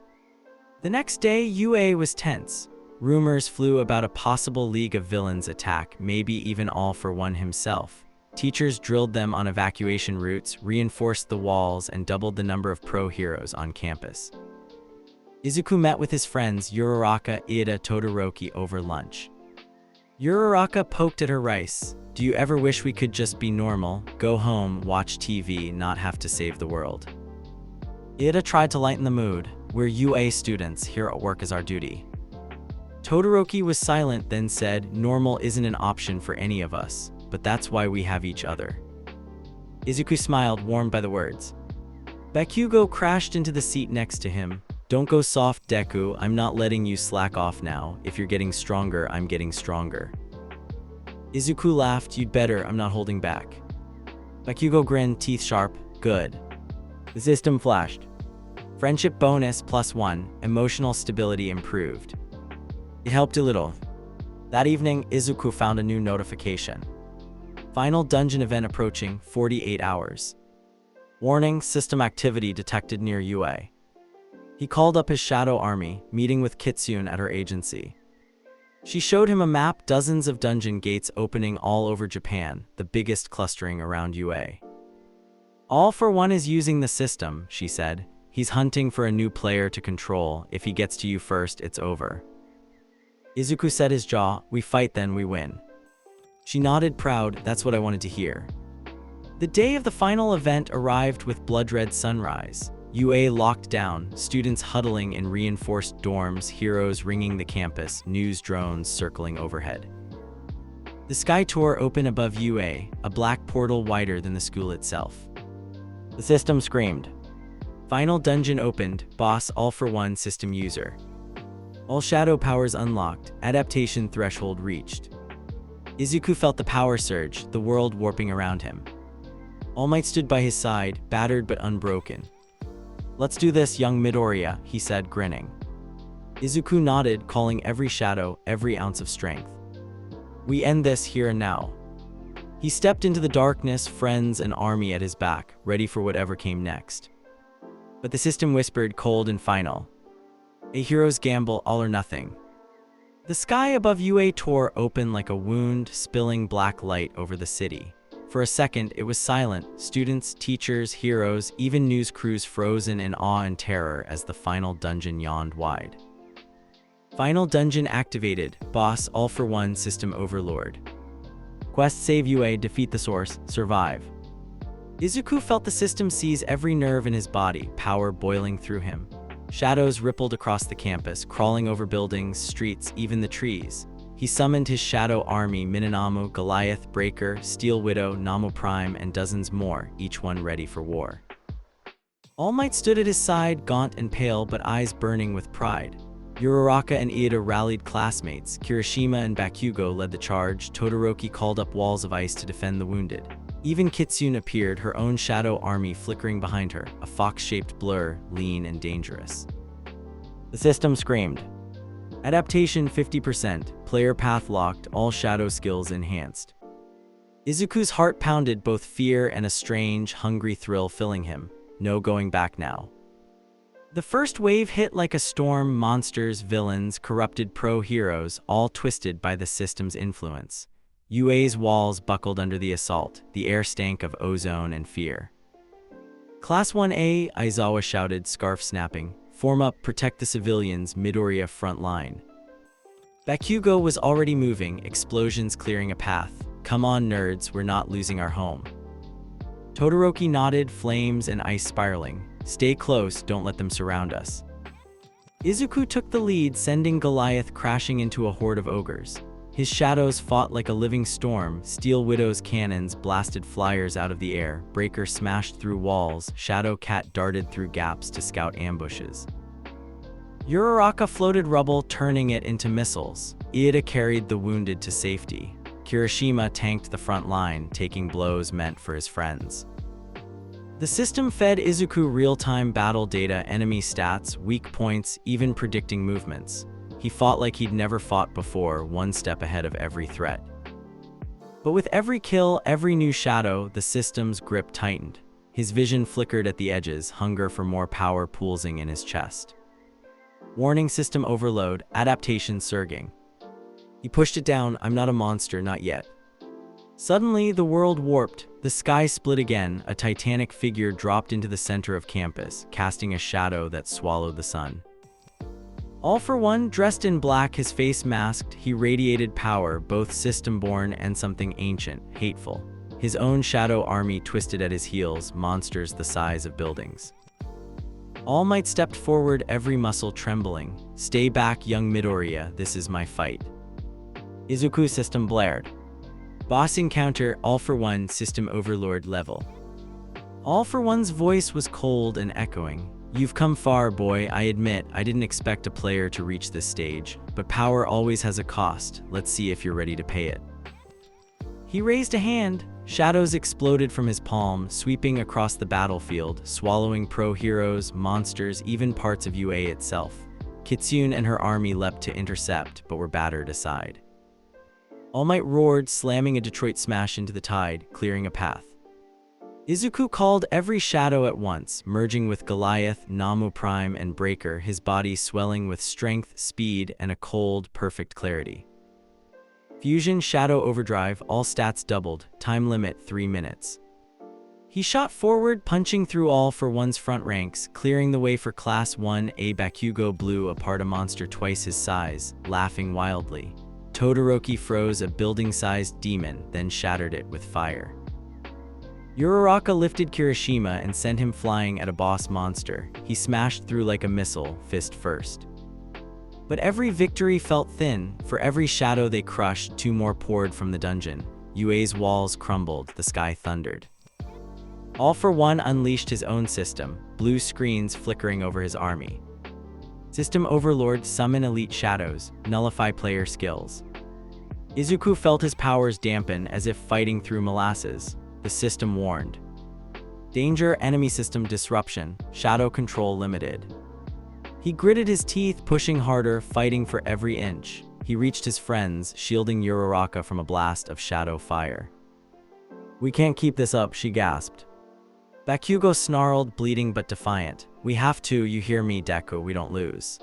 The next day, UA was tense. Rumors flew about a possible League of Villains attack, maybe even All for One himself. Teachers drilled them on evacuation routes, reinforced the walls, and doubled the number of pro heroes on campus. Izuku met with his friends Uraraka, Ida, Todoroki over lunch. Uraraka poked at her rice. Do you ever wish we could just be normal, go home, watch TV, not have to save the world? Ida tried to lighten the mood. We're UA students, here at work is our duty. Todoroki was silent, then said, normal isn't an option for any of us, but that's why we have each other. Izuku smiled, warmed by the words. Bakugo crashed into the seat next to him. Don't go soft, Deku, I'm not letting you slack off now. If you're getting stronger, I'm getting stronger. Izuku laughed, you'd better, I'm not holding back. Bakugo grinned, teeth sharp, good. The system flashed. Friendship bonus +1, emotional stability improved. It helped a little. That evening, Izuku found a new notification. Final dungeon event approaching, 48 hours. Warning, system activity detected near UA. He called up his shadow army, meeting with Kitsune at her agency. She showed him a map, dozens of dungeon gates opening all over Japan, the biggest clustering around UA. All for One is using the system, she said. He's hunting for a new player to control. If he gets to you first, it's over. Izuku set his jaw. We fight, then we win. She nodded, proud. That's what I wanted to hear. The day of the final event arrived with blood-red sunrise. UA locked down, students huddling in reinforced dorms, heroes ringing the campus, news drones circling overhead. The sky tore open above UA, a black portal wider than the school itself. The system screamed. Final dungeon opened, boss All for One system user. All shadow powers unlocked, adaptation threshold reached. Izuku felt the power surge, the world warping around him. All Might stood by his side, battered but unbroken. Let's do this, young Midoriya, he said, grinning. Izuku nodded, calling every shadow, every ounce of strength. We end this here and now. He stepped into the darkness, friends and army at his back, ready for whatever came next. But the system whispered, cold and final. A hero's gamble, all or nothing. The sky above UA tore open like a wound, spilling black light over the city. For a second, it was silent. Students, teachers, heroes, even news crews frozen in awe and terror as the final dungeon yawned wide. Final dungeon activated. Boss All for One System Overlord. Quest save UA, defeat the source, survive. Izuku felt the system seize every nerve in his body, power boiling through him. Shadows rippled across the campus, crawling over buildings, streets, even the trees. He summoned his shadow army, Minamu, Goliath, Breaker, Steel Widow, Nomu Prime, and dozens more, each one ready for war. All Might stood at his side, gaunt and pale, but eyes burning with pride. Uraraka and Iida rallied classmates. Kirishima and Bakugo led the charge. Todoroki called up walls of ice to defend the wounded. Even Kitsune appeared, her own shadow army flickering behind her, a fox-shaped blur, lean and dangerous. The system screamed. Adaptation 50%, player path locked, all shadow skills enhanced. Izuku's heart pounded, both fear and a strange, hungry thrill filling him. No going back now. The first wave hit like a storm, monsters, villains, corrupted pro-heroes, all twisted by the system's influence. UA's walls buckled under the assault, the air stank of ozone and fear. Class 1A, Aizawa shouted, scarf snapping. Form up, protect the civilians, Midoriya front line. Bakugo was already moving, explosions clearing a path. Come on nerds, we're not losing our home. Todoroki nodded, flames and ice spiraling. Stay close, don't let them surround us. Izuku took the lead, sending Goliath crashing into a horde of ogres. His shadows fought like a living storm. Steel Widow's cannons blasted flyers out of the air. Breaker smashed through walls. Shadow Cat darted through gaps to scout ambushes. Uraraka floated rubble, turning it into missiles. Iida carried the wounded to safety. Kirishima tanked the front line, taking blows meant for his friends. The system fed Izuku real-time battle data, enemy stats, weak points, even predicting movements. He fought like he'd never fought before, one step ahead of every threat. But with every kill, every new shadow, the system's grip tightened. His vision flickered at the edges, hunger for more power pulsing in his chest. Warning system overload, adaptation surging. He pushed it down, I'm not a monster, not yet. Suddenly, the world warped. The sky split again, a titanic figure dropped into the center of campus, casting a shadow that swallowed the sun. All for One, dressed in black, his face masked, he radiated power, both system-born and something ancient, hateful. His own shadow army twisted at his heels, monsters the size of buildings. All Might stepped forward, every muscle trembling. Stay back, young Midoriya, this is my fight. Izuku's system blared. Boss encounter, All for One, system overlord level. All for One's voice was cold and echoing. You've come far, boy, I admit, I didn't expect a player to reach this stage, but power always has a cost. Let's see if you're ready to pay it. He raised a hand. Shadows exploded from his palm, sweeping across the battlefield, swallowing pro-heroes, monsters, even parts of UA itself. Kitsune and her army leapt to intercept, but were battered aside. All Might roared, slamming a Detroit smash into the tide, clearing a path. Izuku called every shadow at once, merging with Goliath, Nomu Prime, and Breaker, his body swelling with strength, speed, and a cold, perfect clarity. Fusion Shadow Overdrive, all stats doubled, time limit 3 minutes. He shot forward, punching through All for One's front ranks, clearing the way for Class 1A. Bakugo blew apart a monster twice his size, laughing wildly. Todoroki froze a building-sized demon, then shattered it with fire. Uraraka lifted Kirishima and sent him flying at a boss monster. He smashed through like a missile, fist first. But every victory felt thin. For every shadow they crushed, 2 more poured from the dungeon. UA's walls crumbled, the sky thundered. All for One unleashed his own system, blue screens flickering over his army. System Overlord, summon elite shadows, nullify player skills. Izuku felt his powers dampen as if fighting through molasses. The system warned. Danger, enemy system disruption, shadow control limited. He gritted his teeth, pushing harder, fighting for every inch. He reached his friends, shielding Uraraka from a blast of shadow fire. We can't keep this up, she gasped. Bakugo snarled, bleeding but defiant. We have to, you hear me, Deku, we don't lose.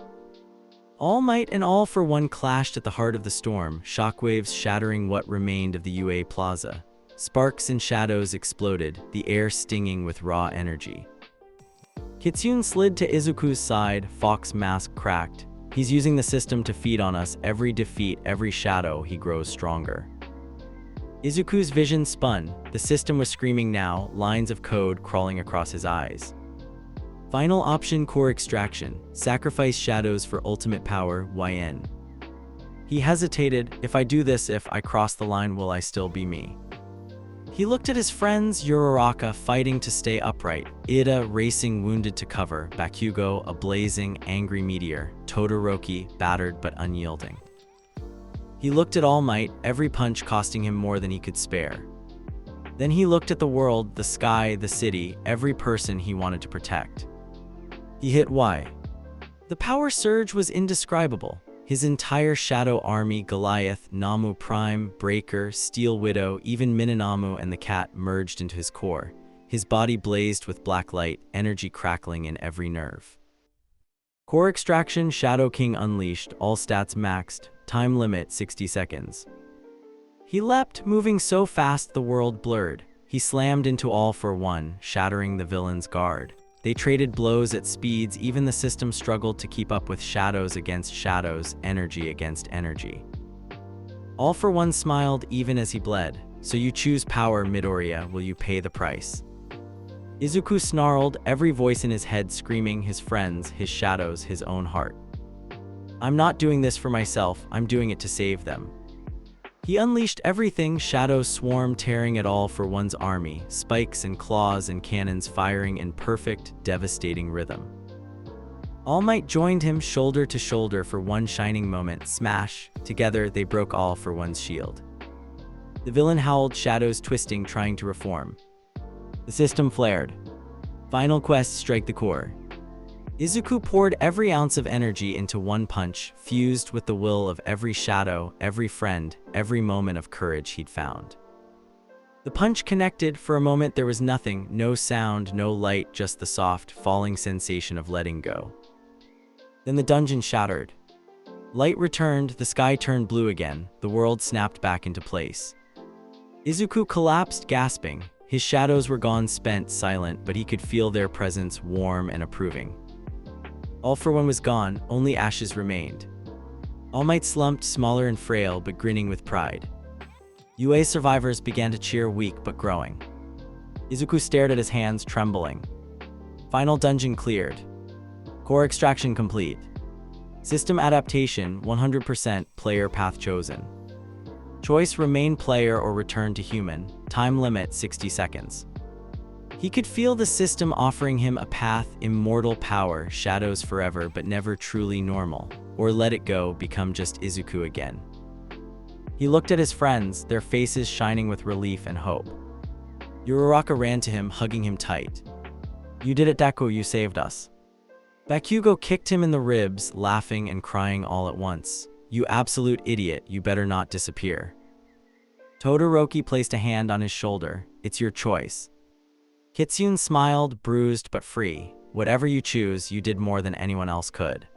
All Might and All for One clashed at the heart of the storm, shockwaves shattering what remained of the UA plaza. Sparks and shadows exploded, the air stinging with raw energy. Kitsune slid to Izuku's side, fox mask cracked. He's using the system to feed on us. Every defeat, every shadow, he grows stronger. Izuku's vision spun. The system was screaming now, lines of code crawling across his eyes. Final option: core extraction. Sacrifice shadows for ultimate power, YN. He hesitated. If I do this, if I cross the line, will I still be me? He looked at his friends, Uraraka fighting to stay upright, Ida racing wounded to cover, Bakugo a blazing, angry meteor, Todoroki battered but unyielding. He looked at All Might, every punch costing him more than he could spare. Then he looked at the world, the sky, the city, every person he wanted to protect. He hit Y. The power surge was indescribable. His entire shadow army, Goliath, Nomu Prime, Breaker, Steel Widow, even Minanamu and the cat merged into his core. His body blazed with black light, energy crackling in every nerve. Core extraction, Shadow King unleashed, all stats maxed, time limit 60 seconds. He leapt, moving so fast the world blurred. He slammed into All for One, shattering the villain's guard. They traded blows at speeds. Even the system struggled to keep up with shadows against shadows, energy against energy. All for One smiled even as he bled. So you choose power, Midoriya, will you pay the price? Izuku snarled, every voice in his head screaming, his friends, his shadows, his own heart. I'm not doing this for myself, I'm doing it to save them. He unleashed everything, shadows swarmed, tearing at All for One's army, spikes and claws and cannons firing in perfect, devastating rhythm. All Might joined him shoulder to shoulder for one shining moment, smash, together they broke All for One's shield. The villain howled, shadows twisting, trying to reform. The system flared. Final quest, strike the core. Izuku poured every ounce of energy into one punch, fused with the will of every shadow, every friend, every moment of courage he'd found. The punch connected. For a moment there was nothing, no sound, no light, just the soft, falling sensation of letting go. Then the dungeon shattered. Light returned, the sky turned blue again, the world snapped back into place. Izuku collapsed, gasping. His shadows were gone, spent, silent, but he could feel their presence, warm and approving. All for One was gone, only ashes remained. All Might slumped, smaller and frail, but grinning with pride. UA survivors began to cheer, weak but growing. Izuku stared at his hands, trembling. Final dungeon cleared. Core extraction complete. System adaptation, 100%, player path chosen. Choice: remain player or return to human. Time limit 60 seconds. He could feel the system offering him a path, immortal power, shadows forever but never truly normal. Or let it go, become just Izuku again. He looked at his friends, their faces shining with relief and hope. Uraraka ran to him, hugging him tight. You did it, Deku, you saved us. Bakugo kicked him in the ribs, laughing and crying all at once. You absolute idiot, you better not disappear. Todoroki placed a hand on his shoulder. It's your choice. Kitsune smiled, bruised but free. Whatever you choose, you did more than anyone else could.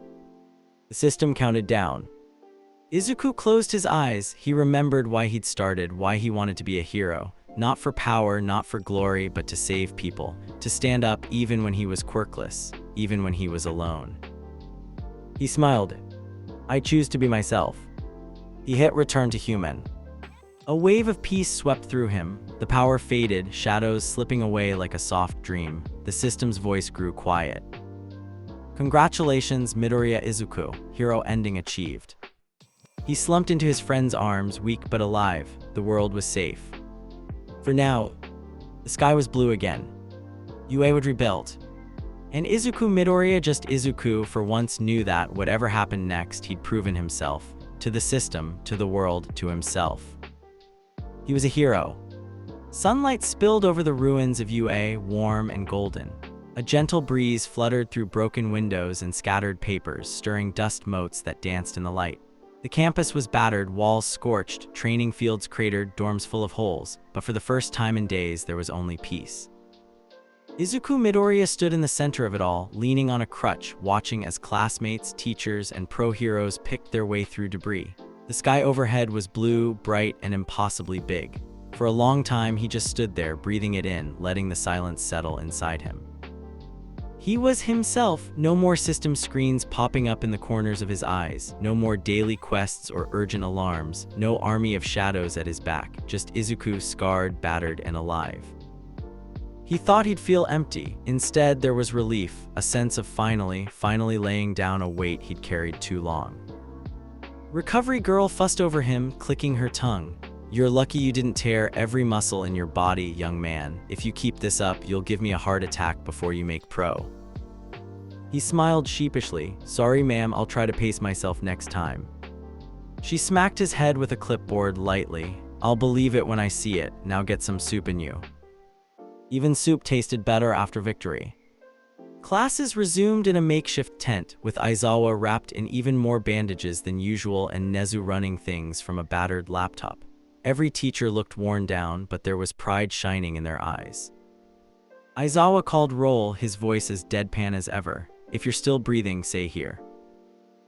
The system counted down. Izuku closed his eyes. He remembered why he'd started, why he wanted to be a hero. Not for power, not for glory, but to save people. To stand up even when he was quirkless, even when he was alone. He smiled. I choose to be myself. He hit return to human. A wave of peace swept through him. The power faded, shadows slipping away like a soft dream. The system's voice grew quiet. Congratulations, Midoriya Izuku, hero ending achieved. He slumped into his friend's arms, weak but alive. The world was safe. For now, the sky was blue again. UA would rebuild. And Izuku, Midoriya, just Izuku, for once knew that whatever happened next, he'd proven himself. To the system, to the world, to himself. He was a hero. Sunlight spilled over the ruins of UA, warm and golden. A gentle breeze fluttered through broken windows and scattered papers, stirring dust motes that danced in the light. The campus was battered, walls scorched, training fields cratered, dorms full of holes, but for the first time in days, there was only peace. Izuku, Midoriya stood in the center of it all, leaning on a crutch, watching as classmates, teachers, and pro-heroes picked their way through debris. The sky overhead was blue, bright, and impossibly big. For a long time, he just stood there, breathing it in, letting the silence settle inside him. He was himself. No more system screens popping up in the corners of his eyes, no more daily quests or urgent alarms, no army of shadows at his back, just Izuku scarred, battered, and alive. He thought he'd feel empty. Instead, there was relief, a sense of finally laying down a weight he'd carried too long. Recovery girl fussed over him, clicking her tongue. "You're lucky you didn't tear every muscle in your body, young man. If you keep this up, you'll give me a heart attack before you make pro." He smiled sheepishly. "Sorry, ma'am, I'll try to pace myself next time." She smacked his head with a clipboard lightly. "I'll believe it when I see it. Now get some soup in you." Even soup tasted better after victory. Classes resumed in a makeshift tent, with Aizawa wrapped in even more bandages than usual and Nezu running things from a battered laptop. Every teacher looked worn down, but there was pride shining in their eyes. Aizawa called roll, his voice as deadpan as ever. "If you're still breathing, say here."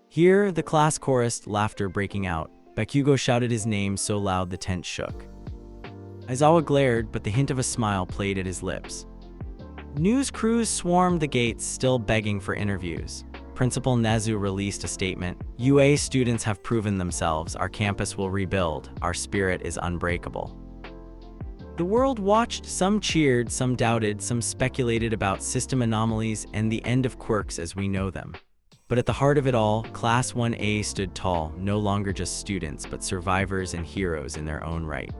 Here, the class chorused, laughter breaking out. Bakugo shouted his name so loud the tent shook. Aizawa glared, but the hint of a smile played at his lips. News crews swarmed the gates, still begging for interviews. Principal Nezu released a statement. "UA students have proven themselves. Our campus will rebuild. Our spirit is unbreakable." The world watched. Some cheered, some doubted, some speculated about system anomalies and the end of quirks as we know them. But at the heart of it all, Class 1A stood tall, no longer just students, but survivors and heroes in their own right.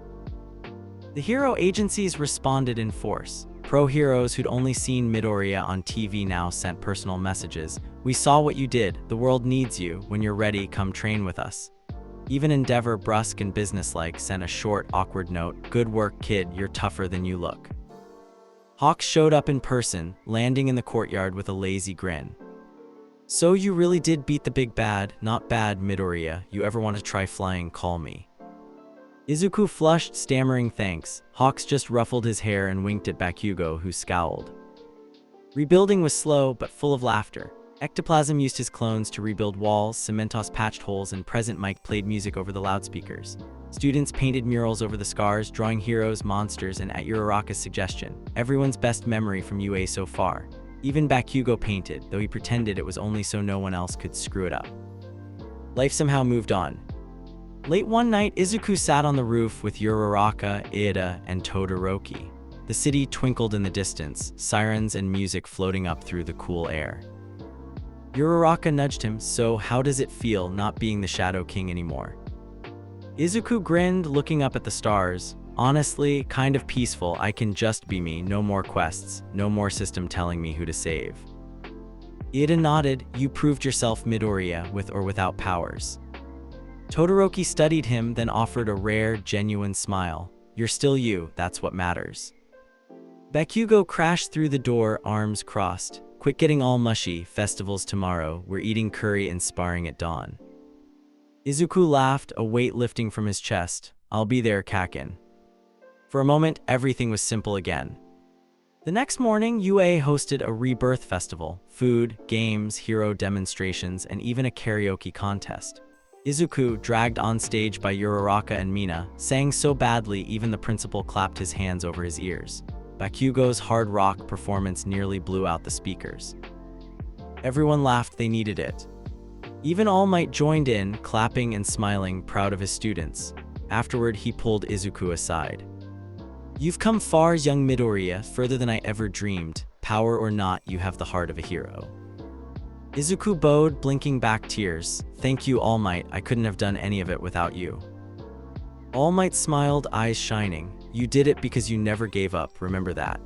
The hero agencies responded in force. Pro-heroes who'd only seen Midoriya on TV now sent personal messages. "We saw what you did. The world needs you. When you're ready, come train with us." Even Endeavor, brusque and businesslike, sent a short, awkward note. "Good work, kid. You're tougher than you look." Hawks showed up in person, landing in the courtyard with a lazy grin. "So you really did beat the big bad. Not bad, Midoriya. You ever want to try flying, call me." Izuku flushed, stammering thanks. Hawks just ruffled his hair and winked at Bakugo, who scowled. Rebuilding was slow, but full of laughter. Ectoplasm used his clones to rebuild walls, Cementos patched holes, and Present Mike played music over the loudspeakers. Students painted murals over the scars, drawing heroes, monsters, and at Uraraka's suggestion, everyone's best memory from UA so far. Even Bakugo painted, though he pretended it was only so no one else could screw it up. Life somehow moved on. Late one night, Izuku sat on the roof with Uraraka, Ida, and Todoroki. The city twinkled in the distance, sirens and music floating up through the cool air. Uraraka nudged him. "So, how does it feel not being the Shadow King anymore?" Izuku grinned, looking up at the stars. "Honestly, kind of peaceful. I can just be me, no more quests, no more system telling me who to save." Ida nodded. "You proved yourself, Midoriya, with or without powers." Todoroki studied him, then offered a rare, genuine smile. "You're still you, that's what matters." Bakugo crashed through the door, arms crossed. "Quit getting all mushy, festival's tomorrow, we're eating curry and sparring at dawn." Izuku laughed, a weight lifting from his chest. "I'll be there, Kakin." For a moment, everything was simple again. The next morning, UA hosted a rebirth festival. Food, games, hero demonstrations, and even a karaoke contest. Izuku, dragged on stage by Uraraka and Mina, sang so badly even the principal clapped his hands over his ears. Bakugo's hard rock performance nearly blew out the speakers. Everyone laughed, they needed it. Even All Might joined in, clapping and smiling, proud of his students. Afterward, he pulled Izuku aside. "You've come far, young Midoriya, further than I ever dreamed. Power or not, you have the heart of a hero." Izuku bowed, blinking back tears. "Thank you, All Might. I couldn't have done any of it without you." All Might smiled, eyes shining. "You did it because you never gave up, remember that."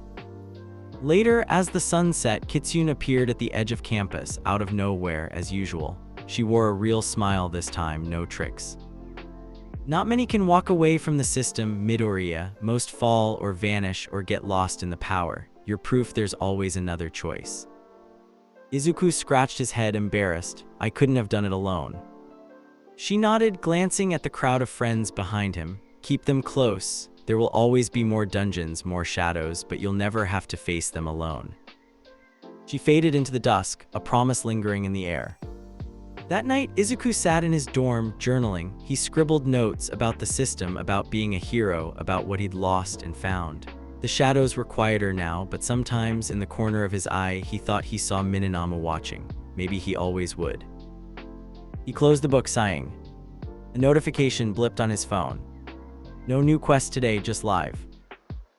Later, as the sun set, Kitsune appeared at the edge of campus, out of nowhere, as usual. She wore a real smile this time, no tricks. "Not many can walk away from the system, Midoriya. Most fall or vanish or get lost in the power. You're proof there's always another choice." Izuku scratched his head, embarrassed. "I couldn't have done it alone." She nodded, glancing at the crowd of friends behind him. "Keep them close. There will always be more dungeons, more shadows, but you'll never have to face them alone." She faded into the dusk, a promise lingering in the air. That night, Izuku sat in his dorm, journaling. He scribbled notes about the system, about being a hero, about what he'd lost and found. The shadows were quieter now, but sometimes in the corner of his eye, he thought he saw Minanamu watching. Maybe he always would. He closed the book, sighing. A notification blipped on his phone. No new quest today, just live.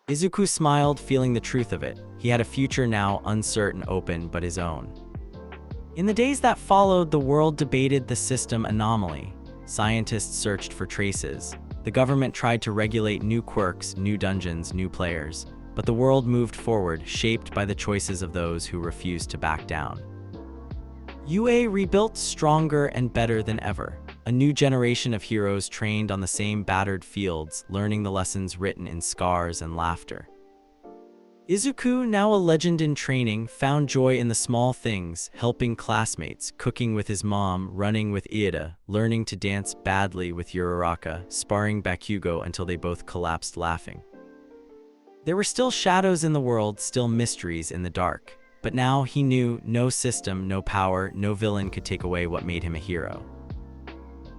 Izuku smiled, feeling the truth of it. He had a future now, uncertain, open, but his own. In the days that followed, the world debated the system anomaly. Scientists searched for traces. The government tried to regulate new quirks, new dungeons, new players. But the world moved forward, shaped by the choices of those who refused to back down. UA rebuilt stronger and better than ever. A new generation of heroes trained on the same battered fields, learning the lessons written in scars and laughter. Izuku, now a legend in training, found joy in the small things, helping classmates, cooking with his mom, running with Iida, learning to dance badly with Uraraka, sparring Bakugo until they both collapsed laughing. There were still shadows in the world, still mysteries in the dark. But now he knew no system, no power, no villain could take away what made him a hero.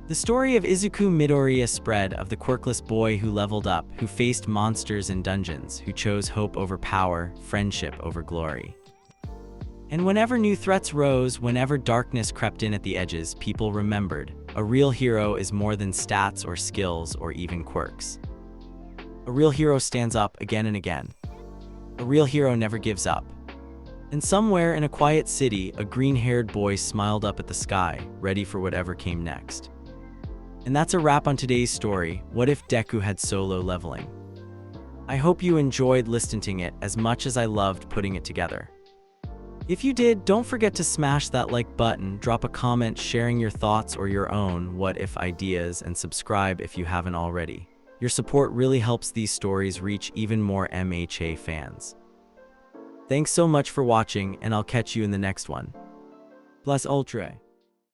The story of Izuku Midoriya spread, of the quirkless boy who leveled up, who faced monsters in dungeons, who chose hope over power, friendship over glory. And whenever new threats rose, whenever darkness crept in at the edges, people remembered, a real hero is more than stats or skills or even quirks. A real hero stands up again and again. A real hero never gives up. And somewhere in a quiet city, a green-haired boy smiled up at the sky, ready for whatever came next. And that's a wrap on today's story, What If Deku Had Solo Leveling? I hope you enjoyed listening to it as much as I loved putting it together. If you did, don't forget to smash that like button, drop a comment sharing your thoughts or your own what if ideas, and subscribe if you haven't already. Your support really helps these stories reach even more MHA fans. Thanks so much for watching, and I'll catch you in the next one. Bless Ultra.